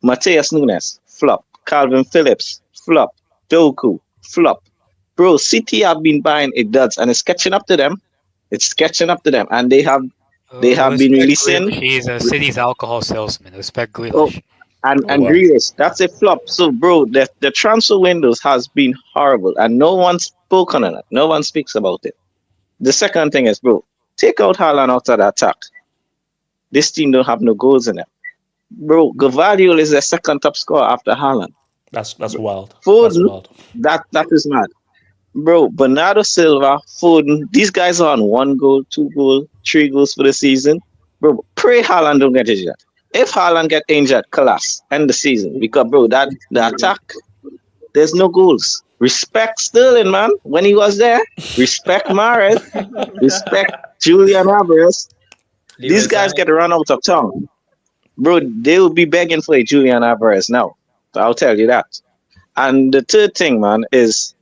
Mateus Nunes, flop. Calvin Phillips, flop. Doku, flop. Bro, City have been buying a duds and it's catching up to them. And they have been releasing. He's a City's alcohol salesman. Respect Grealish. And Grealish, that's a flop. So, bro, the transfer windows has been horrible and no one's spoken on it. No one speaks about it. The second thing is, bro, take out Haaland out of the attack. This team don't have no goals in it. Bro, Guardiola is the second top scorer after Haaland. That's wild. Foden, that is mad. Bro, Bernardo Silva, Foden, these guys are on 1 goal, 2 goals, 3 goals for the season. Bro, pray Haaland don't get injured. If Haaland get injured, collapse, end the season. Because, bro, the attack, there's no goals. Respect Sterling, man, when he was there. Respect Mahrez. Respect Julian Alvarez. These guys get run out of town. Bro, they will be begging for a Julian Alvarez now. So I'll tell you that. And the third thing, man, is,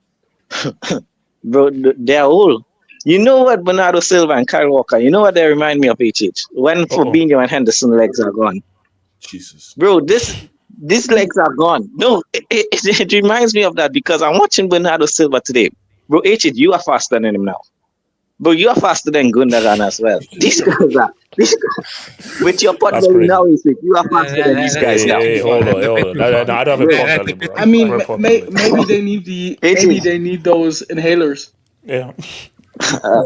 bro, they're old. You know what Bernardo Silva and Kyle Walker, you know what they remind me of, HH? When Fabinho and Henderson legs are gone. Jesus. Bro, these legs are gone. No, it reminds me of that because I'm watching Bernardo Silva today. Bro, HH, you are faster than him now. Bro, you are faster than Gundogan as well. These guys are. With your pot belly now, you are faster than these guys now. Hold on. No, I don't have a pot belly, bro. I mean, maybe they need those inhalers. Yeah.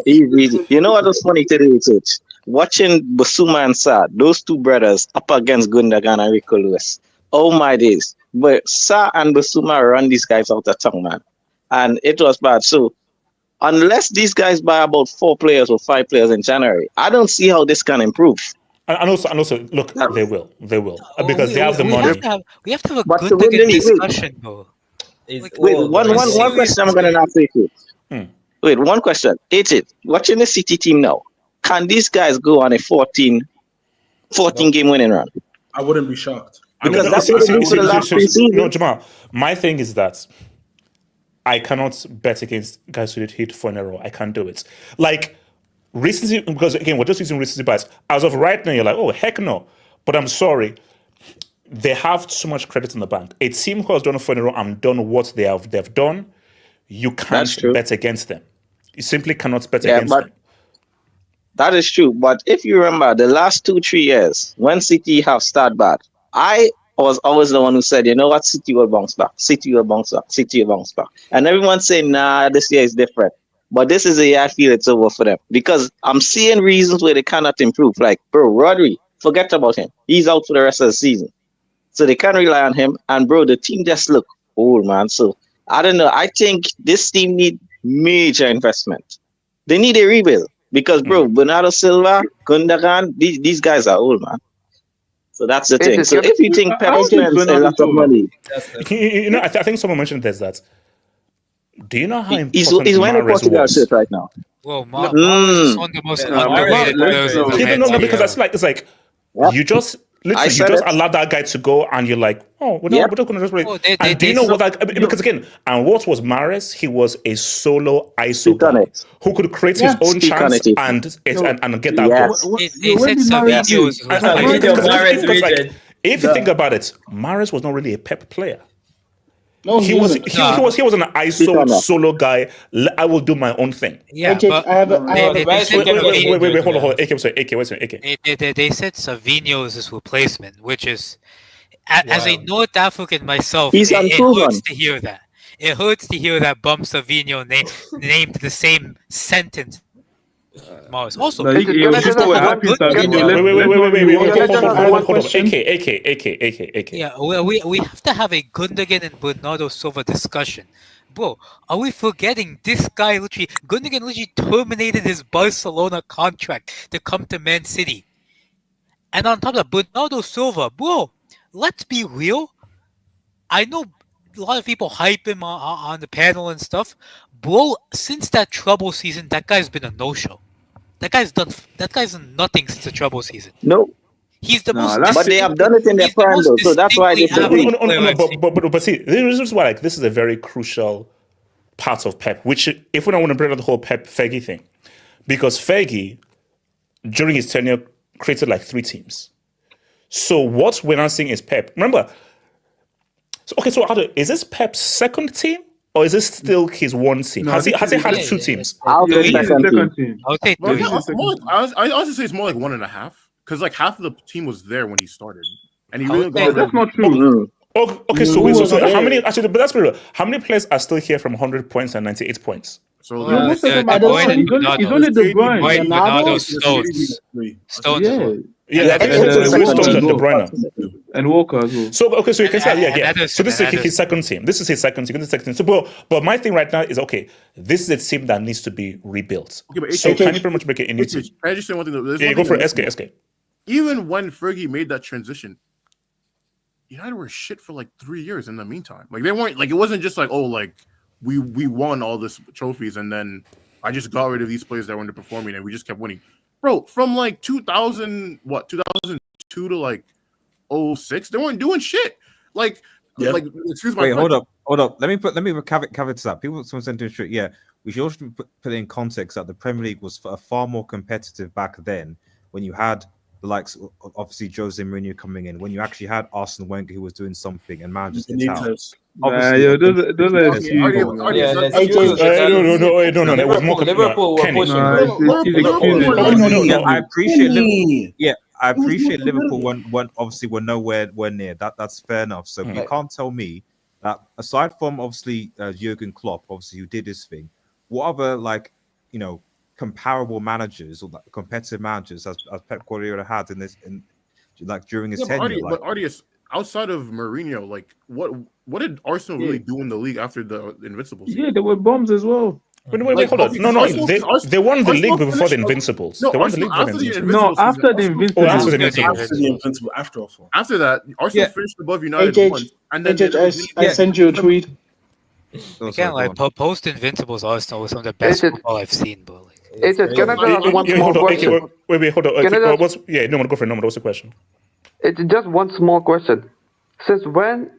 Easy. You know what was funny today, HH? Watching Basuma and Sa, those two brothers up against Gundogan and Rico Lewis. Oh my days. But Sa and Basuma run these guys out of town, man. And it was bad. So unless these guys buy about 4 players or 5 players in January, I don't see how this can improve. And also, look, they will, because they have the money. We have to have a good discussion, bro. One question I'm going to ask you. Wait, one question. Watching the City team now, can these guys go on a 14 game winning run? I wouldn't be shocked. Because that's what they do for the last 3 seasons. No, Jamal, my thing is that I cannot bet against guys who did hit for an error. I can't do it. Like, recency, because again, we're just using recency bias. As of right now, you're like, oh, heck no. But I'm sorry. They have too much credit in the bank. A team who has done for an error and done what they've done, you can't bet against them. You simply cannot bet against them. That is true. But if you remember the last 2-3 years, when City have started bad, I was always the one who said, you know what, City will bounce back. And everyone's saying, nah, this year is different. But this is a year I feel it's over for them. Because I'm seeing reasons where they cannot improve. Like, bro, Rodri, forget about him. He's out for the rest of the season. So they can't rely on him. And, bro, the team just look old, man. So, I don't know. I think this team need major investment. They need a rebuild. Because Bernardo Silva, Gundogan, these guys are old, man. So that's the thing. So if you think Pep spends a lot of money, You know, I think someone mentioned this that. Do you know how he's important wearing a Mahrez Portugal was? shirt right now. Well, Mahrez is one of the most underrated players in the No, because it's like you just literally you just allow that guy to go, and you're like, oh, we're just going to just play. And do you know what? Because again, and what was Mahrez? He was a solo ISO guy who could create his own chance and get that goal. They said Savinho is replacement. If you think about it, Mahrez was not really a Pep player. No, he was an ISO solo guy. I will do my own thing. Yeah, AJ, but I have a wait, hold on. AK, sorry, AK, wait a minute, AK. They said Savinho is his replacement, which is, as a North African myself, it hurts to hear that. It hurts to hear that Bum Savinho named the same sentence. Mars. Also, wait, hold on. AK. Yeah, we have to have a Gundogan and Bernardo Silva discussion. Bro, are we forgetting this guy Gundogan literally terminated his Barcelona contract to come to Man City. And on top of that, Bernardo Silva, bro, let's be real. I know a lot of people hype him on the panel and stuff. Bro, since that trouble season, that guy's been a no-show. That guy's done nothing since the trouble season. No. He's the most. But they have done it in their prime, though, so that's why they disagree. But see, this is why like this is a very crucial part of Pep. Which, if we don't want to bring up the whole Pep Fergie thing, because Fergie during his tenure created like 3 teams. So what we're now seeing is Pep. Remember, so is this Pep's second team? Or is this still his one team? No, has he had 2 teams? I'll take second team. I'll take I honestly say it's more like 1.5. Because like half of the team was there when he started. And he really got that's not true. Okay, so how many actually but that's real. How many players are still here from 100 points and 98 points? So He's only De Bruyne. Bernardo Stones. Yeah, De Bruyne and Walker as well. So so you can say So this is his second team. This is his second team. So but my thing right now is this is a team that needs to be rebuilt. Okay, but so can you pretty much make it a new team? I just say one thing though. Go for it, SK. Even when Fergie made that transition, United were shit for like 3 years in the meantime. Like they weren't like it wasn't just like we won all this trophies and then I just got rid of these players that were underperforming and we just kept winning. Bro, from like 2002 to like 06, they weren't doing shit. Like excuse my hold up. Let me caveat to that. Someone sent in straight. Yeah, we should also put it in context that the Premier League was far more competitive back then when you had the likes of obviously Jose Mourinho coming in, when you actually had Arsene Wenger who was doing something and managers get out. Those are excuses. No. There was more Liverpool were pushing. I appreciate Liverpool. Yeah, I appreciate Liverpool when obviously we're nowhere near. That's fair enough. So you can't tell me that aside from obviously Jurgen Klopp, obviously who did this thing, what other comparable managers or competitive managers as Pep Guardiola had during his tenure? But Ardius, outside of Mourinho, like what did Arsenal really do in the league after the Invincibles? Yeah, there were bombs as well. Wait, hold on. No. They won the league before the Invincibles. They won the league before the Invincibles. No, after the Invincibles. After that, Arsenal finished above United once. And then I sent you a tweet. Again, post Invincibles Arsenal was some of the best football I've seen, bro. Can I ask one small question? Wait, hold on. Go for it. What's the question? It's just one small question. Since when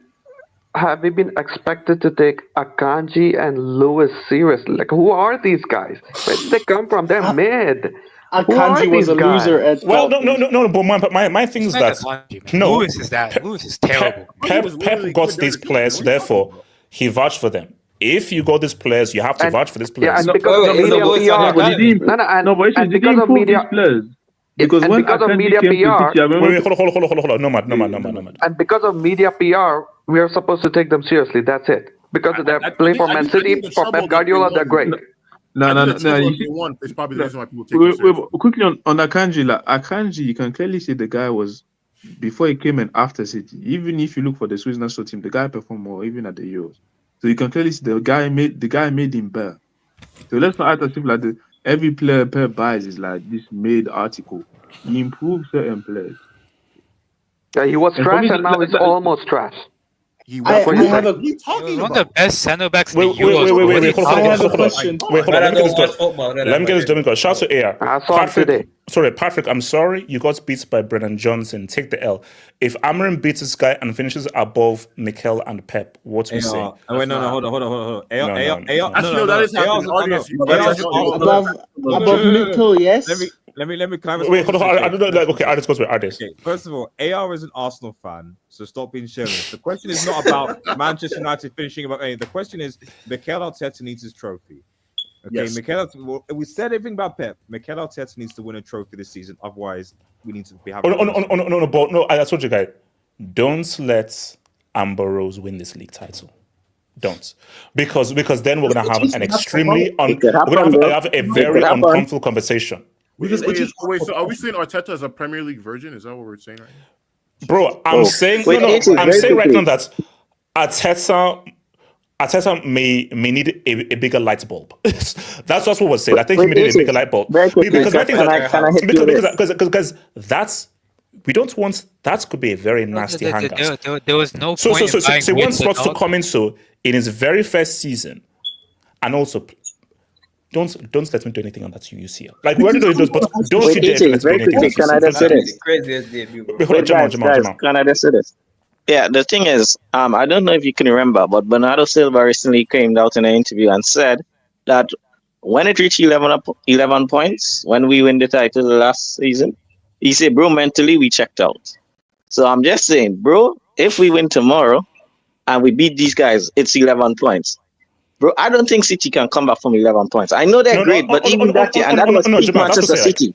have we been expected to take Akanji and Lewis seriously? Like, who are these guys? Where did they come from? They're mid. Akanji was a loser at. Well, no. But my thing is that Lewis is terrible. Pep got these players, therefore he vouched for them. If you got these players, you have to vouch for these players. Yeah, and because of media PR. Because of media PR, hold on, no man. And because of media PR, we are supposed to take them seriously. That's it. Because of their play for Man City, for Pep Guardiola, they're great. No. It's probably the reason why people take them seriously. Quickly on Akanji, Akanji, you can clearly see the guy was before he came and after City. Even if you look for the Swiss national team, the guy performed more even at the Euros. So you can clearly see the guy made him better. So let's not act as if like every player Pep buys is like this made article. He improves certain players. Yeah, he was And for trash, me, and now he's almost trash. He I was. have a What are you talking One of about? the best center backs in the Wait, Euros. hold I have a on. question. Wait, hold on. Let me get this done. Let me get this done. done. Shout out to AR. I saw him today. Patrick, I'm sorry you got beat by Brennan Johnson. Take the L. If Amarim beats this guy and finishes above Mikel and Pep, what we say? Wait, no, hold on. Actually, no, that is happening. Above Mikel, yes. Let me can I Wait, hold on. respond to this? I don't know. Like, okay, Ardis goes with Ardis. Okay, first of all, AR is an Arsenal fan, so stop being shameless. The question is not about Manchester United finishing above anything. The question is Mikel Arteta needs his trophy. Okay, Yes. we said everything about Pep. Mikel Arteta needs to win a trophy this season. Otherwise, we need to be having. No, I told you guys, don't let Amber Rose win this league title. Don't, because then we're gonna have an extremely we're gonna have a very uncomfortable conversation. So are we saying Arteta is a Premier League virgin? Is that what we're saying right now? Bro, I'm saying right now that Arteta may need a bigger light bulb. That's what we're saying. I think he may need a bigger light bulb. Because that's we don't want that could be a very nasty hangout. There was no So point in buying he wants Winston Spots to come in in his very first season, and also don't let me do anything on that UCL. Like we're doing those, but don't see the Can I just say this? Craziest debut, bro. Guys, can I just say this? Yeah, the thing is, I don't know if you can remember, but Bernardo Silva recently came out in an interview and said that when it reached 11 points, when we win the title last season, he said, bro, mentally we checked out. So I'm just saying, bro, if we win tomorrow and we beat these guys, it's 11 points. Bro, I don't think City can come back from 11 points. I know they're great, but even that year, and that was peak Manchester City.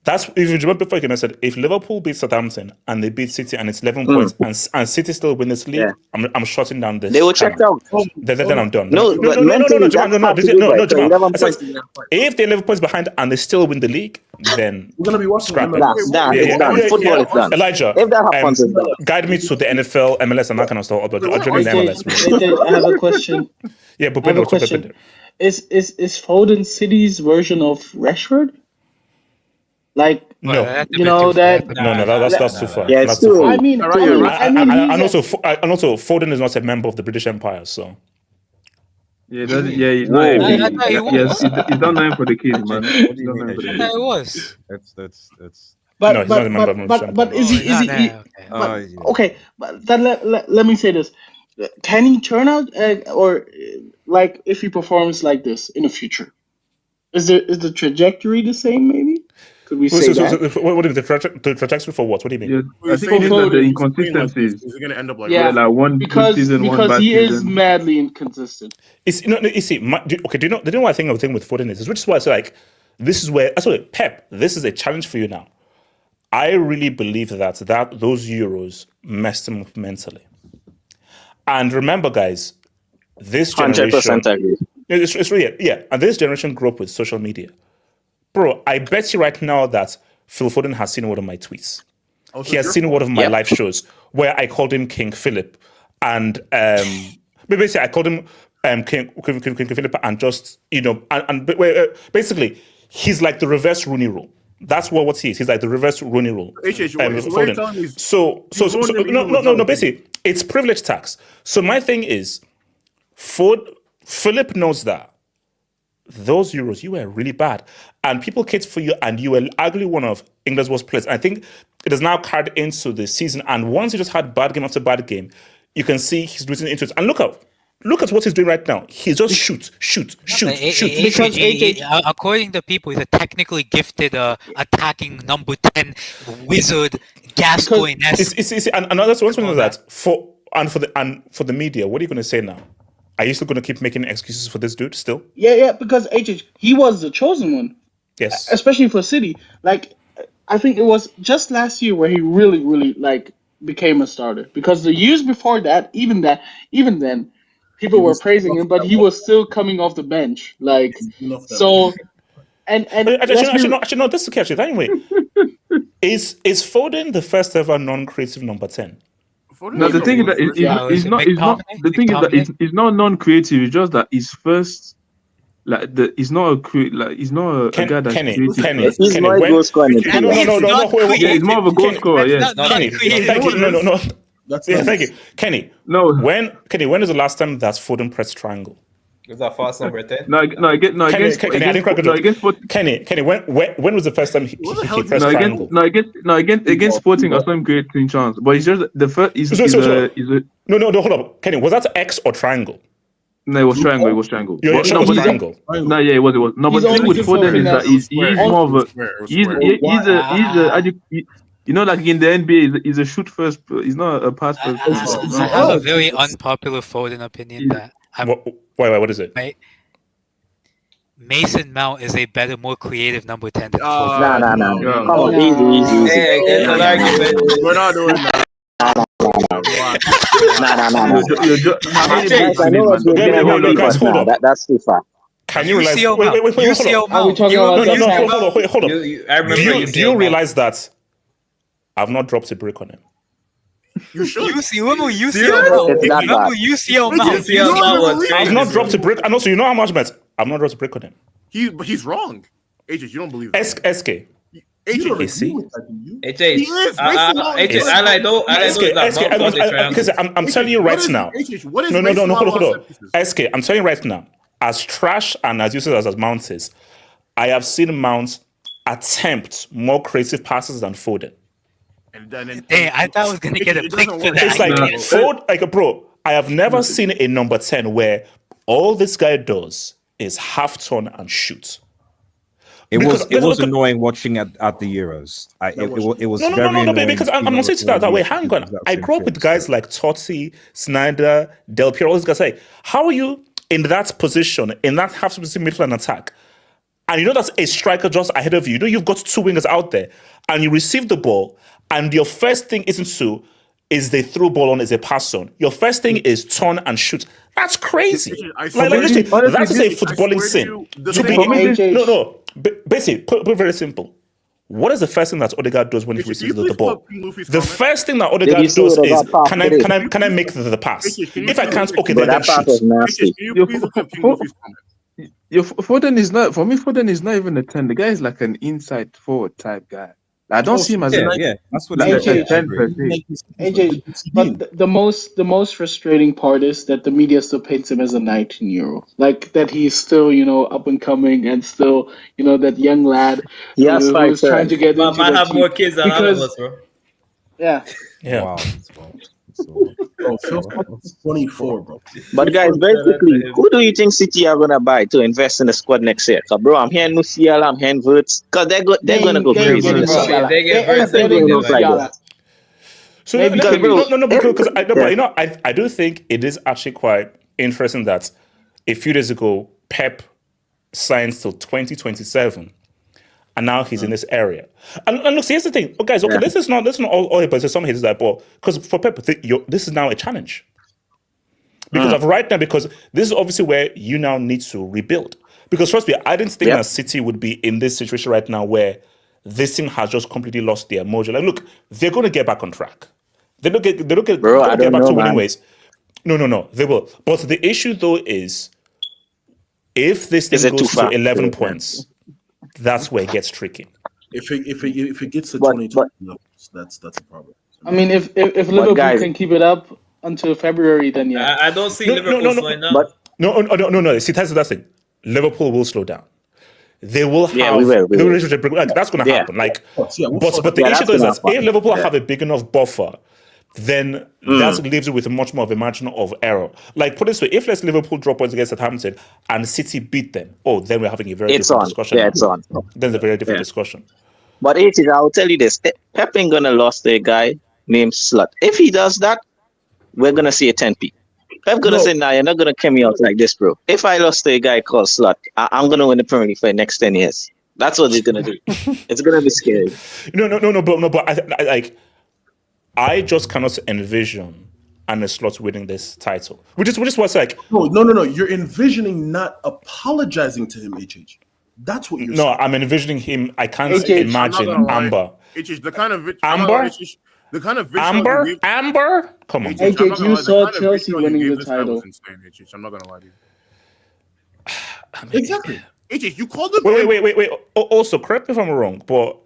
That's if you remember before I said if Liverpool beat Southampton and they beat City and it's 11 points and City still win this league, I'm shutting down this. They will check out. Then I'm done. No. If they're 11 points behind and they still win the league, then we're gonna be watching. Scrap it. It's done. Football is done. Elijah, if that happens, it's done. Guide me to the NFL, MLS, and that kind of stuff. But I'll join the MLS. I have a question. Yeah, but I have a question. Is Foden City's version of Rashford? Like no, that's too far. Yeah, that's too far. I mean, and also Foden is not a member of the British Empire, so. Yeah, he's not. He's done nothing for the kids, man. It was. That's. But is he? Okay, but then let me say this: can he turn out or like if he performs like this in the future? Is the trajectory the same? Maybe could we say that? What is the trajectory for what? What do you mean? I think the inconsistencies. Is it gonna end up like like one good season, one bad he season? is madly inconsistent. Do you know what I think of the thing with Foden is? Which is why it's like this is where Pep. This is a challenge for you now. I really believe that those Euros messed him up mentally. And remember, guys, this generation. 100% agree. It's really, and this generation grew up with social media. Bro, I bet you right now that Phil Foden has seen one of my tweets. He has seen one of my live shows where I called him King Philip. And basically, I called him King Philip and just, basically, he's like the reverse Rooney rule. That's what he is. He's like the reverse Rooney rule. No, basically, it's privilege tax. So my thing is, Philip knows that those Euros, you were really bad. And people cater for you, and you were arguably one of England's worst players. I think it is now carried into the season. And once he just had bad game after bad game, you can see he's losing interest. And look at what he's doing right now. He's just shoot. According to people, he's a technically gifted attacking number 10 wizard, Gascoigne-esque. And that's one thing that for the media, what are you going to say now? Are you still going to keep making excuses for this dude still? Yeah, because he was the chosen one. Yes. Especially for City. Like, I think it was just last year where he really, really, became a starter. Because the years before that, even then, people were praising him, but he was still coming off the bench. So... Actually, no, this is catchy. Anyway, is Foden the first ever non-creative number 10? No, the thing is that it's not non-creative. It's just that his first he's not a he's not a guy that's Kenny, creative. He's not a goal scorer. No. Yeah, he's more of a goal scorer. Yeah. Kenny, thank you. No. Thank you, Kenny. No. When is the last time that Foden pressed triangle? Was that fast number 10? Kenny, when was the first time he pressed triangle? Against Sporting, I saw him create clean chance, but he's just the first. No, hold up, Kenny. Was that X or triangle? No, it was triangle. It was triangle. You're sure it was triangle? No, yeah, it was. No, but the thing with Foden is that he's more of a you know, like in the NBA, he's a shoot first. He's not a pass first. I have a very unpopular Foden opinion that. Why? What is it? Right? Mason Mount is a better, more creative number 10 than Foden. Come on, easy. Hey, get an argument. We're not doing that. That's too far. Can you realize? Hold on. Do you realize that I've not dropped a brick on him? You should. UCL Mount. I've not dropped a brick, and also you know how much bet I've not dropped a brick on him. He's wrong. AJ, you don't believe that. SK. AJ, I'm telling you right now. No, hold on. SK, I'm telling you right now. As trash and as useless as Mount is, I have seen Mount attempt more creative passes than Foden. Hey, I thought I was gonna get a blink for that. It's bro. I have never seen a number 10 where all this guy does is half turn and shoot. It was annoying watching at the Euros. It was very annoying. Because I'm not saying that way. Hang on. I grew up with guys like Totti, Snyder, Del Piero. All these guys say, how are you in that position, in that half position midfield and attack? And you know that's a striker just ahead of you. You know you've got two wingers out there, and you receive the ball, and your first thing is they throw ball on, is a pass on. Your first thing is turn and shoot. That's crazy. Literally, that is a footballing sin. Basically, put it very simple. What is the first thing that Odegaard does when he receives the ball? The first thing that Odegaard does is, can I make the pass? If I can't, okay, then shoot. Foden is not, for me, Foden is not even a 10. The guy is like an inside forward type guy. I don't see him as that's what AJ, but the most frustrating part is that the media still paints him as a 19-year-old, like that he's still up and coming and still that young lad who's trying to get into might have more kids than all of us, bro. Yeah. Wow. Phil 24, bro. But guys, basically, who do you think City are gonna buy to invest in the squad next year? Cause bro, I'm hearing Musiala, I'm hearing Wirtz, cause they're gonna go crazy in the summer. So I do think it is actually quite interesting that a few days ago Pep signs till 2027. And now he's in this area. And look, here's the thing. Oh, guys, okay, this is not all but some hits that ball. Because for Pep, this is now a challenge. Because of right now, because this is obviously where you now need to rebuild. Because trust me, I didn't think that City would be in this situation right now where this thing has just completely lost their mojo. Like, look, they're going to get back on track. They don't get back to winning ways. No, they will. But the issue though is, if this thing goes to 11 points, that's where it gets tricky. If it gets to 2020 levels, that's a problem. I mean, if Liverpool can keep it up until February, then yeah. I don't see Liverpool slowing down. No. See, that's the thing. Liverpool will slow down. They will have that's going to happen. But the issue is that if Liverpool have a big enough buffer, then that leaves you with much more of a margin of error. Like, put it this way, if Liverpool drop points against Southampton and City beat them, then we're having a very different discussion. Yeah, it's on. Then it's a very different discussion. But I will tell you this, Pep ain't going to lose a guy named Slut. If he does that, we're going to see a 10p. Pep going to say, nah, you're not going to kill me out like this, bro. If I lost to a guy called Slut, I'm going to win the Premier League for the next 10 years. That's what he's going to do. It's going to be scary. But I just cannot envision Arne Slot winning this title. Which is what's like. No. You're envisioning not apologizing to him, HH. That's what you're saying. No, I'm envisioning him. I can't imagine Amber. HH, the kind of Amber? The kind of Amber? Come on. HH, you saw Chelsea winning the title. I'm not gonna lie to you. Exactly. AJ, you called them. Wait. Also, correct me if I'm wrong, but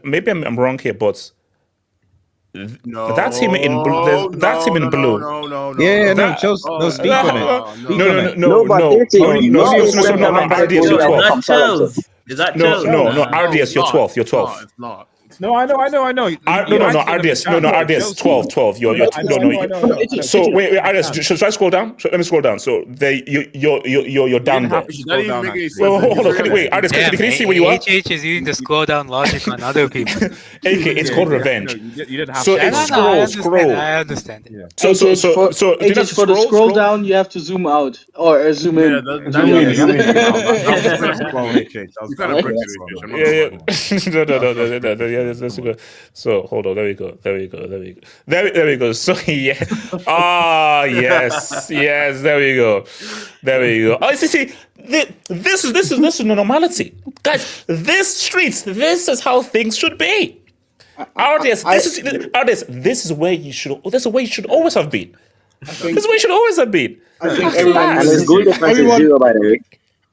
maybe I'm wrong here, but that team in blue. That team in blue. No. Yeah, no, That- Chelsea. No, speak on it. Speak No, on no, it. no, but no, AJ, no, you no, are a no, centre-back RDS, that you're goes 12th. from Southampton. Is that No, Chelsea? RDS, you're 12th. You're 12th. It's not. No, I know. No, RDS. No, RDS, 12. You're So wait, RDS. Should I scroll down? Let me scroll down. So you're down there. Hold on. Wait, RDS, can you see where you are? HH is using the scroll down logic on other people. AK, it's called revenge. You didn't have So to. it's scroll. I understand. Yeah. So do you HH, have to for the scroll scroll? down, you have to zoom out or zoom in. Zoom in. No. Yeah, that's good. So hold on. There we go. There we go. So yeah. Yes. There we go. Oh, see. This is normality, guys. This is how things should be. RDS, this is where you should. This is where you should always have been. This is where you should always have been. I think And his goal difference is 0, by the way.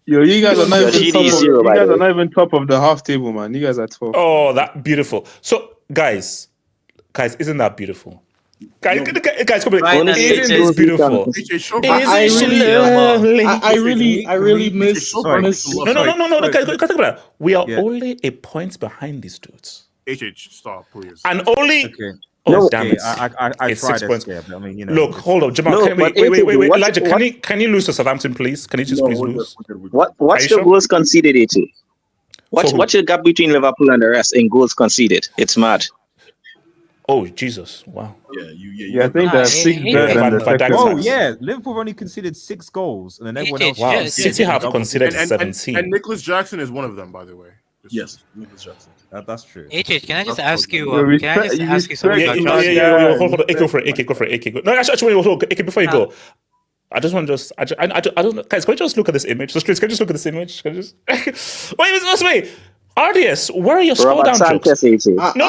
Yo, you guys are not Your even GD top is of, 0, you by guys the are way. not even top of the half table, man. You guys are 12. Oh, that beautiful. So, guys, isn't that beautiful? Guys, come on. Finally, Isn't this beautiful? I really miss. No. Guys, think about it. We are only a point behind these dudes, Stop, please. and only. Okay. Oh, No, damn it! I It's tried 6 points. I mean, you know. Look, hold on, Jamal. No, wait, what- Elijah, can you lose to Southampton, please? Can you just please lose? What's Are you the sure? goals conceded, AJ? For who? What's the gap between Liverpool and the rest in goals conceded? It's mad. Oh, Jesus! Wow. Yeah, I think that's 6 better than the second. Oh yeah, Liverpool have only conceded 6 goals, and then everyone else. Wow, City have considered 17. And Nicholas Jackson is one of them, by the way. Yes, Nicholas Jackson. That's true. HH, can I just ask you? Yeah, Can I just ask you something Yeah, about Chelsea? hold on. Go for it. Go. No, actually, hold on. Before you go, I just want to I don't know. Guys, can we just look at this image? So, Streets, can you just look at this image? Can you just... wait. RDS, where are your scroll Robert down jokes? Sanchez, AJ. No,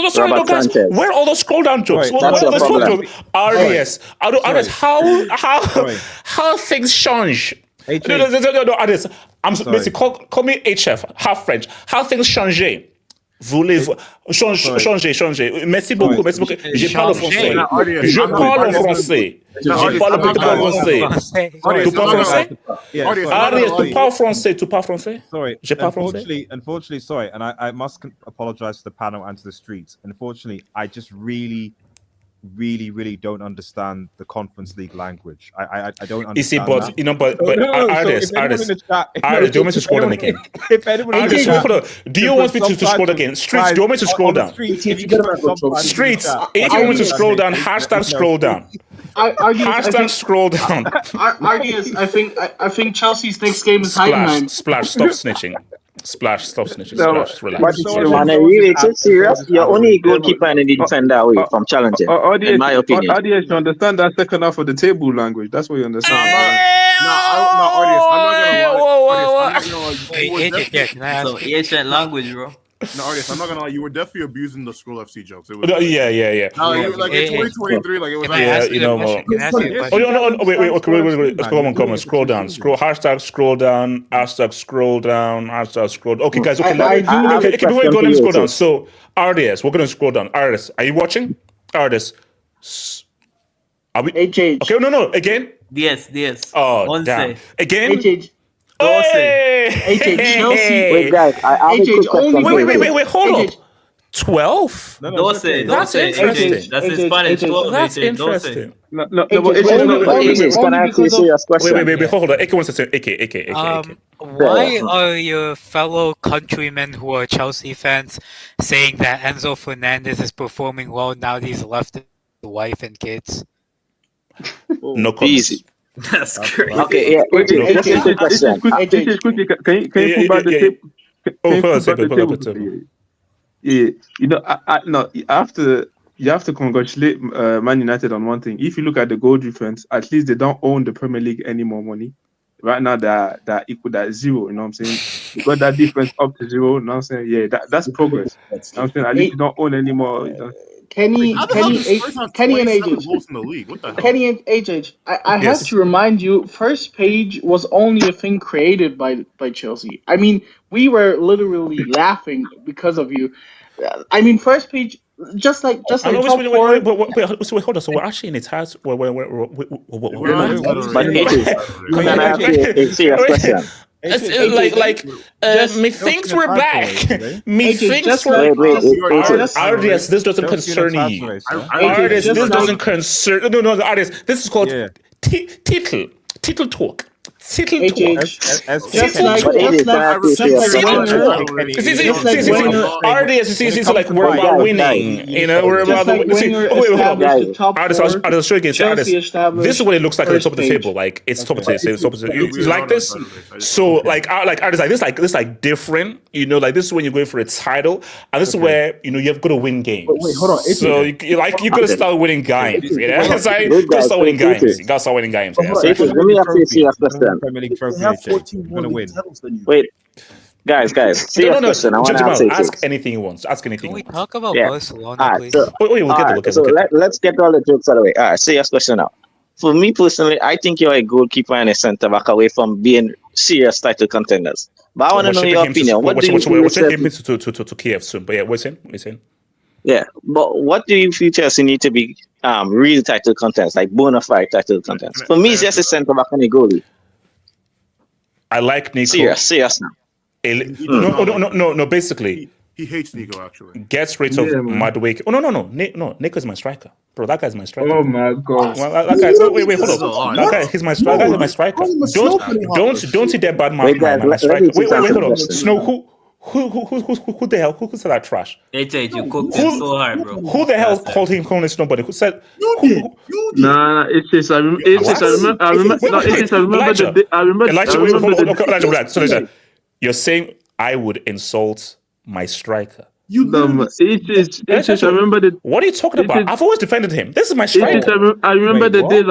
sorry, Robert guys. Sanchez. Where are all those scroll down jokes? Right, Where that's are your those scroll problem. jokes? RDS, how things change. No, RDS. Basically, call me HF, half French. How things change. Voulez-vous changer. Merci beaucoup. Je parle français. Je parle français. Tu parles français? Sorry. Je parle français? Unfortunately, sorry, and I must apologize to the panel and to the streets. Unfortunately, I just really don't understand the Conference League language. I don't understand. You see, but artists, do you want me to scroll down again? If anyone do you want me to scroll again? Streets, do you want me to scroll down? Streets, if you want me to scroll down, hashtag scroll down. Hashtag scroll down. RDS, I think Chelsea's next game is Heidenheim. Splash, stop snitching. Splash, relax. Man, it's serious. You're only a goalkeeper and a defender away from challenging, in my opinion. RDS, you understand that second half of the table language. That's what you understand. So ancient language, bro. No, artist, I'm not gonna lie. You were definitely abusing the Scroll FC jokes. It was yeah. No, you were like in 2023, like it was. Wait. Come on. Scroll down. Hashtag scroll down. Okay, guys. Okay, before we go, let me scroll down. So, RDS, we're gonna scroll down. RDS, are you watching? RDS, are we? HH. Okay, no. Again. Yes. Oh, damn. Again. HH. Chelsea. Wait, guys, I have a quick question. Wait, hold up. 12? That's interesting. That's in Spanish. That's interesting. No, can I ask you a serious question? Wait, hold on. AK wants to say, AK. Why are your fellow countrymen who are Chelsea fans saying that Enzo Fernandez is performing well now that he's left his wife and kids? No comments. Easy. That's crazy. Okay, yeah. Just a quick question. Can you pull back the table? Yeah, you have to congratulate Man United on one thing. If you look at the goal difference, at least they don't own the Premier League any more money. Right now, they're equal at 0. You know what I'm saying? You got that difference up to 0. You know what I'm saying? Yeah, that's progress. You know what I'm saying? At least you don't own any more. Kenny, How the hell Kenny, does H- Spurs have Kenny and 27 HH. goals in the league? What the hell? Kenny and HH. I have Yes. to remind you, first page was only a thing created by Chelsea. I mean, we were literally laughing because of you. I mean, first page, just like I know. top four. Wait, hold on. So we're actually in a tie. We're not in title But race. you're gonna ask a serious question. Methinks we're back. Methinks we're. Artists, this doesn't concern you. Artists, this doesn't concern. No, artists. This is called title talk. Title talk. Artists, see, like we're about winning. You know, we're about artists. I'll show you again. This is what it looks like at the top of the table. Like it's top of the table. You like this? So like artists like this like different. You know, like this is when you're going for a title, and this is where you've got to win games. Wait, hold on. So you got to start winning games. You know, it's like you got to start winning games. You got to start winning games. Let me ask you a serious question. Wait, guys, serious question. I want to Jamal, answer ask anything you want. Ask anything. Can we talk about Yeah. Barcelona, please? Let's get all the jokes out of the way. All right, serious question now. For me personally, I think you're a goalkeeper and a centre back away from being serious title contenders. But I want to know your opinion. What do you feel? We're taking him to Kiev soon. But yeah, what's saying? Yeah, but what do you feel Chelsea need to be real title contenders, like bona fide title contenders? For me, it's just a centre back and a goalie. I like Nico. Serious now. No. Basically, he hates Nico. Actually, gets rid of Madueke. Oh no. Nico's my striker, bro. That guy's my striker. Oh my god. Well, that guy's wait, hold on. That guy, he's my striker. That guy's my striker. Don't see that bad man. My striker. Wait, hold on. Snow, who the hell? Who said that trash? HH, you cooked him so hard, bro. Who the hell called him calling nobody? Who said? Nah, it's just I remember. I remember. Elijah, you're saying I would insult my striker? I remember the. What are you talking about? I've always defended him. This is my striker. I remember the days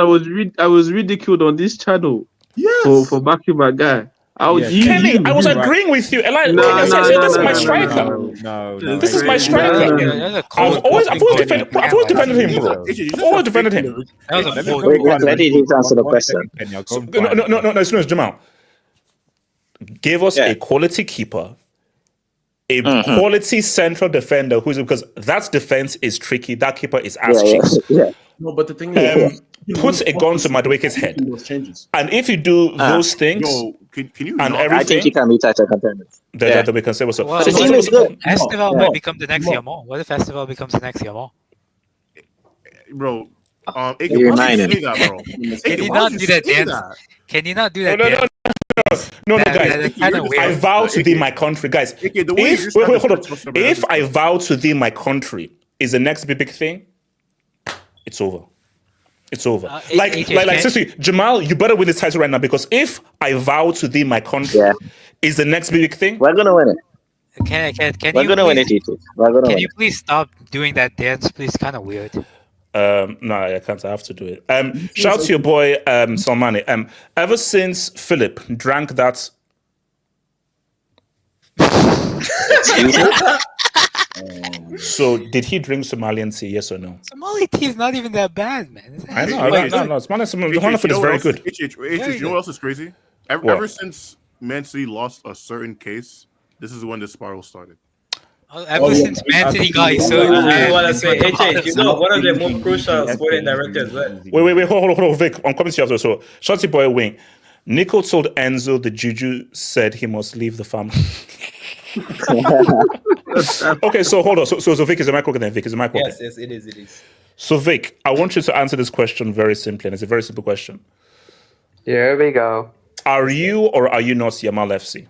I was ridiculed on this channel. Yes. For backing my guy. Kenny, I was agreeing with you. This is my striker. No. This is my striker. I've always defended him, bro. I've always defended him. Let him answer the question. No, it's Jamal. Give us a quality keeper, a quality central defender because that defense is tricky. That keeper is ass cheeks. No, but the thing is, puts a gun to Madueke's head. And if you do those things, can you and everything, I think he can be title contenders. That we can say what's up. Well, Estival might become the next Yamal. What if Estival becomes the next Yamal? Bro, Can you not do that dance? Can you not do that dance? No, guys. I vow to thee, my country, guys. If I vow to thee, my country, is the next big thing, it's over. It's over. Seriously, Jamal, you better win this title right now because if I vow to thee, my country, is the next big thing, we're gonna win it. Can you please stop doing that dance, please? Kind of weird. No, I can't. I have to do it. Shout out to your boy Salmani. Ever since Philip drank that. So did he drink Somalian tea? Yes or no? Somali tea is not even that bad, man. I know. Somalian food is very good. You know what else is crazy? Ever since Man City lost a certain case, this is when the spiral started. Ever since Man City got I want to say, HH, you know, one of the most crucial sporting directors. Wait, hold on, Vic. I'm coming to you after. So, Shotty Boy Wing. Nico told Enzo the juju said he must leave the family. Okay, so hold on. So Vic, is the mic working then? Vic, is the mic working? Yes, it is. So Vic, I want you to answer this question very simply, and it's a very simple question. Here we go. Are you or are you not Yamal FC?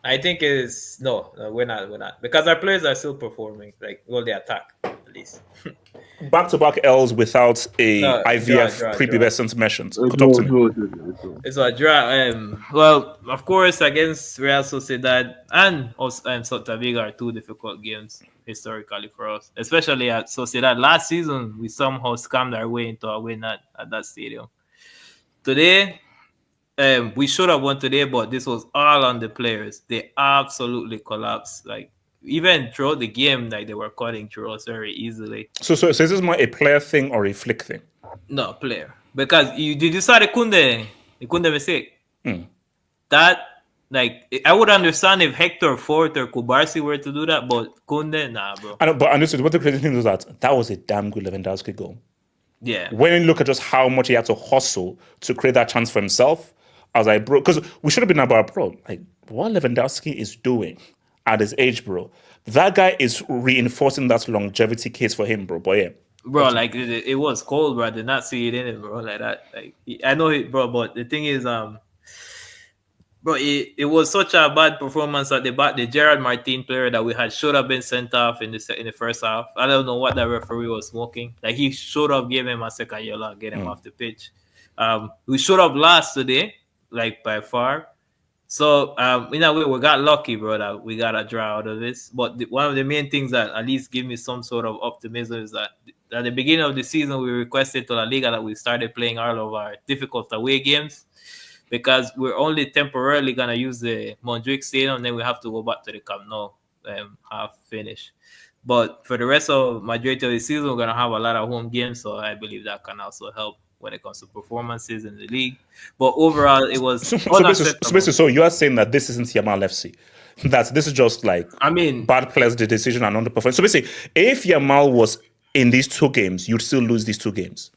I think it's no, we're not because our players are still performing the attack at least. Back-to-back L's without a IVF prepubescent mentions. Talk to me. It's a draw. Well, of course, against Real Sociedad and Celta Vigo are two difficult games historically for us, especially at Sociedad. Last season, we somehow scammed our way into a win at that stadium. Today, we should have won today, but this was all on the players. They absolutely collapsed. even throughout the game, like they were cutting through us very easily. So is this more a player thing or a flick thing? No, player. Because you saw the Kunde mistake. Hmm. That, like, I would understand if Hector Fort or Kubarsi were to do that, but Kunde, nah, bro. I know, but honestly, what the crazy thing is that was a damn good Lewandowski goal. Yeah. When you look at just how much he had to hustle to create that chance for himself, I was like, bro, because we should have been about, bro, like, what Lewandowski is doing at his age, bro, that guy is reinforcing that longevity case for him, bro. But yeah. Bro, like, it was cold, bro. I did not see it in it, bro, like that. Like, I know it, bro, but the thing is, bro, it was such a bad performance at the back. The Gerard Martin player that we had should have been sent off in the first half. I don't know what that referee was smoking. Like, he should have given him a second yellow, get him off the pitch. We should have lost today, like, by far. So, in a way, we got lucky, bro, that we got a draw out of this. But one of the main things that at least give me some sort of optimism is that at the beginning of the season, we requested to La Liga that we started playing all of our difficult away games, because we're only temporarily going to use the Montjuic Stadium, and then we have to go back to the Camp Nou half finish. But for the rest of majority of the season, we're going to have a lot of home games, so I believe that can also help when it comes to performances in the league. But overall, it was So you are saying that this isn't Yamal FC? That this is just like, I mean, bad players, the decision and underperformance. So basically, if Yamal was in these two games, you'd still lose these two games.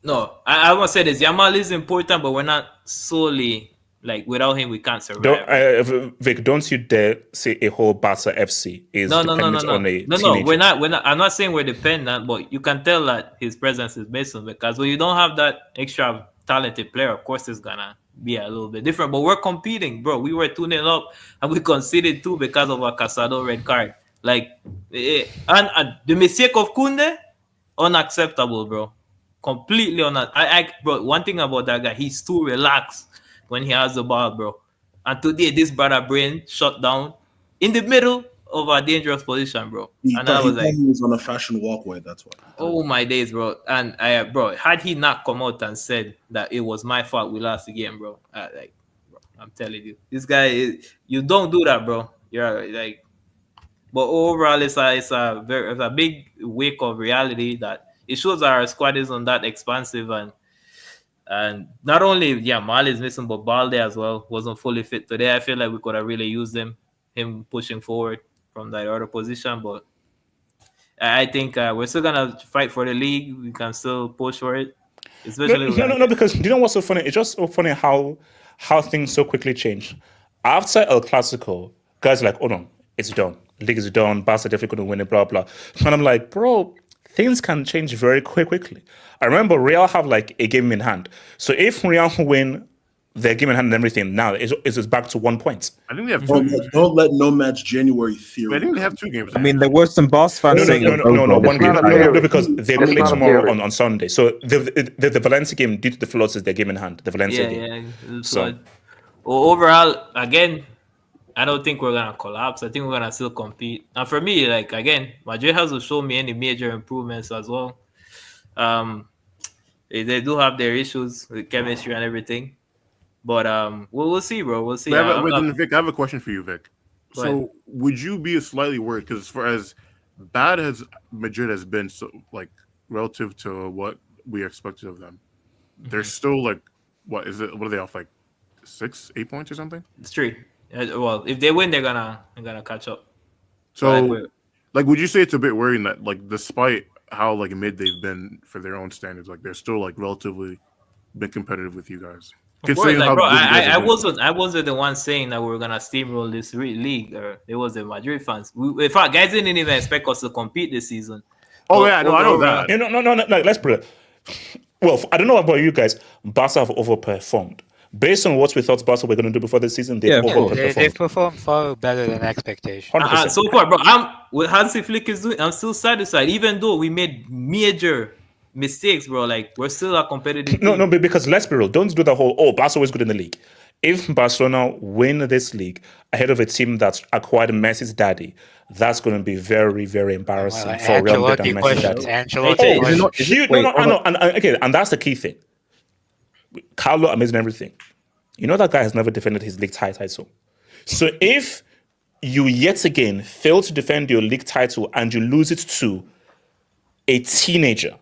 No, I won't say this. Yamal is important, but we're not solely, like, without him, we can't survive. Vic, don't you dare say a whole Barca FC is dependent on a teenager. No, we're not. I'm not saying we're dependent, but you can tell that his presence is missing, because when you don't have that extra talented player, of course it's gonna be a little bit different. But we're competing, bro. We were 2-0 up, and we conceded 2 because of a Casado red card. Like, and the mistake of Kunde, unacceptable, bro. Completely bro. One thing about that guy, he's too relaxed when he has the ball, bro. And today, this brother brain shut down in the middle of a dangerous position, bro. And I was like, he was on a fashion walkway. That's why. Oh my days, bro. And bro, had he not come out and said that it was my fault we lost the game, bro, like, bro, I'm telling you, this guy you don't do that, bro. You're like, but overall, it's a big wake of reality that it shows our squad isn't that expansive, and not only Yamal is missing, but Balde as well wasn't fully fit today. I feel like we could have really used him pushing forward from that other position, but I think we're still gonna fight for the league. We can still push for it. Especially no, because you know what's so funny? It's just so funny how things so quickly change. After El Clasico, guys are like, oh no, it's done. League is done. Barca definitely couldn't win it. Blah blah. And I'm like, bro, things can change very quickly. I remember Real have like a game in hand. So if Real win their game in hand and everything, now it's back to 1 point. I think they have Don't let no match January theory. I think they have 2 games. I mean, there were some Barca fans saying no, one game. No, because they play tomorrow on Sunday. So the Valencia game, due to the floods, is their game in hand. The Valencia game. Yeah. So overall, again, I don't think we're gonna collapse. I think we're gonna still compete. And for me, like, again, Madrid hasn't shown me any major improvements as well. They do have their issues with chemistry and everything, but we'll see, bro. We'll see. Vic, I have a question for you, Vic. So, would you be slightly worried, because for as bad as Madrid has been, so like relative to what we expected of them, they're still like, what are they off, like 6-8 points or something? It's 3. Well, if they win, they're gonna catch up. So, like, would you say it's a bit worrying that, like, despite how like mid they've been for their own standards, like they're still like relatively been competitive with you guys? Considering like, bro, I wasn't the one saying that we were gonna steamroll this league, or it was the Madrid fans. In fact, guys didn't even expect us to compete this season. Oh yeah, no, I know that. No. Let's put it. Well, I don't know about you guys. Barca have overperformed. Based on what we thought Barca were going to do before the season, they've performed far better than expectations. So far, bro, with Hansi Flick is doing, I'm still satisfied, even though we made major mistakes, bro. Like, we're still a competitive team. No, because let's be real. Don't do the whole, Barca is good in the league. If Barcelona win this league ahead of a team that's acquired Messi's daddy, that's going to be very, very embarrassing for Real Madrid and Messi's daddy. And that's the key thing. Carlo, amazing everything. You know that guy has never defended his league title. So if you yet again fail to defend your league title and you lose it to a teenager,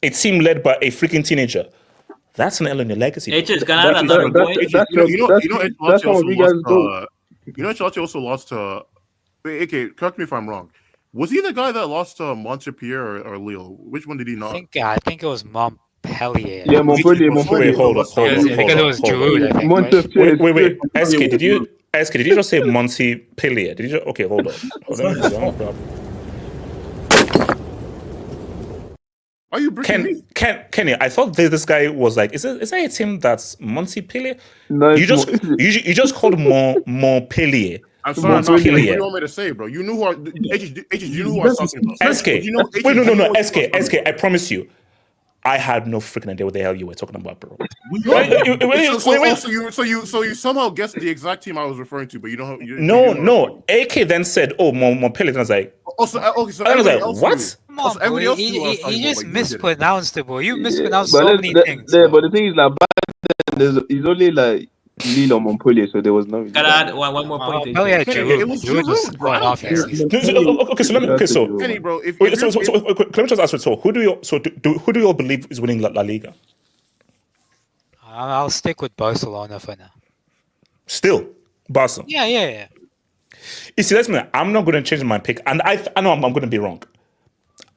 a team led by a freaking teenager. That's an L in your legacy. HH, can I have another point? Ancelotti also lost to. Okay, correct me if I'm wrong. Was he the guy that lost to Montpellier or Lille? Which one did he not? I think it was Montpellier. Yeah, Montpellier. Wait, hold on. Because it was Giroud, I think. Right? Wait. SK, did you just say Montpellier? Did you? Okay, hold on. Are you breaking me? Kenny, I thought this guy was like, is that a team that's Montpellier? No, you just called Montpellier. I'm sorry, what do you want me to say, bro? You knew who I was talking about. SK. Wait, no, SK, I promise you. I had no freaking idea what the hell you were talking about, bro. So you somehow guessed the exact team I was referring to, but you don't. No. AK then said, "Oh, Montpellier." And I was like, so I was like, what? Come on, bro. He just mispronounced it, bro. You mispronounced but so many things. But the thing is, like, back then, it's only like Lille or Montpellier, so there was no. Can I add one more point? Giroud was going off here. Okay, so Kenny, bro, let me just ask you. So who do you all believe is winning La Liga? I'll stick with Barcelona for now. Still, Barca. Yeah. You see, that's me. I'm not going to change my pick, and I know I'm going to be wrong.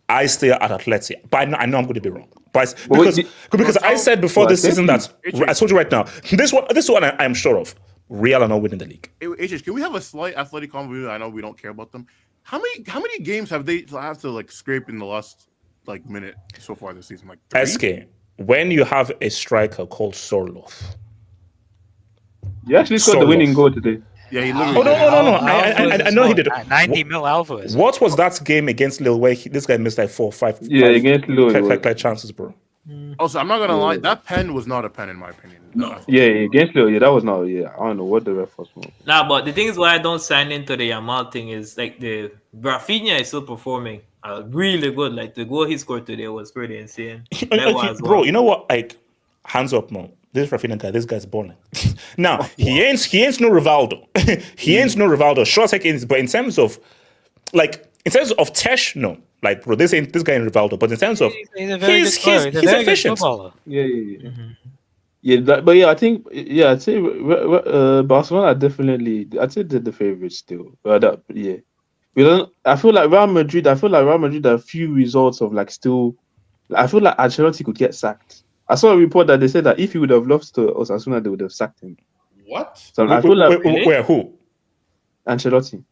I stay at Atleti, but I know I'm going to be wrong. Because I said before this season that I told you right now, this one I'm sure of. Real are not winning the league. HH, can we have a slight athletic conversation? I know we don't care about them. How many games have they have to like scrape in the last minute so far this season? Like 3? SK, when you have a striker called Sorloth, you actually scored the winning goal today. Yeah, he literally. No. I know he did. 90 mil Alvarez. What was that game against Lille where this guy missed like 4 or 5? Yeah, against Lille. Chances, bro. Also, I'm not gonna lie. That pen was not a pen in my opinion. No. Yeah, against Lille. Yeah, that was not. Yeah, I don't know what the ref was for. Nah, but the thing is, why I don't sign into the Yamal thing is like the Rafinha is still performing really good. Like the goal he scored today was pretty insane. Bro, you know what? Like, hands up, man. This Rafinha guy, this guy's balling. Now he ain't no Rivaldo. He ain't no Rivaldo. Sure, but in terms of Tesh, no. Like, bro, this guy ain't Rivaldo. But in terms of he's efficient. Yeah. Mm-hmm. Yeah, but yeah, I think I'd say Barcelona are definitely. I'd say they're the favorites still. But yeah, I feel like Real Madrid. Are a few results of like still. I feel like Ancelotti could get sacked. I saw a report that they said that if he would have lost to Osasuna, they would have sacked him. What? So I feel like where who? Ancelotti.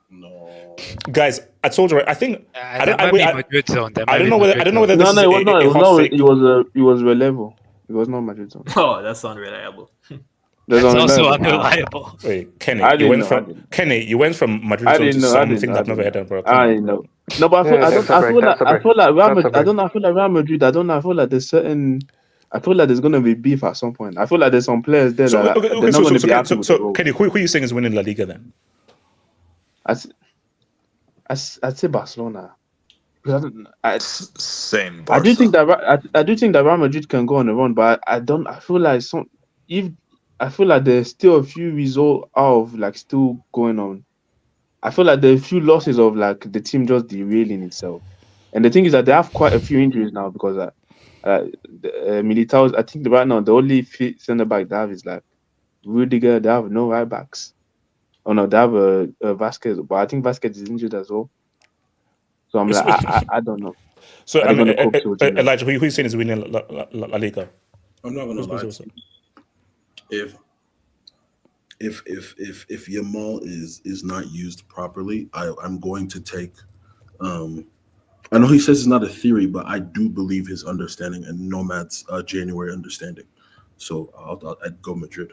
No. Guys, I told you. I think I don't know whether this it was Relevo. It was not Madrid zone. Oh, that's unreliable. That's also unreliable. Wait, Kenny, you went from Madrid zone to something I've never heard of, bro. I know. No, but I feel like Real Madrid. I don't know. I feel like there's certain. I feel like there's gonna be beef at some point. I feel like there's some players there that they're not gonna be happy with the role. Kenny, who are you saying is winning La Liga then? I'd say Barcelona. Same. Barca. I do think that Real Madrid can go on a run, but I feel like there's still a few results out of like still going on. I feel like there are a few losses of like the team just derailing itself. And the thing is that they have quite a few injuries now because Militao. I think right now the only fit centre back they have is like Rudiger. They have no right backs. Oh no, they have a Vasquez, but I think Vasquez is injured as well. So I'm like, I don't know. So Elijah, who you saying is winning La Liga? I'm not gonna lie. If Yamal is not used properly, I'm going to take. I know he says it's not a theory, but I do believe his understanding and Nomad's January understanding. So I'd go Madrid.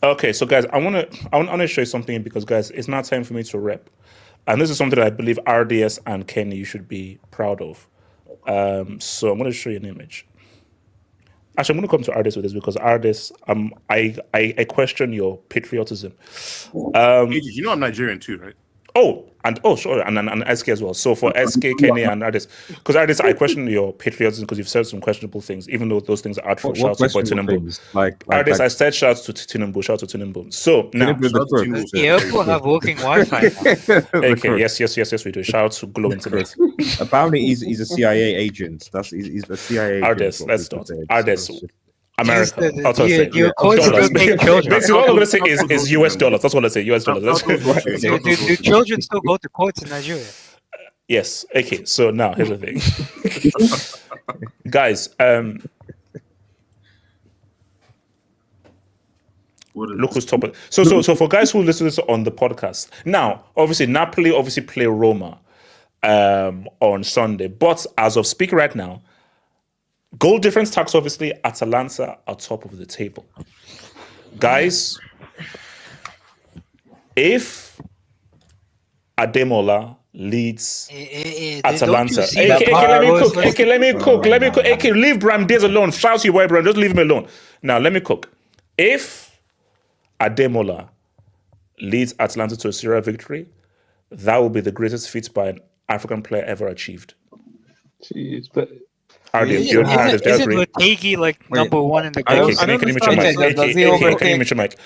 Okay, so guys, I want to show you something because guys, it's not time for me to rep, and this is something that I believe RDS and Kenny you should be proud of. So I'm going to show you an image. Actually, I'm going to come to RDS with this because RDS, I question your patriotism. You know I'm Nigerian too, right? Sure, and SK as well. So for SK, Kenny, and Ardis, because Ardis, I question your patriotism because you've said some questionable things, even though those things are out for What shouts to questionable Tinubu. things? Like Ardis, I said shouts to Tinubu, shout to Tinubu. So now, Liverpool have working Wi-Fi. Okay, yes, we do. Shout out to Glow Internet. Apparently, he's a CIA agent. He's a CIA agent. Ardis, let's start. Ardis, America. Just, That's what I say. your coach will take children. Basically, all I'm going to say is US dollars. That's what I say. US dollars. Do children still go to courts in Nigeria? Yes. Okay. So now here's the thing, guys. Look who's top. So for guys who listen to this on the podcast, now obviously Napoli play Roma on Sunday, but as of speaking right now, goal difference tax, obviously, Atalanta are top of the table. Guys, if Ademola leads Atalanta... let me cook. Leave Bram Diaz alone. Shout to your boy, Bram. Just leave him alone. Now, let me cook. If Ademola leads Atalanta to a Serie victory, that will be the greatest feat by an African player ever achieved. Jeez, but... Isn't Lotegi like number one in the goal? Can you mute your mic?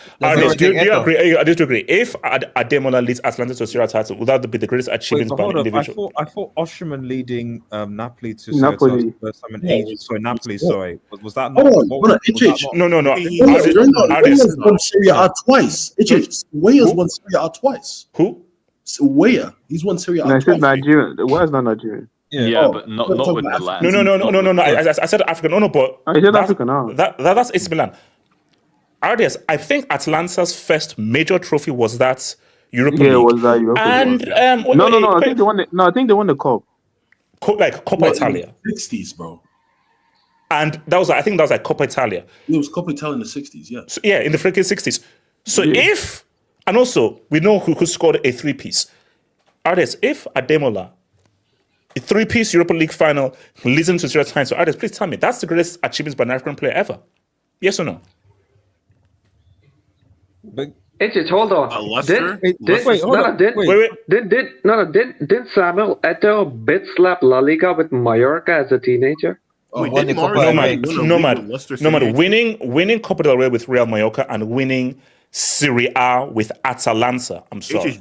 Do you agree? I just agree. If Ademola leads Atalanta to a Serie title, would that be the greatest achievement by an individual? I thought Osimhen leading Napoli to Napoli. first time in ages. Sorry, Napoli. Sorry, was that No. Ardis won Serie A twice. Weah's won Serie A twice. Who? Weah. He's won Serie A twice. I said Nigerian. Weah's not Nigerian. But not with the last. No. I said African. No, but I said African. No. That's AC Milan. Ardis, I think Atlanta's first major trophy was that Europa League. Yeah, it was that Europa League. And no. I think they won. I think they won the cup. Like Coppa Italia. 60s, bro. And that was like Coppa Italia. It was Coppa Italia in the 60s. Yeah. So, in the freaking 60s. So if, and also we know who scored a three-piece. Ardis, if Ademola, a three-piece Europa League final, leads him to Serie title. So Ardis, please tell me, that's the greatest achievement by an African player ever. Yes or no? But hold on. Did Samuel Eto'o bit slap La Liga with Mallorca as a teenager? Nomad, winning Copa del Rey with Real Mallorca and winning Serie A with Atalanta. I'm sorry. I'm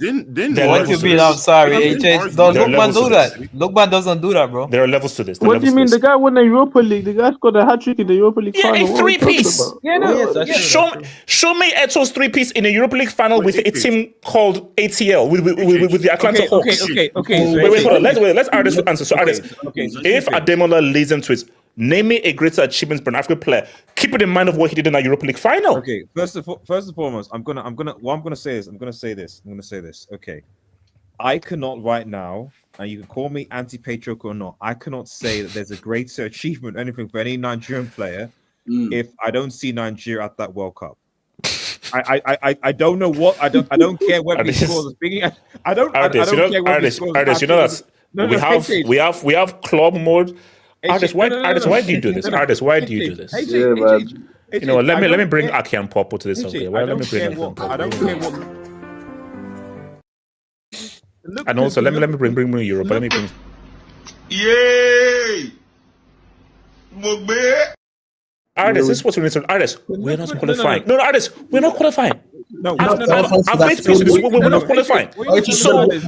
sorry. Lookman do that. Lookman doesn't do that, bro. There are levels to this. What do you mean? The guy won the Europa League. The guy scored a hat-trick in the Europa League final. A three-piece. Show me Eto'o's three-piece in a Europa League final with a team called ATL with the Atlanta Hawks. Okay. Wait, hold on. Let's Ardis answer. So Ardis, if Ademola leads them to it, name me a greater achievement for an African player. Keep it in mind of what he did in that Europa League final. Okay, first and foremost, I'm gonna say this. Okay, I cannot right now, and you can call me anti-patriotic or not. I cannot say that there's a greater achievement or anything for any Nigerian player if I don't see Nigeria at that World Cup. I don't know what I don't care whether he scores. I don't care whether he scores. Ardis, you know that we have club mode. Ardis, why do you do this? Ardis, why do you do this? You know what? Let me bring Aki and Popo to this. Okay, well, let me bring I don't care what. And also, let me bring Europe. Let me bring. Yay! Ardis, this is what we need to. Ardis, we're not qualifying. No, Ardis, we're not qualifying. No, we're not qualifying.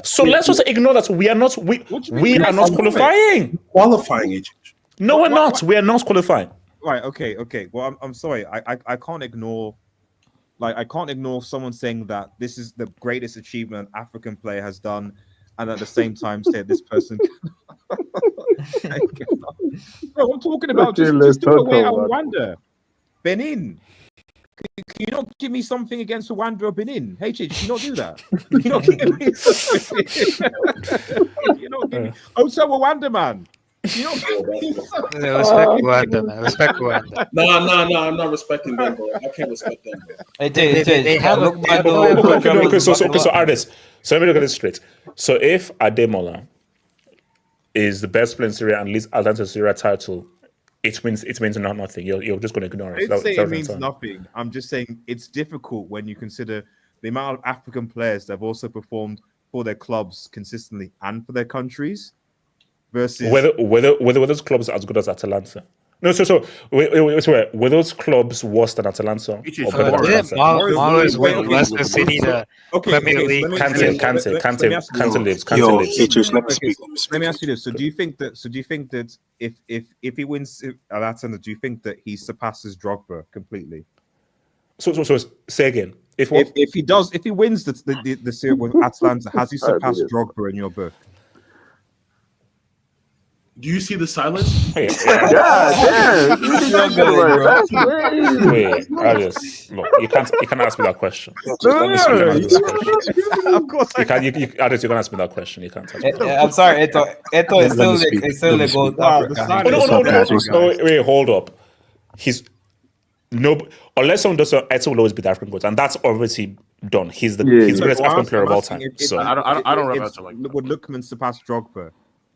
So let's just ignore that we are not. We are not qualifying. Qualifying, agent. No, we're not. We are not qualifying. Right. Okay. Well, I'm sorry. I can't ignore. Like, I can't ignore someone saying that this is the greatest achievement an African player has done, and at the same time say this person. Bro, I'm talking about just do away at Rwanda, Benin. Can you not give me something against Rwanda or Benin? HH, can you not do that? Can you not give me something? You not give me. Also, Rwanda, man. You know, respect Rwanda, man. Respect Rwanda. No, I'm not respecting them, bro. I can't respect them, bro. They have okay, so Ardis. So let me look at this straight. So if Ademola is the best player in Serie and leads Atalanta to Serie title, it means nothing. You're just going to ignore it. I didn't say it means nothing. I'm just saying it's difficult when you consider the amount of African players that have also performed for their clubs consistently and for their countries versus whether those clubs are as good as Atalanta. No, wait, were those clubs worse than Atalanta or better than Didn't Atalanta? Mahrez win Leicester City the Premier League? Kante lives. Let me ask you this. So do you think that if he wins Atalanta, do you think that he surpasses Drogba completely? So say again. If he wins the Serie with Atalanta, has he surpassed Drogba in your book? Do you see the silence? Wait, look. You can't ask me that question. Of course, you can ask me that question. You can't. I'm sorry, Eto is still the gold Africa. No, wait, hold up. Unless someone does so, Eto will always be the African goat, and that's already done. He's the greatest African player of all time. So I don't rep Eto like that. Would Lookman surpass Drogba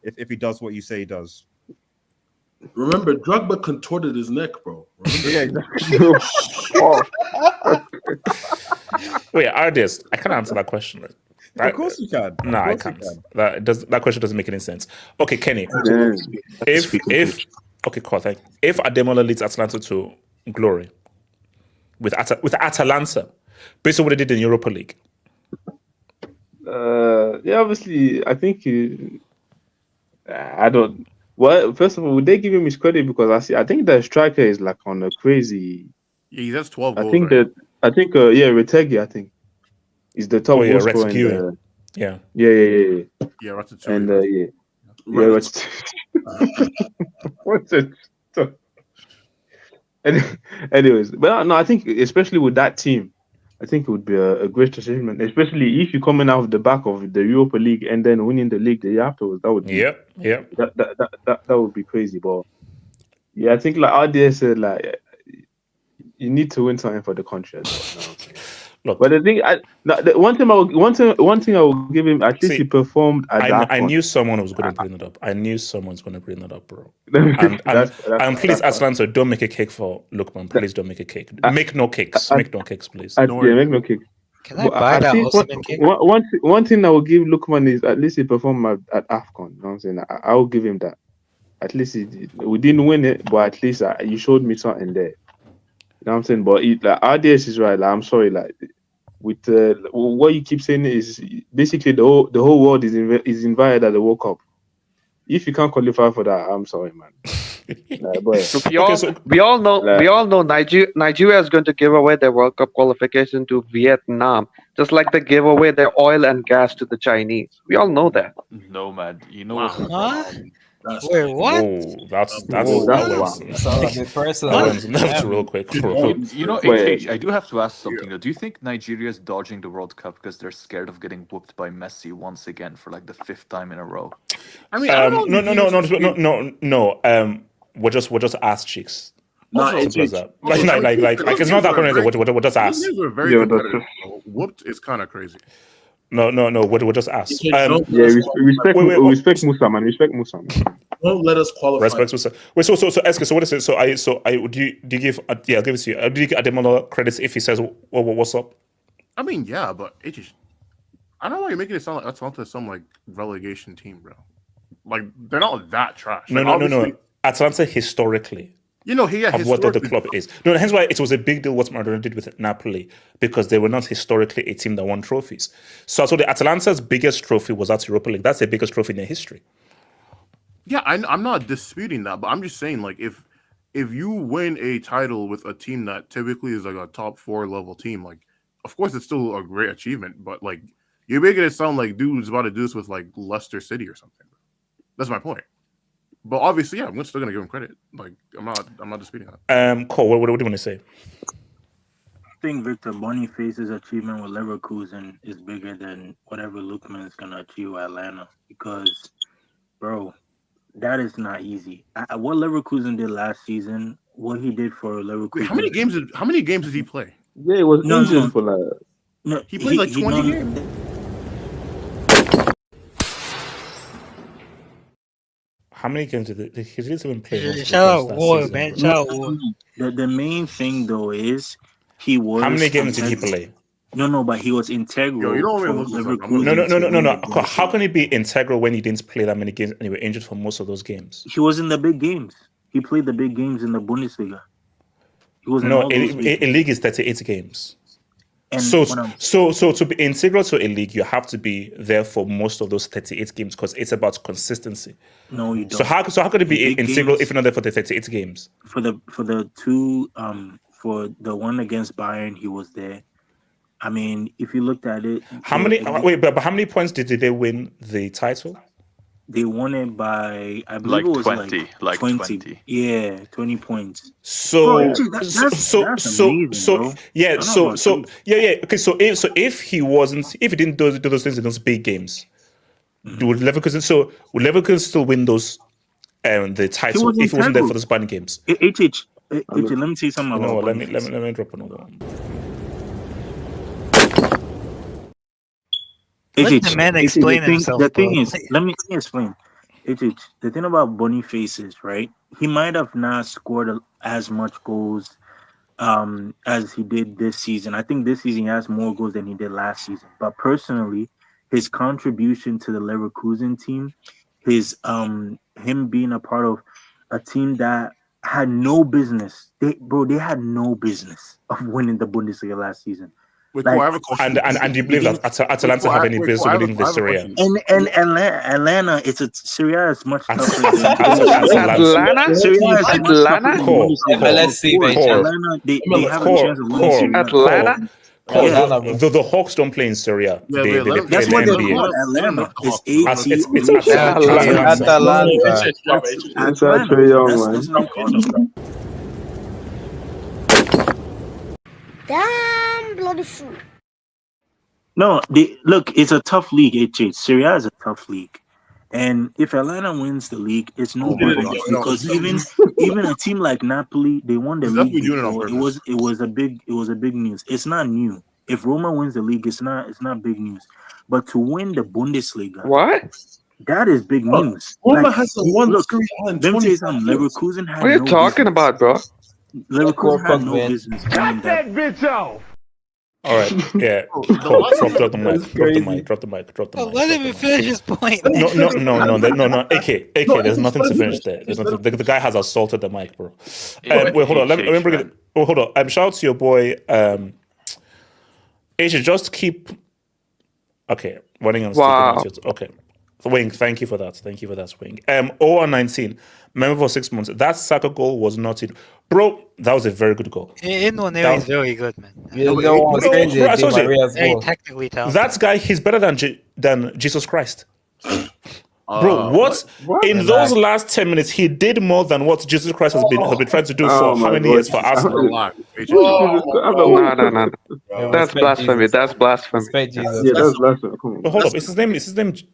if he does what you say he does? Remember, Drogba contorted his neck, bro. Yeah, exactly. Wait, Ardias, I can't answer that question. Of course you can. No, I can't. That question doesn't make any sense. Okay, Kenny. If Ademola leads Atalanta to glory with Atalanta, based on what they did in Europa League. Yeah, obviously, I think I don't. Well, first of all, would they give him his credit because I think the striker is like on a crazy. Yeah, he has 12 goals. I think Retegi, I think, is the top goal scorer. Yeah, Ratatouille. And what's it? Anyways, but no, I think especially with that team, I think it would be a great achievement, especially if you're coming out of the back of the Europa League and then winning the league the year afterwards. That would be that would be crazy. But yeah, I think like RDS said, like you need to win something for the country as well. Look, but the thing, one thing I will give him, at least he performed at that. I knew someone was going to bring it up. I knew someone's going to bring that up, bro. And please, Atlanta, don't make a cake for Lookman. Please don't make a cake. Make no cakes. Make no cakes, please. Make no cakes. Can I buy that Osman cake? One thing I will give Lookman is at least he performed at AFCON. You know what I'm saying? I will give him that. At least we didn't win it, but at least you showed me something there. You know what I'm saying? But RDS is right. Like, I'm sorry. Like, with what you keep saying is basically the whole world is invited at the World Cup. If you can't qualify for that, I'm sorry, man. We all know Nigeria is going to give away their World Cup qualification to Vietnam, just like they gave away their oil and gas to the Chinese. We all know that. No, man. You know what? Wait, what? Whoa, that's real quick. You know, I do have to ask something. Do you think Nigeria is dodging the World Cup because they're scared of getting whooped by Messi once again for like the 5th time in a row? I mean, no. We're just ass cheeks. Like it's not that crazy. We're just ass. These are very competitive. Whooped is kind of crazy. No. We're just ass. Respect Musa, man. Respect Musa. Don't let us qualify. Respect Musa. Wait, so Eske, so what is it? So do you give? I'll give it to you. Do you give Ademola credits if he says what's up? I mean, yeah, but it just I don't know why you're making it sound like Atalanta is some like relegation team, bro. Like they're not that trash. No. Atalanta historically. You know, of what the club is. No, hence why it was a big deal what Maradona did with Napoli, because they were not historically a team that won trophies. So the Atalanta's biggest trophy was that Europa League. That's the biggest trophy in their history. Yeah, I'm not disputing that, but I'm just saying, like, if you win a title with a team that typically is like a top 4 level team, like, of course it's still a great achievement, but like you're making it sound like dude's about to do this with like Leicester City or something. That's my point. But obviously, yeah, I'm still gonna give him credit. Like, I'm not disputing that. Cole, what do you want to say? I think Victor Boniface's achievement with Leverkusen is bigger than whatever Lookman is gonna achieve with Atlanta. Because, bro, that is not easy. What Leverkusen did last season, what he did for Leverkusen. Wait, how many games did he play? Yeah, it was injured for like. No, he played like 20 games. How many games did he didn't even play? Shout out War, man. Shout out War. The main thing though is he was. How many games did he play? No, but he was integral. Yo, you don't for even look this up. Leverkusen. No. How can he be integral when he didn't play that many games and he was injured for most of those games? He was in the big games. He played the big games in the Bundesliga. He was in all those big a league is 38 games. And So what I'm- to be integral to a league, you have to be there for most of those 38 games because it's about consistency. No, you don't. So how could it be Big integral games- if you're not there for the 38 games? for the two for the one against Bayern, he was there. I mean, if you looked at it, How many? But how many points did they win the title? They won it by, I believe Like it was 20, like 20. Yeah, 20 points. So, Bro, actually, that's amazing, bro. yeah, I don't know so about yeah. Okay, so if he didn't do those things in those big games, Mm-hmm. would Leverkusen still win those the title was if he wasn't there integral. for the Spanish games? HH, let me say something No, about let me Boniface. drop another one. Let the man explain himself. The thing bro. is, let me explain. The thing about Boniface is, right, he might have not scored as much goals as he did this season. I think this season he has more goals than he did last season. But personally, his contribution to the Leverkusen team, his him being a part of a team that had no business. They had no business of winning the Bundesliga last season. Wait, Cole, I have a question. And do you believe that Atalanta have any business winning the Serie? And Atlanta, it's a Serie is much tougher. Atlanta? Serie is much tougher than Bundesliga. MLS see, mate. Atlanta, they have a chance of winning Serie A. Atlanta? The Hawks don't play in Serie. They play That's in what the they're NBA. called. Atlanta. It's It's Atalanta. That's actually young, man. Damn bloody fool. No, look, it's a tough league, HH. Serie A is a tough league. And if Atlanta wins the league, it's no big loss because even a team like Napoli, they won the league. It was a big news. It's not new. If Roma wins the league, it's not big news. But to win the Bundesliga, what? That is big news. Roma hasn't won look, Serie A in let me tell you 25 something. years. Leverkusen had What are you no talking about, bro? Leverkusen had no business winning that. bitch off. All right, yeah. Drop the mic. Drop the mic. Let him finish his point. No. AK. There's nothing to finish there. There's nothing. The guy has assaulted the mic, bro. Wait, hold on. Let me bring it. Oh, hold on. Shout out to your boy. Asia, just keep. Okay, running on. Wow. Okay. Wing, thank you for that. Wing. 0-19. Remember for 6 months. That Saka goal was not it. Bro, that was a very good goal. Inwanieri is very good, man. Very technically talented. That guy, he's better than Jesus Christ. Bro, what? In those last 10 minutes, he did more than what Jesus Christ has been trying to do for how many years for Arsenal? No. That's blasphemy. That's blasphemy. That's blasphemy. Come on. Hold up, is his name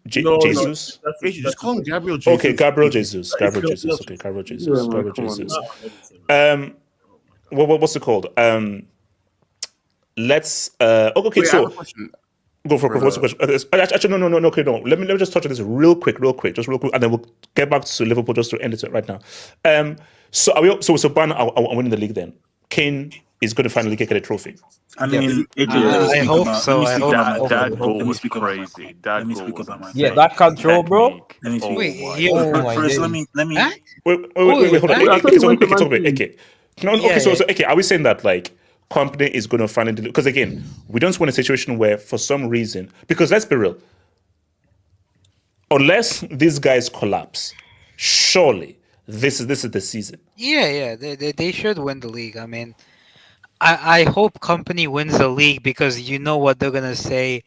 Jesus? Just call him Gabriel Jesus. Okay, Gabriel Jesus. Okay, Gabriel Jesus. What's it called? Let's. Okay, so. Go for what's the question? Actually, no. Okay, no. Let me just touch on this real quick, and then we'll get back to Liverpool just to end it right now. So Bayern are winning the league then. Kane is going to finally get a trophy. I mean, I hope so. That goal was crazy. That goal was yeah, that control, bro. Let me speak. Wait, first, let me. Wait, hold on. Okay. No, okay. So okay, are we saying that like company is going to finally do? Because again, we don't want a situation where for some reason, because let's be real, unless these guys collapse, surely this is the season. Yeah, they should win the league. I mean, I hope company wins the league because you know what they're gonna say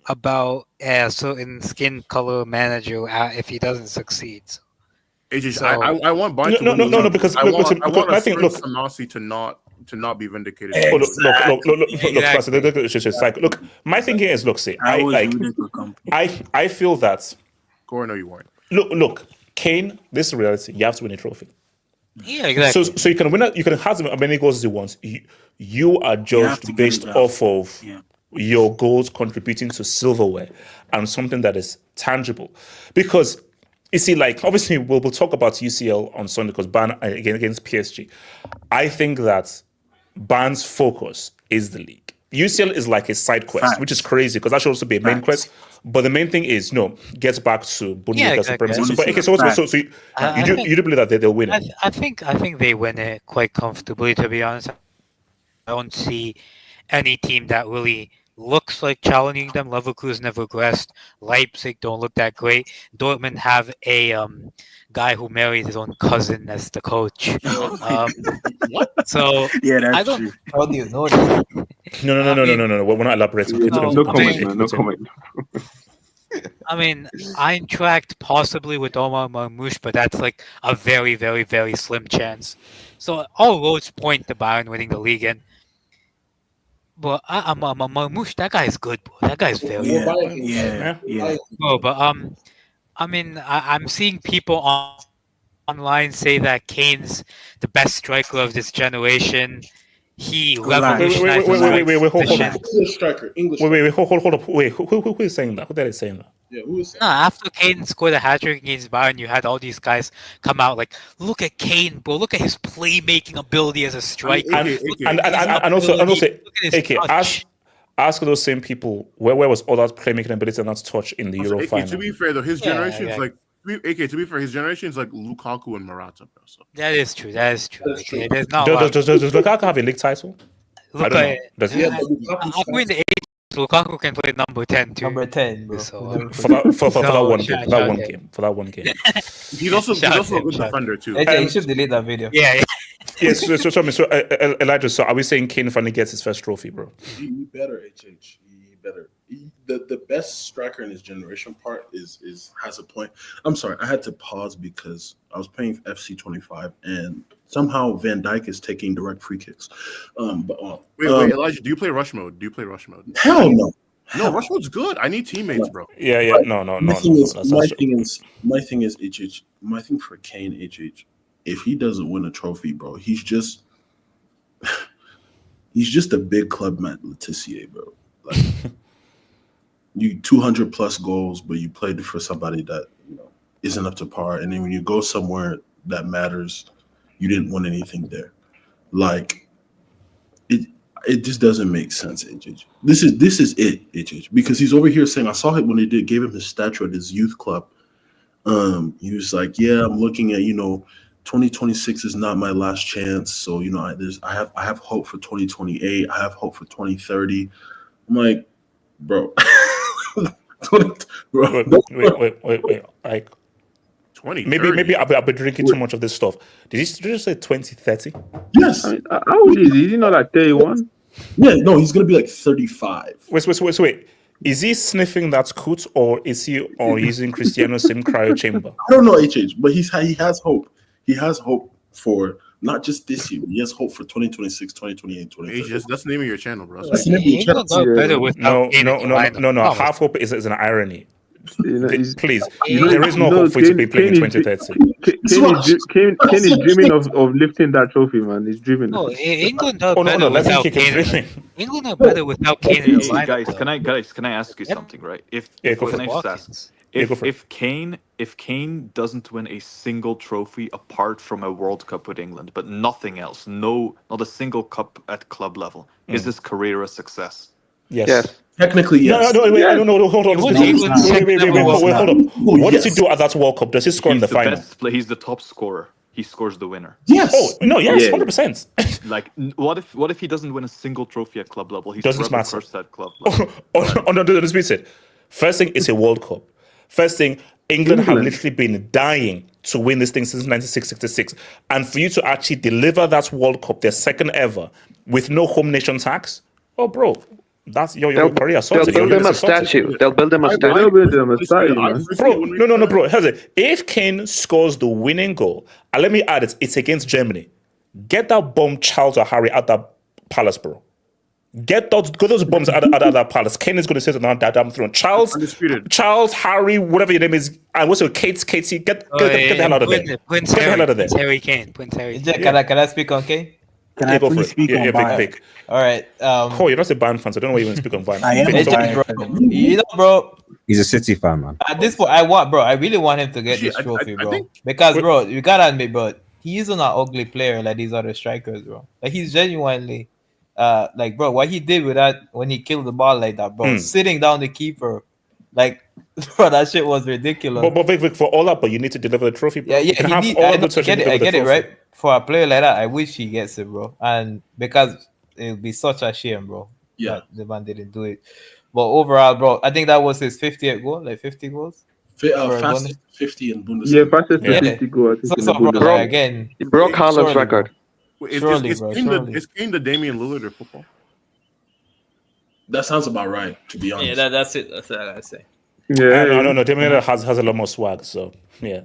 about a certain skin color manager if he doesn't succeed. I want Bayern No, because I want I think look, Sanasi to not be vindicated. Look, my thinking is, look, see, I feel that. Gore, no, you weren't. Look, Kane, this is reality. You have to win a trophy. Yeah, exactly. So you can win. You can have as many goals as you want. You are judged based off of your goals contributing to silverware and something that is tangible. Because you see, like obviously we'll talk about UCL on Sunday because Bayern again against PSG. I think that Bayern's focus is the league. UCL is like a side quest, which is crazy because that should also be a main quest. But the main thing is, gets back to Bundesliga supremacy. So, but okay, so you do believe that they'll win it? I think they win it quite comfortably. To be honest, I don't see any team that really looks like challenging them. Leverkusen have regressed. Leipzig don't look that great. Dortmund have a guy who married his own cousin as the coach. What? So yeah, that's I don't. true. How do you know that? No. We're not elaborating. No comment, man. No comment. I mean, Eintracht possibly with Omar Marmoush, but that's like a very, very, very slim chance. So all roads point to Bayern winning the league. And but Marmoush, that guy is good, bro. That guy is very good. Yeah. Bro, but I mean, I'm seeing people online say that Kane's the best striker of this generation. He revolutionized. Wait, hold on. English striker. Hold up. Wait, who is saying that? Who that is saying that? Yeah, who is No, after Kane scored a hat-trick against Bayern, you had all these guys come out like, look at Kane, bro. Look at his playmaking ability as a striker. And also, AK, ask those same people where was all that playmaking ability and that touch in the Euro final. To be fair, though, his generation is like. AK, to be fair, his generation is like Lukaku and Morata, bro. So. That is true. Does Lukaku have a league title? I don't know. Does he? According to age, Lukaku can play number 10 too. Number 10, bro. So, for that one game. For that one game. He's also a good defender too. You should delete that video. Yeah. Yes. So Elijah. So are we saying Kane finally gets his first trophy, bro? He better, HH. He better. The best striker in his generation part has a point. I'm sorry, I had to pause because I was playing FC 25 and somehow Van Dijk is taking direct free kicks. Wait, Elijah, do you play rush mode? Hell no. No, rush mode's good. I need teammates, bro. Yeah. No. My thing is HH. My thing for Kane, HH. If he doesn't win a trophy, bro, he's just a big club Matt Letitia, bro. Like you 200 plus goals, but you played for somebody that isn't up to par. And then when you go somewhere that matters, you didn't win anything there. Like it just doesn't make sense, HH. This is it, HH, because he's over here saying, I saw it when they gave him his statue at his youth club. He was like, yeah, I'm looking at 2026 is not my last chance. So I have hope for 2028. I have hope for 2030. I'm like, bro. Wait. Like 20. Maybe I've been drinking too much of this stuff. Did you just say 2030? Yes. I mean, how old is he? Is he not like 31? Yeah, no, he's gonna be like 35. Wait. Is he sniffing that coot or is he using Cristiano's same cryo chamber? I don't know, HH, but he has hope. He has hope for not just this year. He has hope for 2026, 2028, 2030. That's the name of your channel, bro. That's the name of your channel. No. Half hope is an irony. Please, there is no hope for you to be playing in 2030. Kane is dreaming of lifting that trophy, man. He's dreaming. No, England are better without Kane. England are better without Kane. Guys, can I ask you something, right? If Kane doesn't win a single trophy apart from a World Cup with England, but nothing else, not a single cup at club level, is his career a success? Yes. Technically, yes. No, hold on. Wait, hold on. What does he do at that World Cup? Does he score in the final? He's the top scorer. He scores the winner. Yes. Oh no, yes, 100%. Like, what if he doesn't win a single trophy at club level? He's doesn't forever matter. cursed at club level. No, let's be it. First thing, it's a World Cup. First thing, England have literally been dying to win this thing since 1966. And for you to actually deliver that World Cup, their second ever, with no home nation tax, bro, that's your career. They'll build him a statue. They'll build him a statue. Bro, no, bro. If Kane scores the winning goal, and let me add it, it's against Germany. Get that bomb Charles or Harry at that palace, bro. Get those bombs out of that palace. Kane is going to sit on that damn throne. Charles, Harry, whatever your name is, and what's your Katie? Get the hell out of there. Prince Harry Kane. Can I speak on Kane? Can I please speak on Bayern? Pick. All right. You're not a Bayern fan, so I don't know why you even speak on Bayern. I am a Bayern fan. You know, bro. He's a City fan, man. At this point, I really want him to get this trophy, bro. Because, bro, you gotta admit, bro, he isn't an ugly player like these other strikers, bro. Like, he's genuinely like bro, what he did with that when he killed the ball like that, bro, sitting down the keeper, like bro, that shit was ridiculous. But Vic, for all that, but you need to deliver the trophy, bro. Yeah, You can he have need. all I of know, the touches, I get it, right? trophy. For a player like that, I wish he gets it, bro. And because it would be such a shame, bro. Yeah. That the man didn't do it. But overall, bro, I think that was his 50th goal, like 50 goals. Fastest 50 in Bundesliga. Yeah, fastest 50 goal, I think, in the bro, Bundesliga. like, again, He broke Haaland's surely, record. Surely, Is bro. Kane Surely. is Kane the Damian Lillard of football? That sounds about right, to be honest. Yeah, that's it. That's what I say. Yeah, no. Damian has a lot more swag, so yeah.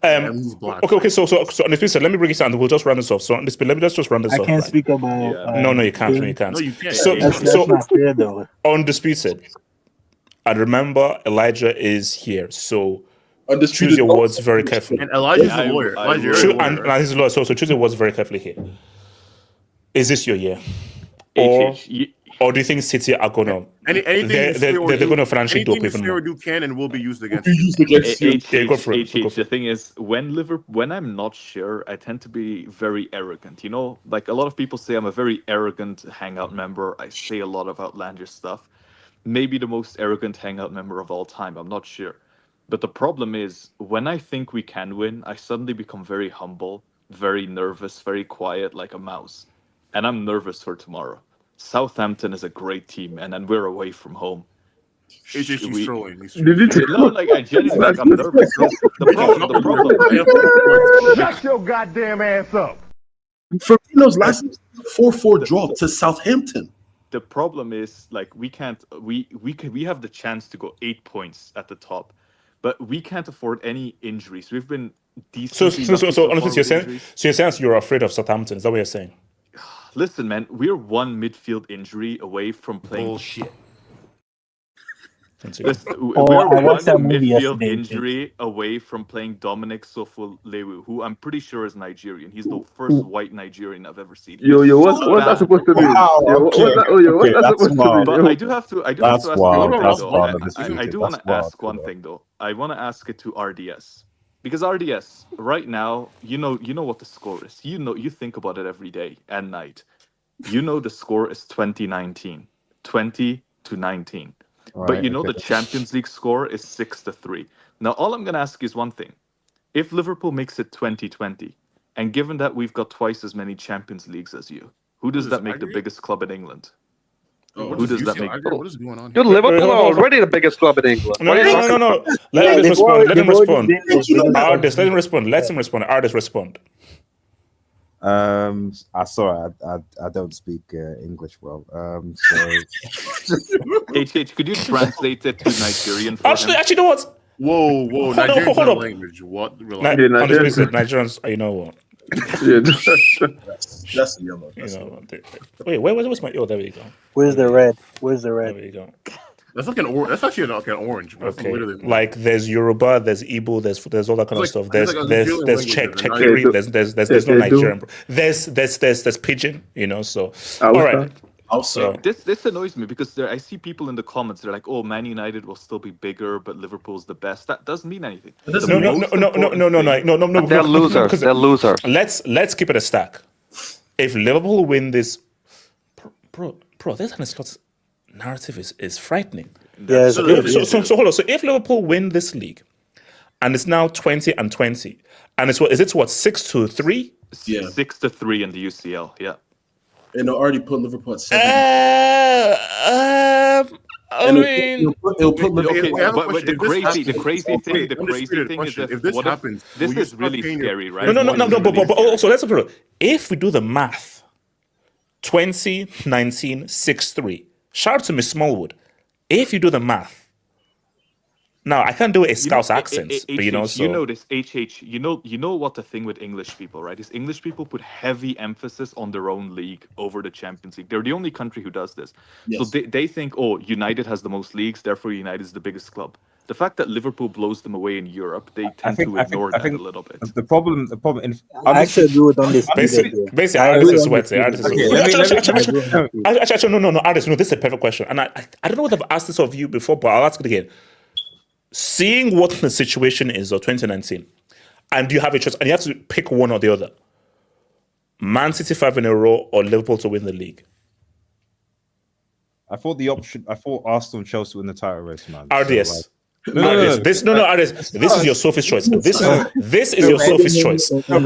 Okay. So on this piece, let me bring it down. We'll just run this off. So on this, let me just run this I off. can't right? speak about. No, you can't. Kane. No, you can't. No, you can't. So That's not fair, though. Undisputed. And remember, Elijah is here, so Undisputed. choose your words very carefully. And Elijah's a lawyer. Elijah's a lawyer, And right? he's a lawyer, so choose your words very carefully here. Is this your year? Or do you think City are gonna? Anything they're going to financially dope even more. do can and will be used against Go for it. The thing is, when I'm not sure, I tend to be very arrogant. You know, like a lot of people say, I'm a very arrogant Hangout member. I say a lot of outlandish stuff. Maybe the most arrogant Hangout member of all time. I'm not sure. But the problem is, when I think we can win, I suddenly become very humble, very nervous, very quiet, like a mouse. And I'm nervous for tomorrow. Southampton is a great team, and then we're away from home. It's just he's trolling. No, like I genuinely, like I'm nervous. The problem. Shut your goddamn ass up. Firmino's last 4-4 draw to Southampton. The problem is, like, we can't. We have the chance to go 8 points at the top, but we can't afford any injuries. We've been decent. So honestly, you're saying you're afraid of Southampton. Is that what you're saying? Listen, man, we're one midfield injury away from playing bullshit. We're I watched that one movie midfield yesterday. injury away from playing Dominic Sofolewu, who I'm pretty sure is Nigerian. He's the first white Nigerian I've ever seen. Yo, what's So that bad. supposed to mean? What's that supposed to mean? But I do have to ask That's you wild. one That's thing, wild. though. I do want to ask one thing, though. I want to ask it to RDS. Because RDS, right now, you know what the score is. You think about it every day and night. You know the score is 20-19. 20-19. But you know the Champions League score is 6-3. Now, all I'm going to ask is one thing. If Liverpool makes it 20-20, and given that we've got twice as many Champions Leagues as you, who does that make the biggest club in England? Who does that make? What is going on? Dude, Liverpool are already the biggest club in England. No. Let him respond. Artist, let him respond. Let him respond. Artist, respond. I sorry, I don't speak English well. So HH, could you translate it to Nigerian for him? Actually, you know what? Whoa, Nigerian's hold not a up. language. What? Nigerians, you know what? That's the yellow. Wait, where's my? Oh, there we go. Where's the red? Where's the red? There we go. That's like an orange. That's actually like an orange. That's Okay, literally- like there's Yoruba, there's Igbo, there's all that kind of Like- stuff. there's There's Czech Czechiri, there's no Nigerian. There's Pidgin, you know. So all right. Also, this annoys me because I see people in the comments. They're like, "Oh, Man United will still be bigger, but Liverpool's the best." That doesn't mean anything. No. They're losers. They're losers. Let's keep it a stack. If Liverpool win this, bro, this Slot's narrative is frightening. Yeah, So hold on. So if Liverpool win this league, and it's now 20-20, and it's what 6-3? Yeah, 6-3 in the UCL. Yeah. And already put Liverpool at 7. I mean, it'll put Liverpool. Okay, but the crazy thing is if this happens, this will you is start really paying scary, right? No. But also let's look. If we do the math, 20-19, 6-3. Shout out to Miss Smallwood. If you do the math. Now I can't do a Scouse accent, but you know. So you know this, HH. You know what the thing with English people, right? Is English people put heavy emphasis on their own league over the Champions League. They're the only country who does this. Yes. So they think, oh, United has the most leagues, therefore United is the biggest club. The fact that Liverpool blows them away in Europe, they tend to ignore that a little bit. The problem. I actually agree with basically, Artist is sweaty. Artist is Actually, no, Artist. No, this is a perfect question, and I don't know whether I've asked this of you before, but I'll ask it again. Seeing what the situation is of 2019, and you have a choice, and you have to pick one or the other. Man City 5 in a row or Liverpool to win the league. I thought Arsenal and Chelsea were in the title race, man. RDS. No. This is your sophist choice. This is your sophist choice. No,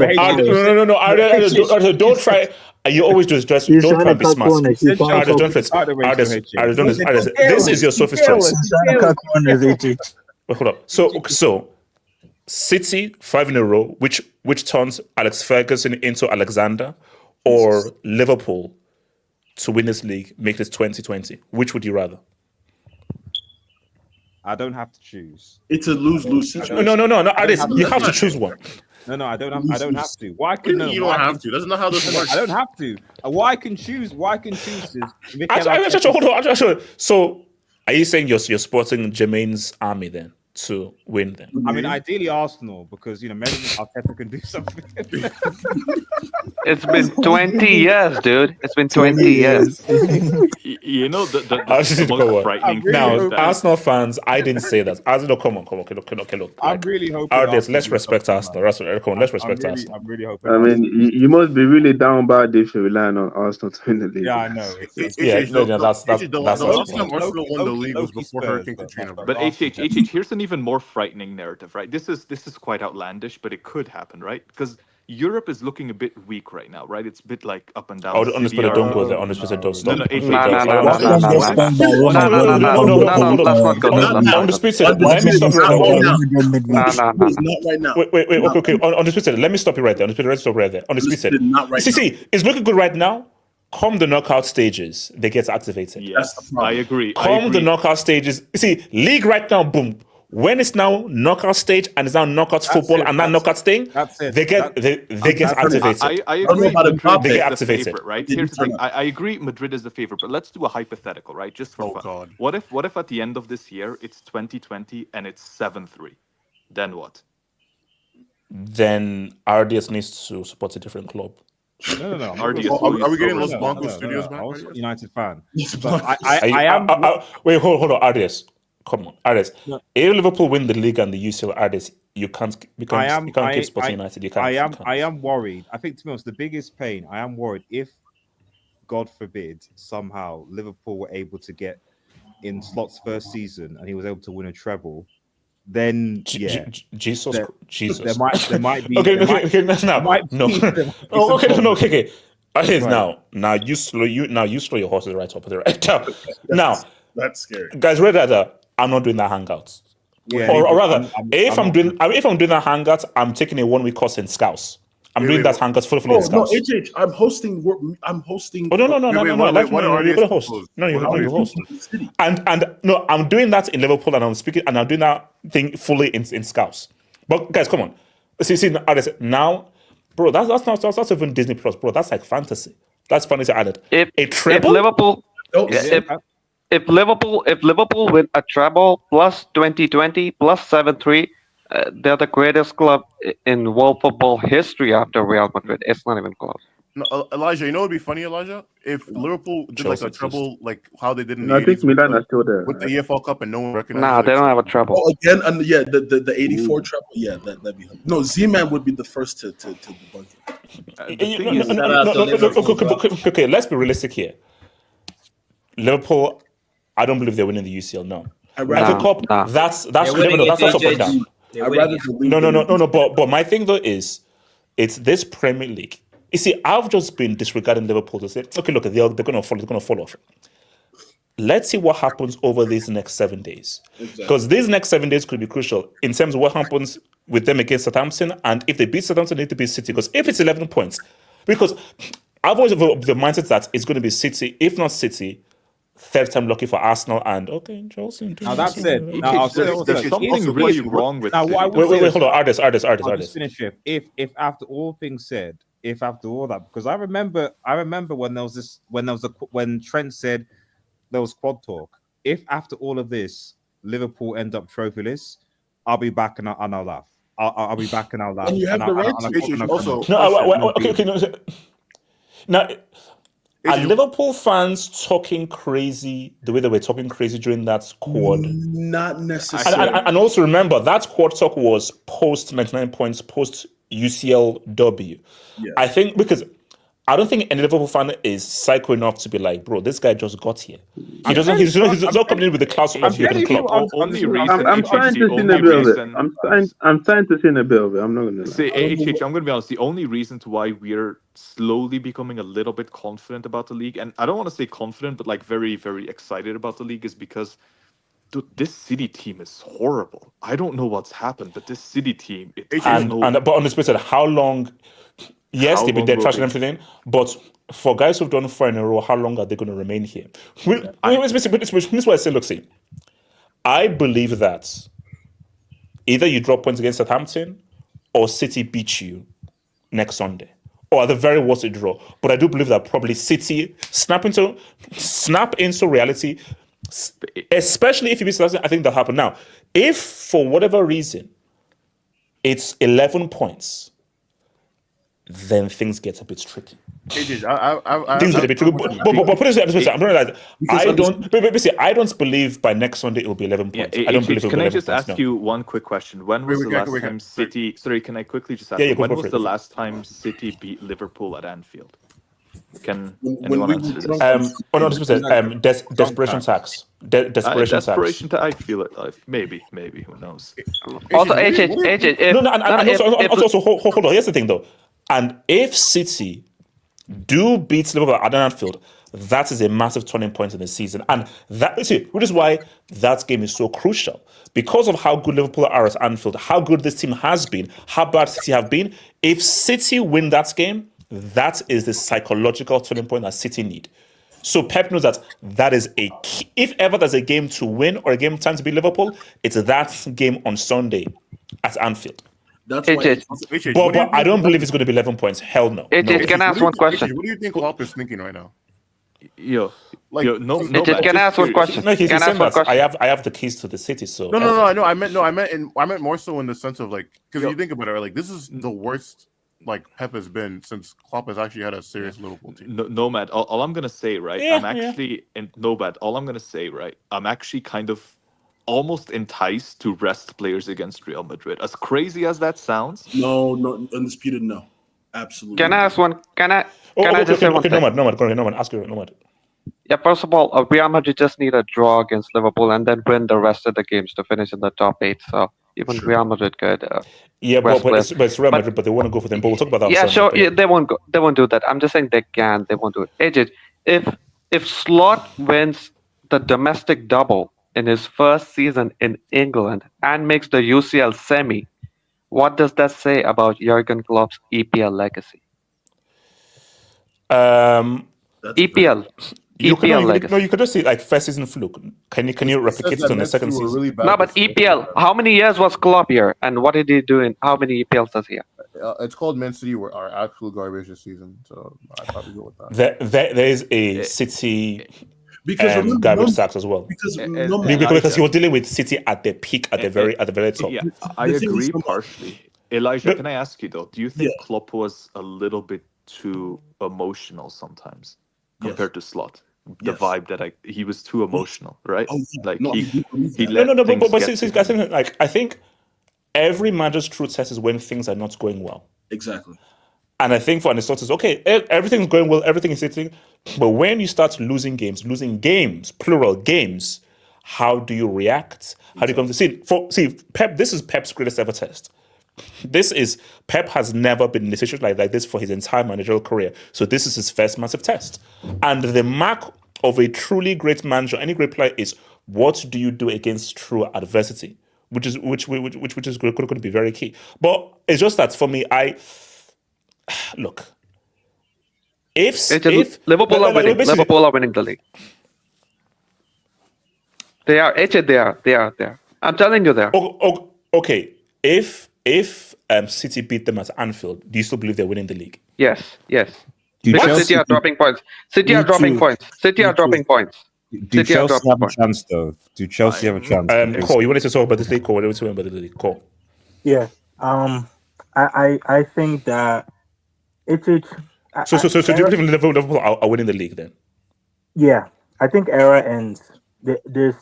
don't try. You always do this. Don't try to be smart. This is your sophist choice. Wait, hold up. So City 5 in a row, which turns Alex Ferguson into Alexander, or Liverpool to win this league, make this 2020. Which would you rather? I don't have to choose. It's a lose-lose situation. No. You have to choose one. No, I don't have to. Why can you don't have to? That's not how this works. I don't have to. Why I can choose is Hold on. So, are you saying you're supporting Jermaine's army then to win? Then I mean, ideally Arsenal, because maybe Arteta can do something. It's been 20 years, dude. It's been 20 years. The most frightening thing now, is that Arsenal fans, I didn't say that. Arsenal, come on. Look, I'm really hoping. Let's respect Arsenal. Come on, let's respect Arsenal. I'm really hoping. I mean, you must be really down bad if you're relying on Arsenal to win the league. Yeah, I know. That's Arsenal won the league was before Hurricane Katrina. But HH, here's an even more frightening narrative, right? This is quite outlandish, but it could happen, right? Because Europe is looking a bit weak right now, right? It's a bit like up and down. On the split, don't go there. On the split, don't stop. No, On the split, let me stop you Not right now. Wait. Okay. On the split, let me stop you right there. On the split, let's stop right there. On the split, see, it's looking good right now. Come the knockout stages, they get activated. Yes, I agree. Come the knockout stages. You see, league right now, boom. When it's now knockout stage and it's now knockout football and that knockout thing, they get activated. I agree. They get activated. Favorite, right? Here's the thing. I agree. Madrid is the favorite, but let's do a hypothetical, right? Just for fun. What if at the end of this year it's 2020 and it's 7-3? Then what? Then RDS needs to support a different club. No. Are we getting Los Blancos Studios back? I was a United fan. I am. Wait, hold on, RDS. Come on, RDS. No. If Liverpool win the league and the UCL, RDS, you can't keep supporting United. I am worried. I think, to be honest, the biggest pain, I am worried if, God forbid, somehow Liverpool were able to get in Slot's first season and he was able to win a treble, then Jesus. There might be. Okay. Now you slow your horses right up there. Now that's scary, guys. Read that. I'm not doing that Hangout. Yeah, or rather, if I'm doing that Hangout, I'm taking a 1 week course in Scouse. I'm doing that Hangout fully in Scouse. No, HH, I'm hosting. Oh no! You're gonna host. No, you're gonna host. And no, I'm doing that in Liverpool, and I'm speaking, and I'm doing that thing fully in Scouse. But guys, come on. See now, bro. That's even Disney Plus, bro. That's like fantasy. That's fantasy added. A treble. If Liverpool win a treble plus 2020 plus 7-3, they're the greatest club in world football history after Real Madrid. It's not even close. No, Elijah, you know what would be funny, Elijah? If Liverpool did like a treble, like how they did in the I think Milan are still there. With the EFL Cup and no one recognized. Nah, they don't have a treble. Oh, again, and the 84 treble. Yeah, that'd be. No, Z-Man would be the first to debunk it. Okay, let's be realistic here. Liverpool, I don't believe they're winning the UCL. No, FA Cup. That's up and down. No. But my thing though is, it's this Premier League. You see, I've just been disregarding Liverpool to say, okay, look, they're going to fall off. Let's see what happens over these next 7 days, because these next 7 days could be crucial in terms of what happens with them against Southampton, and if they beat Southampton, they need to beat City. Because if it's 11 points, because I've always had the mindset that it's going to be City, if not City. Third time lucky for Arsenal and Chelsea. Now that said, there's something really wrong with City. Wait, hold on, artists. I'll just finish it. If after all things said, if after all that, because I remember when Trent said there was quad talk. If after all of this Liverpool end up trophyless, I'll be back and I'll laugh. I'll be back and I'll laugh. And you have the right to also. Okay. Now. Are Liverpool fans talking crazy the way they were talking crazy during that squad? Not necessarily. And also remember, that squad talk was post 99 points, post UCL W. Yeah. I think because I don't think any Liverpool fan is psycho enough to be like, bro, this guy just got here. I'm He's not coming in with the class of Jurgen Klopp. Only reason, I'm trying to see a bit of it. I'm trying to see a bit of it. I'm not gonna lie. See, I'm going to be honest. The only reason to why we're slowly becoming a little bit confident about the league, and I don't want to say confident, but like very, very excited about the league, is because dude, this City team is horrible. I don't know what's happened, but this City team, But on the split side, how long? Yes, How they've been long dead will trash they- and everything, but for guys who've done 4 in a row, how long are they going to remain here? This is what I say. Look, see, I believe that either you drop points against Southampton or City beat you next Sunday, or at the very worst, a draw. But I do believe that probably City snap into reality, especially if you beat Southampton. I think that'll happen. Now, if for whatever reason it's 11 points, then things get a bit tricky. Things get a bit tricky. But put it this way, I'm not like I don't believe by next Sunday it will be 11 points. I don't believe it will Can be I 11 just points. ask you one quick question? When was the last time City? Sorry, can I quickly just ask? Yeah, you, go when for was it, the go for it. last time City beat Liverpool at Anfield? Can When anyone we answer were this? drunk- Desperation tax. Desperation tax. Desperation tax. I feel it. Maybe. Who knows? Also, HH, No, and also hold on. Here's the thing, though. And if City do beat Liverpool at Anfield, that is a massive turning point in the season. And which is why that game is so crucial. Because of how good Liverpool are at Anfield, how good this team has been, how bad City have been. If City win that game, that is the psychological turning point that City need. So Pep knows that is a key. If ever there's a game to win or a game time to beat Liverpool, it's that game on Sunday at Anfield. That's why. But I don't believe it's going to be 11 points. Hell no. Can I ask one question? What do you think Klopp is thinking right now? No. Can I ask one question? No, he's Can I saying ask one that question? I have the keys to the city. So No. I meant more so in the sense of like, because you think about it, right? Like this is the worst like Pep has been since Klopp has actually had a serious Liverpool team. Nomad. All I'm gonna say, right? I'm actually in Nomad. All I'm gonna say, right? I'm actually kind of almost enticed to rest players against Real Madrid. As crazy as that sounds. No, undisputed. No, absolutely. Can I ask one? Can I just say one thing? Nomad, ask you, Nomad. Yeah, first of all, Real Madrid just need a draw against Liverpool and then win the rest of the games to finish in the top 8. So even Real Madrid could. But it's Real Madrid, but they want to go for them. But we'll talk about that. Yeah, sure. Yeah, they won't go. They won't do that. I'm just saying they can. They won't do it. AJ, if Slot wins the domestic double in his first season in England and makes the UCL semi, what does that say about Jurgen Klopp's EPL legacy? EPL. You could just say like first season fluke. Can you replicate it on the second season? Really no, but EPL. How many years was Klopp here, and what did he do in how many EPLs does he have? It's called Man City were our absolute garbage this season, so I probably go with that. There is a City because garbage sacks as well. Because he was dealing with City at the peak, at the very top. Yeah, I agree partially. Elijah, can I ask you though? Do you think Klopp was a little bit too emotional sometimes compared to Slot? The vibe that he was too emotional, right? Like he let but I think every manager's true test is when things are not going well. Exactly. And I think for Aristotle, okay, everything's going well, everything is sitting, but when you start losing games, plural games, how do you react? How do you come to see Pep? This is Pep's greatest ever test. Pep has never been in a situation like this for his entire managerial career. So this is his first massive test. And the mark of a truly great manager, any great player, is what do you do against true adversity, which is going to be very key. But it's just that for me, look. If Liverpool are winning, Liverpool are winning the league. They are. They are. I'm telling you, they are. Okay. If City beat them at Anfield, do you still believe they're winning the league? Yes. Because City are dropping points. City are dropping points. Do Chelsea have a chance, though? Do Chelsea have a chance? Cole, you wanted to talk about this league? Cole, what do you want to talk about the league? Cole. Yeah. I think that it's So do you believe Liverpool are winning the league then? Yeah, I think era ends. There's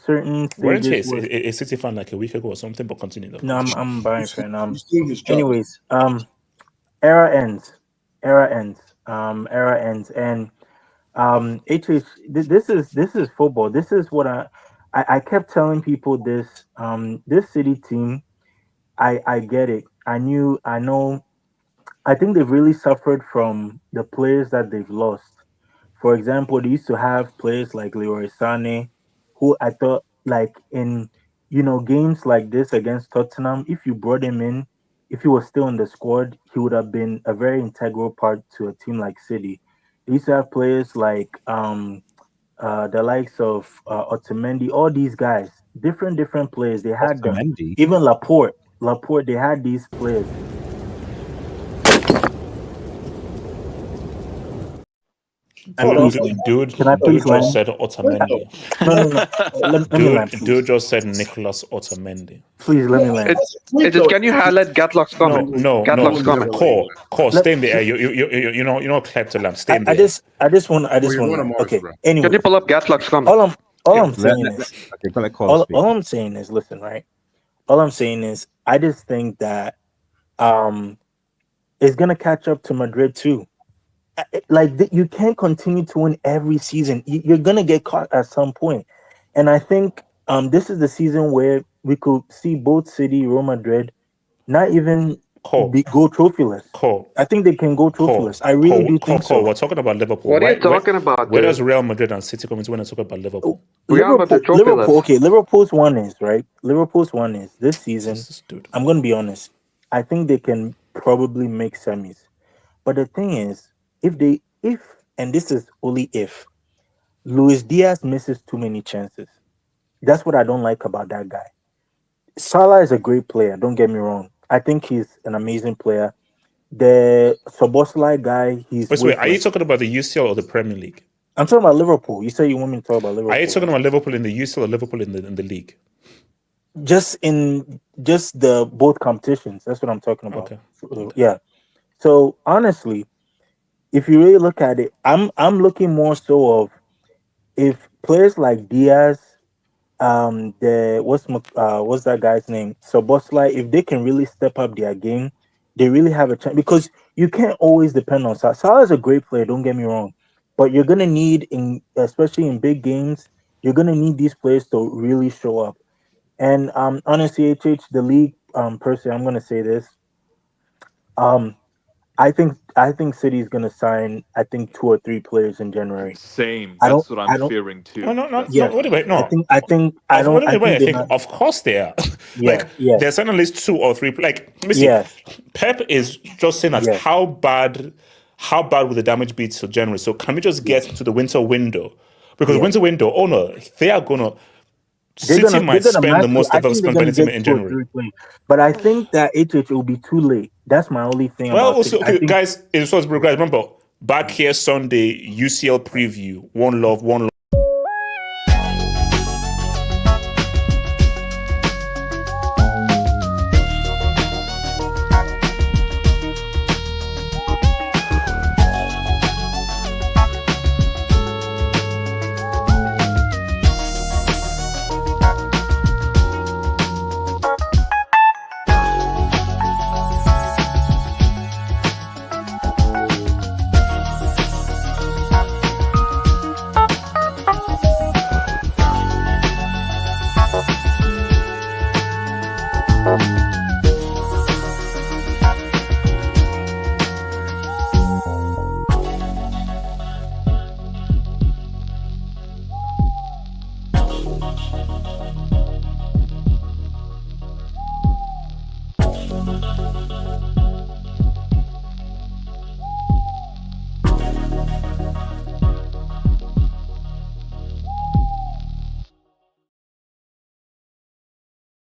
certain Weren't you stages. a City fan like a week ago or something? But continue though. No, I'm a Bayern fan. He's doing his job. Anyways, era ends. era ends. And HH, this is football. This is what I kept telling people this. This City team, I get it. I know. I think they've really suffered from the players that they've lost. For example, they used to have players like Leroy Sané, who I thought, like, in games like this against Tottenham, if you brought him in, if he was still in the squad, he would have been a very integral part to a team like City. They used to have players like the likes of Otamendi, all these guys, different players. They had them. Otamendi? Even Laporte, they had these players. Dude Can I please just land? said Otamendi. No. Let me land, please. Dude just said Nicholas Otamendi. Please let me land. Can you highlight Gatlock's comment? No. Call. Stay in the air. You know, Kleptolam. Stay in the air. I just want. Okay. Anyway, can you pull up Gatlock's comment? All I'm saying is, listen, right? All I'm saying is, I just think that it's gonna catch up to Madrid too. Like, you can't continue to win every season. You're gonna get caught at some point, and I think this is the season where we could see both City, Real Madrid, not even go trophyless. I think they can go trophyless. I really do think so. We're talking about Liverpool. What are you talking about? Where does Real Madrid and City come into when I talk about Liverpool? Liverpool. Okay, Liverpool's one is right. Liverpool's one is this season. I'm gonna be honest. I think they can probably make semis, but the thing is, if and this is only if Luis Diaz misses too many chances. That's what I don't like about that guy. Salah is a great player, don't get me wrong. I think he's an amazing player. The Szoboszlai guy, Wait, are you talking about the UCL or the Premier League? I'm talking about Liverpool. You say you want me to talk about Liverpool. Are you talking about Liverpool in the UCL or Liverpool in the league? Just the both competitions. That's what I'm talking about. Okay. Yeah. So honestly, if you really look at it, I'm looking more so of if players like Diaz, what's that guy's name? Szoboszlai, if they can really step up their game, they really have a chance, because you can't always depend on Salah. Salah is a great player, don't get me wrong, but you're gonna need, especially in big games, you're gonna need these players to really show up. And honestly, the league, personally, I'm gonna say this. I think City is gonna sign 2 or 3 players in January. Same. That's what I'm fearing too. No. Yeah. Wait. No. I think. Of course they are. They're signing at least 2 or 3. Like, let me see. Pep is just saying that how bad will the damage be to January? So can we just get to the winter window? Because winter window, they are gonna. City might spend the most ever spent by the team in January. But I think that it will be too late. That's my only thing. Guys, remember, back here Sunday, UCL preview. One love.